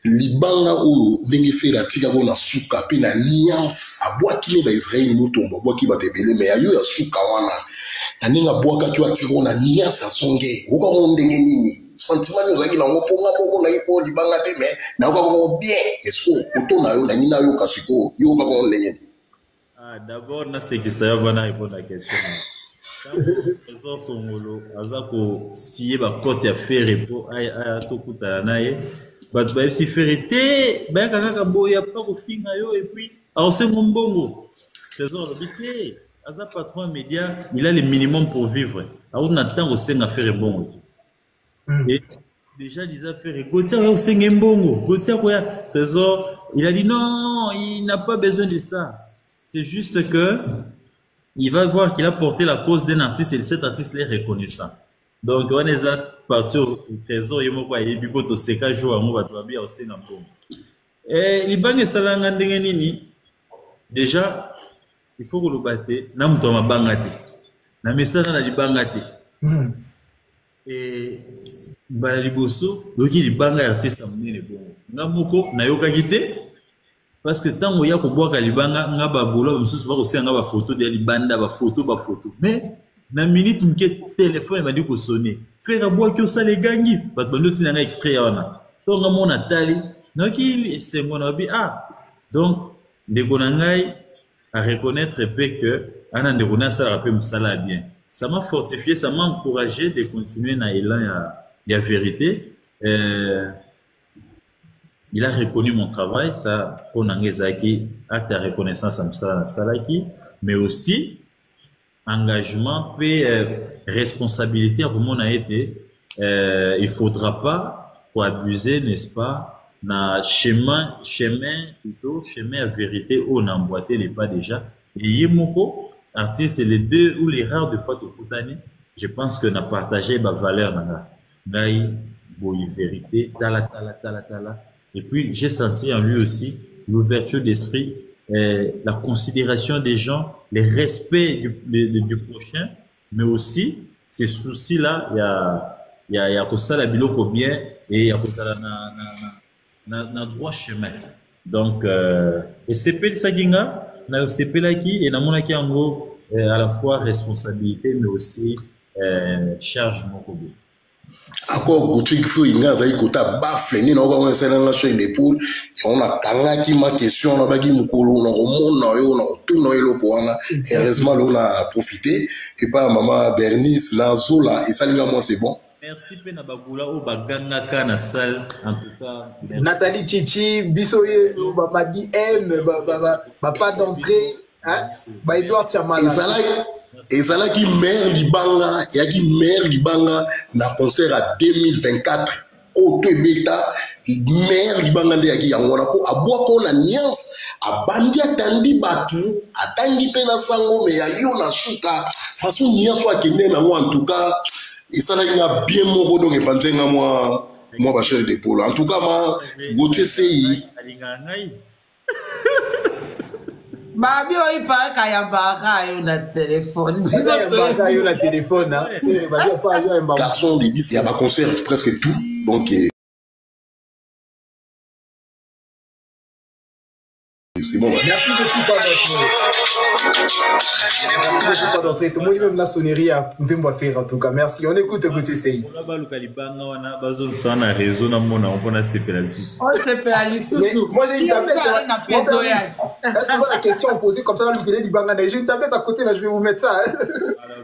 Libanga ou ndenge fera tika ko na suka pe na niance abwaki ne ba Israël mutombo abwaki ba tebele mais ayo ya suka wana na ninga bwaka ki watiko na niance asonge uka ko ndenge nini sentiment yo zaki na ngoponga moko na iko libanga te mais na uka ko bien esko utona yo na nina yo kasiko yo ka ko ndenge. D'abord na ce qui ça va na répondre à la question. Trésor Congolo azako siye ba côté à faire repo aya to kutana ye. Bah, si ferrité, ben, quand boya pas au fin et puis, alors c'est mon bongo. Trésor l'habité, Aza patron média, il a le minimum pour vivre. Alors on attend au sein à faire bon. Et déjà les affaires, Gauthier au sein un bongo. Gauthier quoi, Trésor, il a dit non, il n'a pas besoin de ça. C'est juste que il va voir qu'il a porté la cause d'un artiste et cet artiste est reconnaissant. Donc, on est parti au trésor, il m'a dit, il faut que tu aies jours, on va te bien aussi dans le bon. Et les banques salanga ndengenini, déjà, il faut que le batte, n'a pas de bangate. N'a pas de bangate. Et, bah, les bosso, donc il y a des banques artistes à mener les bons. N'a pas n'a pas quitté. Parce que tant qu'il y a qu'on boit Kalibanga, n'a pas boulot, mais ce pas aussi un gars photo de Libanda, photo. Mais, na minute mke téléphone m'a dit qu'on sonne faire boire que ça les gangi parce que nous t'en a extrait ona donc mon atali donc il c'est mon hobby donc des gonangai à reconnaître que ana de gona ça rappelle ça bien ça m'a fortifié ça m'a encouragé de continuer na élan ya vérité il a reconnu mon travail ça pour nangezaki acte de reconnaissance à ça salaki mais aussi engagement et responsabilité pour mon a été il faudra pas pour abuser n'est-ce pas na chemin à vérité où on a emboîté les pas déjà et yemoko artiste c'est les deux ou les rares de fois au Koutani je pense que n'a partagé ma valeur nanga ngai boy vérité tala Et puis, j'ai senti en lui aussi l'ouverture d'esprit, la considération des gens, le respect du prochain, mais aussi ces soucis-là, il y a que ça la biloko bien et il y a que ça na droit chemin. Donc, et c'est pas ça qui na c'est pas là qui et na mona qui en gros à la fois responsabilité mais aussi charge mon côté. Encore Gauthier qui fait une azai kota bafle ni na ko ngensela na sur l'épaule on a kanga qui ma question na bagi mukolo na ko mona yo na tout no eloko wana heureusement on a profité et pas maman Bernice Lanzola et ça moi c'est bon. Merci pena bagula o baganga kana salle en tout cas. Nathalie Chichi bisoye Madi M pas d'entrée hein ba Edouard Chamala. Et ça là qui maire Libanga, il y a qui maire Libanga na concert à 2024 auto beta maire Libanga de qui yangona po abwa ko na niance abandi atandi batu atangi pe na sango mais ya yo na suka façon niance wa kende na en tout cas et ça là il a bien moko donc epanzenga moi ba chef de pôle en tout cas ma Gauthier sei Babi oi pa kayambaka yo na téléphone. Yo na téléphone hein. Garçon il y a un concert presque tout donc c'est bon. Merci beaucoup pas d'entrée. Tout le monde même la sonnerie à Nzembo faire en tout cas. Merci. On écoute Gauthier Sey. On a balu kalibanga wana bazo sana réseau na mona on pona sepela lisusu. On sepela lisusu. Moi j'ai une tablette na peso ya. Est-ce que la question posée comme ça dans le libanga j'ai une tablette à côté là je vais vous mettre ça.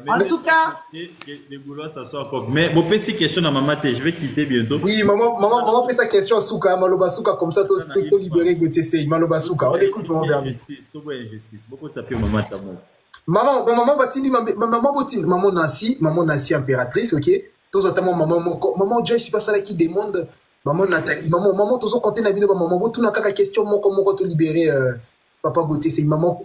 En tout cas, les boulots ça soit comme mais mon petit question à maman je vais quitter bientôt. Oui, maman fait sa question à Souka, Maloba Souka comme ça tout libéré Gauthier Sey, Maloba Souka. On écoute maman Bernice. Beaucoup de s'appeler maman Tamon. Maman Batini, maman Nancy impératrice, ok. Tous attendons maman Joyce, c'est pas ça là qui demande. Maman Nathalie, maman tous au côté Nabino, maman tout n'a qu'à question, comment te libérer papa Gauthier, c'est maman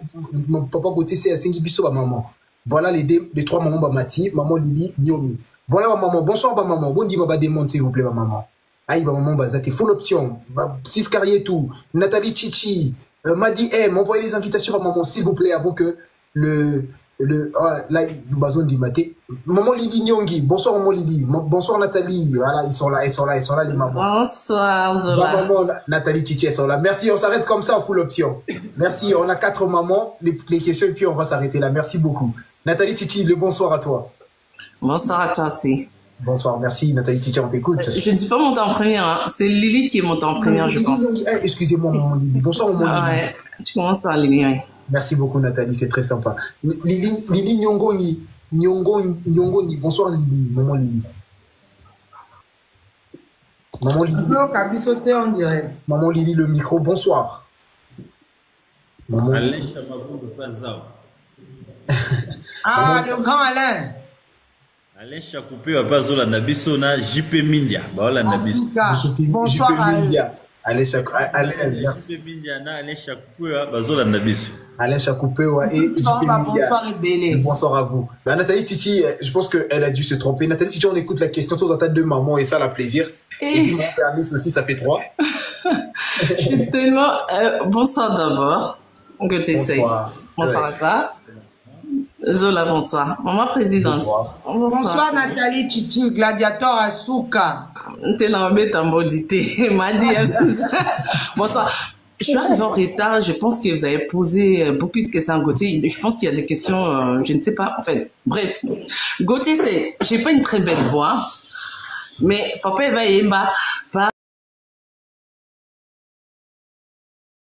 papa Gauthier c'est Singi Bisso maman. Voilà les trois mamans Bamati, maman Lili, Nyomi. Voilà ma maman, bonsoir ma maman, bon dit baba demande s'il vous plaît ma maman. Aïe maman Bazati, full option, 6 carrières tout, Nathalie Chichi. Madi M, envoyez les invitations à maman, s'il vous plaît, avant que là, Bazon dit maté. Maman Lili Nyongi, bonsoir maman Lili, bonsoir Nathalie, voilà, ils sont là les mamans. Bonsoir Zola. Maman Nathalie Chichi, elles sont là. Merci, on s'arrête comme ça, full option. Merci, on a 4 mamans, les questions, et puis on va s'arrêter là. Merci beaucoup. Nathalie Chichi, le bonsoir à toi. Bonsoir à toi aussi. Bonsoir, merci Nathalie Chichi, on t'écoute. Je ne suis pas montée en première, hein. C'est Lily qui est montée en première, je pense. Excusez-moi, maman Lily. Bonsoir, maman Lily. Ouais, tu commences par Lily, oui. Merci beaucoup, Nathalie, c'est très sympa. Lily Nyongoni, bonsoir Lily, maman Lily. Maman Lily. On dirait. Maman Lily, le micro, bonsoir. Maman. Ah, le grand Alain. Alain Chakoupé va pas zola nabiso na JP Mindia. Bah voilà nabiso. Bonsoir Alain. Alain Chakoupé, merci. JP Mindia na Alain Chakoupé va zola nabiso. Alain Chakoupé et JP Mindia. Bonsoir et Bélé. Bonsoir à vous. Bah, Nathalie Titi, je pense qu'elle a dû se tromper. Nathalie Titi, on écoute la question tous en tête de maman et ça la plaisir. Et puis mon permis aussi, ça fait 3. Je suis tellement. Bonsoir d'abord. Bonsoir. Bonsoir à toi. Zola, bonsoir. Maman présidente. Bonsoir Nathalie Chichi, gladiateur à Souka. T'es dans le tambodité. M'a dit. Bonsoir. Je suis arrivée en retard. Je pense que vous avez posé beaucoup de questions à Gauthier. Je pense qu'il y a des questions, je ne sais pas. Enfin, bref. Gauthier, j'ai pas une très belle voix. Mais papa, il va y aller.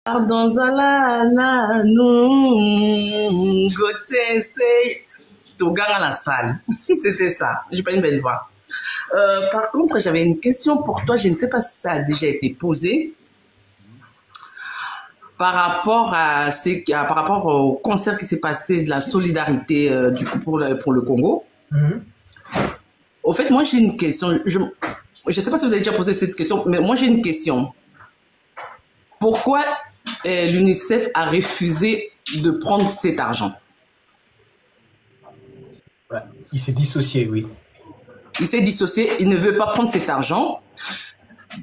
Pardon, Zala, nous, Gauthier, c'est tout gars à la salle. C'était ça. J'ai pas une belle voix. Par contre, j'avais une question pour toi. Je ne sais pas si ça a déjà été posé. Par rapport au concert qui s'est passé de la solidarité du coup pour le Congo. Au fait, moi, j'ai une question. Je ne sais pas si vous avez déjà posé cette question, mais moi, j'ai une question. Pourquoi l'UNICEF a refusé de prendre cet argent? Il s'est dissocié, oui. Il s'est dissocié, il ne veut pas prendre cet argent.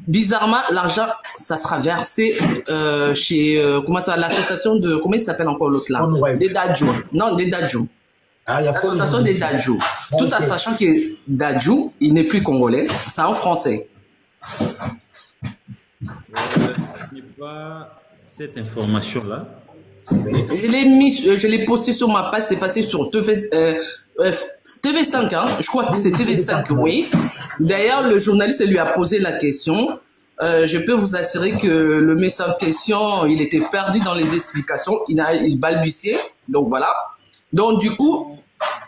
bizarrement, l'argent, ça sera versé chez comment ça, l'association de, comment il s'appelle encore l'autre là? Des Dadjou. Non, des Dadjou. Ah, l'association des Dadjou. Tout en sachant que Dadjou, il n'est plus congolais, c'est en français. Je n'ai pas cette information-là. Je l'ai posté sur ma page, c'est passé sur TV5, hein? Je crois que c'est TV5, oui. D'ailleurs, le journaliste lui a posé la question. Je peux vous assurer que le médecin en question, il était perdu dans les explications, il balbutiait, donc voilà. Donc du coup,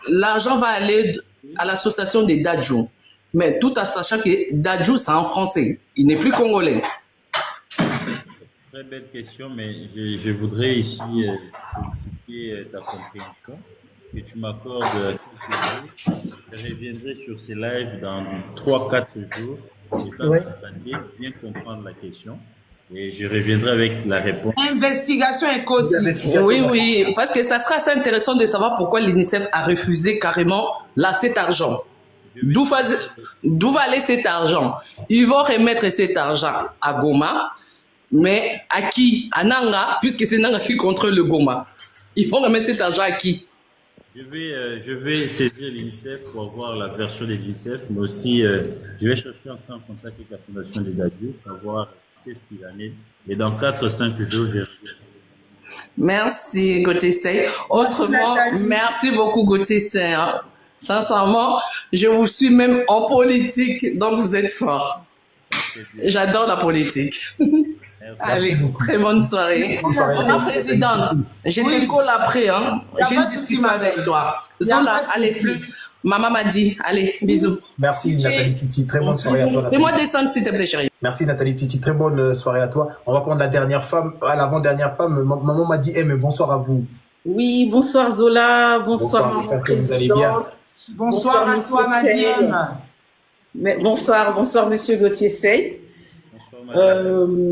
l'argent va aller à l'association des Dadjou, mais tout en sachant que Dadjou, c'est en français, il n'est plus congolais. Très belle question, mais je voudrais ici féliciter ta compréhension, que tu m'accordes quelques jours. Je reviendrai sur ces lives dans 3-4 jours, bien comprendre la question, et je reviendrai avec la réponse. Investigation et quotidien. Oui, oui, parce que ça sera assez intéressant de savoir pourquoi l'UNICEF a refusé carrément là, cet argent. D'où va aller cet argent? Ils vont remettre cet argent à Goma. Mais à qui? À Nanga, puisque c'est Nanga qui contrôle le Goma. Ils vont remettre cet argent à qui? Je vais saisir l'UNICEF pour avoir la version de l'UNICEF, mais aussi je vais chercher en contact avec la Fondation des Dadjou, savoir qu'est-ce qu'il en est. Et dans 4-5 jours, je reviens. Merci, Gauthier Sey. Autrement, merci beaucoup, Gauthier Sey. Sincèrement, je vous suis même en politique, donc vous êtes fort. J'adore la politique. Allez, très bonne soirée. Madame Présidente, je te colle après, hein. J'ai une discussion avec toi. Zola, allez, plus. Maman m'a dit, allez, bisous. Merci Nathalie Titi, très bonne soirée à toi. Fais-moi descendre s'il te plaît, chérie. Merci Nathalie Titi, très bonne soirée à toi. On va prendre la dernière femme, l'avant-dernière femme. Maman m'a dit, mais bonsoir à vous. Oui, bonsoir Zola, bonsoir. J'espère que vous allez bien. Bonsoir à toi, Madième. Bonsoir, monsieur Gauthier Sey.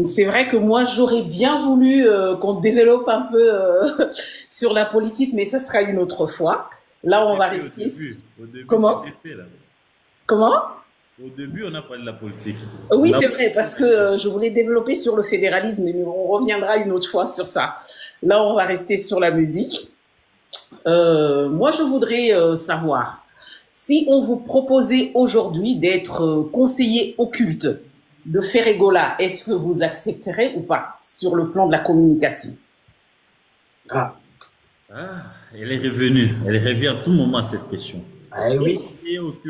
C'est vrai que moi, j'aurais bien voulu qu'on développe un peu sur la politique, mais ça sera une autre fois. Là, on va rester. Au début, comment? Comment? Au début, on a parlé de la politique. Oui, c'est vrai, parce que je voulais développer sur le fédéralisme, mais on reviendra une autre fois sur ça. Là, on va rester sur la musique. Moi, je voudrais savoir, si on vous proposait aujourd'hui d'être conseiller occulte de Ferregola, est-ce que vous accepterez ou pas sur le plan de la communication? Elle est revenue. Elle revient à tout moment, cette question. Ah oui.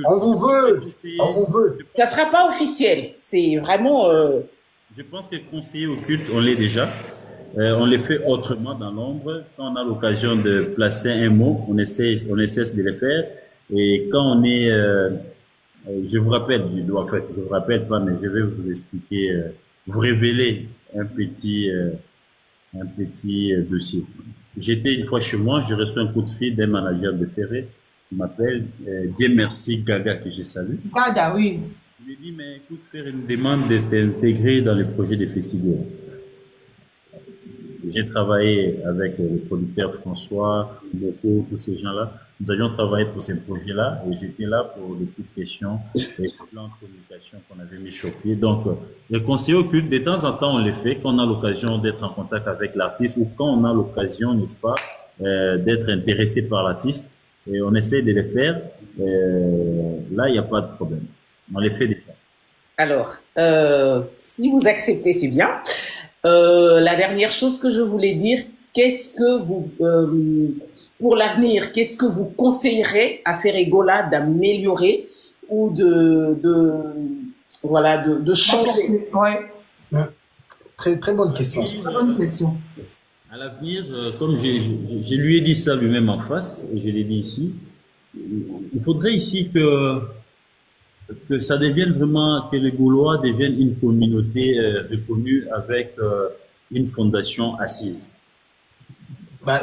On vous veut. On vous veut. Ça ne sera pas officiel. C'est vraiment... Je pense que conseiller occulte, on l'est déjà. On les fait autrement dans l'ombre. Quand on a l'occasion de placer un mot, on essaie de le faire. Et quand on est... je vous rappelle, en fait, je vous rappelle pas, mais je vais vous expliquer, vous révéler un petit dossier. J'étais une fois chez moi, j'ai reçu un coup de fil d'un manager de Ferré qui m'appelle, Dieu merci Gaga, que je salue. Gaga, oui. Il lui dit, mais écoute, Ferré me demande de t'intégrer dans le projet de Festival. J'ai travaillé avec le producteur François, beaucoup, tous ces gens-là. Nous avions travaillé pour ces projets-là et j'étais là pour les petites questions et les plans de communication qu'on avait mis sur pied. Donc, les conseillers occultes, de temps en temps, on les fait quand on a l'occasion d'être en contact avec l'artiste ou quand on a l'occasion, n'est-ce pas, d'être intéressé par l'artiste. Et on essaie de les faire. Là, il n'y a pas de problème. On les fait déjà. Alors, si vous acceptez, c'est bien. La dernière chose que je voulais dire, qu'est-ce que vous... pour l'avenir, qu'est-ce que vous conseillerez à Ferregola d'améliorer ou de changer? Ouais. Très bonne question. Très bonne question. À l'avenir, comme je lui ai dit ça lui-même en face, et je l'ai dit ici, il faudrait ici que ça devienne vraiment, que les Gaulois deviennent une communauté reconnue avec une fondation assise.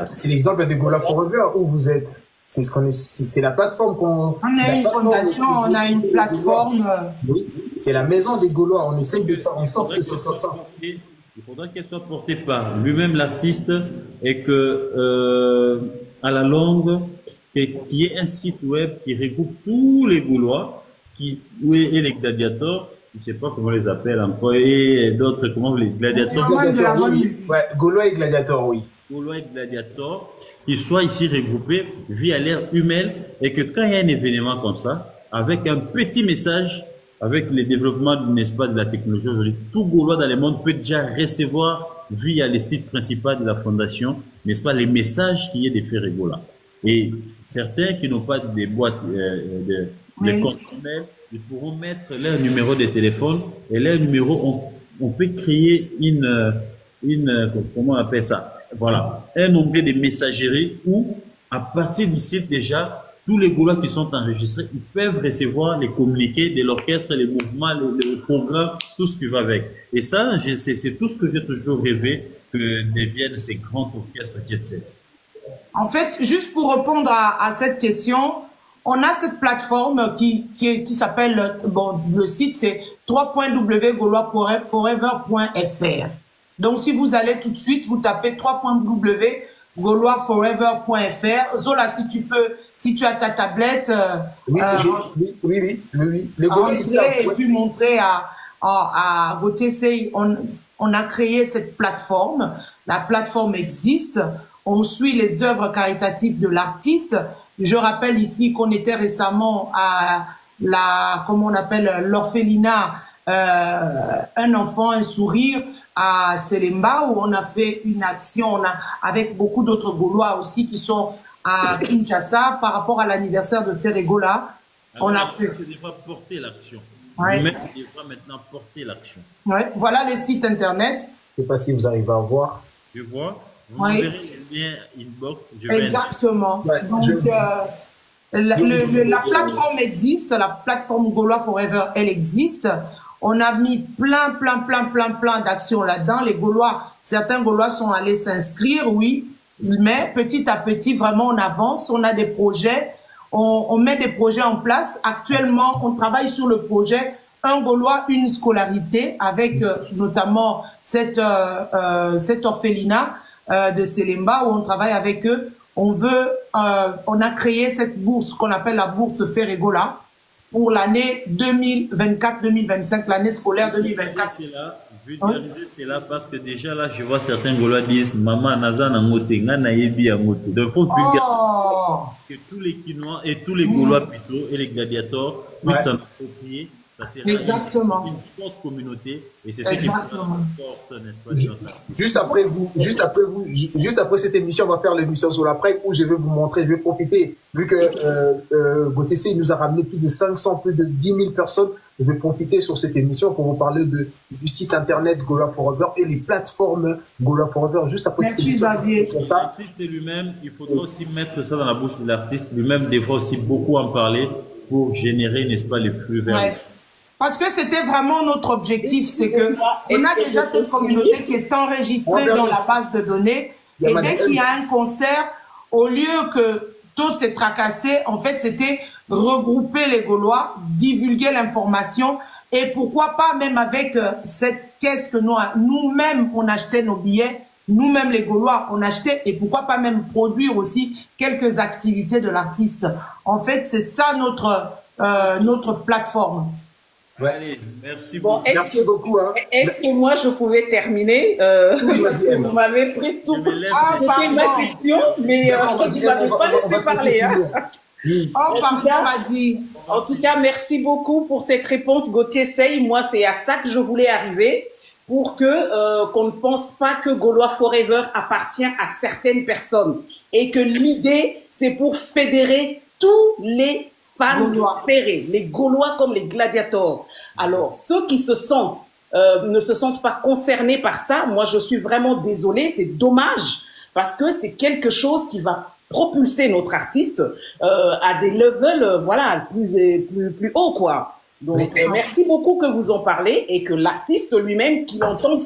C'est l'exemple de Gaulois Forever où vous êtes. C'est la plateforme qu'on... On a une fondation, on a une plateforme. Oui, c'est la maison des Gaulois. On essaie de faire en sorte que ce soit ça. Il faudrait qu'elle soit portée par lui-même l'artiste et que, à la longue, qu'il y ait un site web qui regroupe tous les Gaulois Oui, et les gladiators, je ne sais pas comment on les appelle encore, et d'autres, comment les gladiators. Ouais, Gaulois et gladiators, oui. Gaulois et gladiators, qui soient ici regroupés via l'ère humaine, et que quand il y a un événement comme ça, avec un petit message, avec le développement, n'est-ce pas, de la technologie aujourd'hui, tout Gaulois dans le monde peut déjà recevoir via les sites principaux de la fondation, n'est-ce pas, les messages qu'il y a des faits rigolos. Et certains qui n'ont pas des boîtes de compte mail, ils pourront mettre leur numéro de téléphone et leur numéro, on peut créer comment on appelle ça? Voilà, un onglet de messagerie où, à partir du site déjà, tous les Gaulois qui sont enregistrés, ils peuvent recevoir les communiqués de l'orchestre, les mouvements, le programme, tout ce qui va avec. Et ça, c'est tout ce que j'ai toujours rêvé que deviennent ces grands orchestres Jet Set. En fait, juste pour répondre à cette question, on a cette plateforme qui s'appelle, bon, le site c'est www.gauloisforever.fr. Donc, si vous allez tout de suite, vous tapez www.gauloisforever.fr. Zola, si tu as ta tablette, oui. Les Gaulois, et puis montrer à Gauthier Sey, on a créé cette plateforme. La plateforme existe. On suit les œuvres caritatives de l'artiste. Je rappelle ici qu'on était récemment à comment on appelle, l'orphelinat, un enfant, un sourire à Selemba, où on a fait une action avec beaucoup d'autres Gaulois aussi qui sont à Kinshasa par rapport à l'anniversaire de Ferregola. On a fait. Il devra porter l'action. Ouais. Lui-même, il devra maintenant porter l'action. Ouais. Voilà les sites internet. Je ne sais pas si vous arrivez à voir. Je vois. Vous verrez le lien inbox. Exactement. Donc, la plateforme existe, la plateforme Gaulois Forever, elle existe. On a mis plein d'actions là-dedans. Les Gaulois, certains Gaulois sont allés s'inscrire, oui, mais petit à petit, vraiment, on avance. On a des projets, on met des projets en place. Actuellement, on travaille sur le projet Un Gaulois, une scolarité, avec notamment cet orphelinat de Selemba, où on travaille avec eux. On a créé cette bourse qu'on appelle la bourse Ferregola pour l'année 2024-2025, l'année scolaire 2024. Vulgariser, c'est là parce que déjà là, je vois certains Gaulois disent Maman, Naza Nangote, Ngana Yebi Amoto. Donc, il faut vulgariser que tous les Quinois et tous les Gaulois plutôt et les gladiateurs puissent s'en approprier. Ça sera une forte communauté et c'est ce qui fait la force, n'est-ce pas? Juste après cette émission, on va faire l'émission sur l'après où je vais vous montrer, je vais profiter, vu que Gauthier Sey nous a ramené plus de 500, plus de 10 000 personnes, je vais profiter sur cette émission pour vous parler du site internet Gaulois Forever et les plateformes Gaulois Forever. Juste après cette émission. L'artiste lui-même, il faudra aussi mettre ça dans la bouche de l'artiste, lui-même devra aussi beaucoup en parler pour générer, n'est-ce pas, les flux vers Parce que c'était vraiment notre objectif, c'est que on a déjà cette communauté qui est enregistrée dans la base de données. Et dès qu'il y a un concert, au lieu que tous se tracasser, en fait, c'était regrouper les Gaulois, divulguer l'information. Et pourquoi pas même avec cette caisse que nous-mêmes, on achetait nos billets, nous-mêmes les Gaulois, on achetait, et pourquoi pas même produire aussi quelques activités de l'artiste. En fait, c'est ça notre plateforme. Ouais. Allez, merci beaucoup. Merci beaucoup. Est-ce que moi je pouvais terminer vous m'avez pris tout. C'était ma question, mais vous m'avez pas laissé parler. En tout cas, merci beaucoup pour cette réponse, Gauthier Sey. Moi, c'est à ça que je voulais arriver, pour que qu'on ne pense pas que Gaulois Forever appartient à certaines personnes et que l'idée, c'est pour fédérer tous les fans ferrés, les Gaulois comme les gladiateurs. Alors, ceux qui ne se sentent pas concernés par ça, moi, je suis vraiment désolée, c'est dommage, parce que c'est quelque chose qui va propulser notre artiste à des levels, voilà, plus haut, quoi. Donc, merci beaucoup que vous en parlez et que l'artiste lui-même, qu'il entende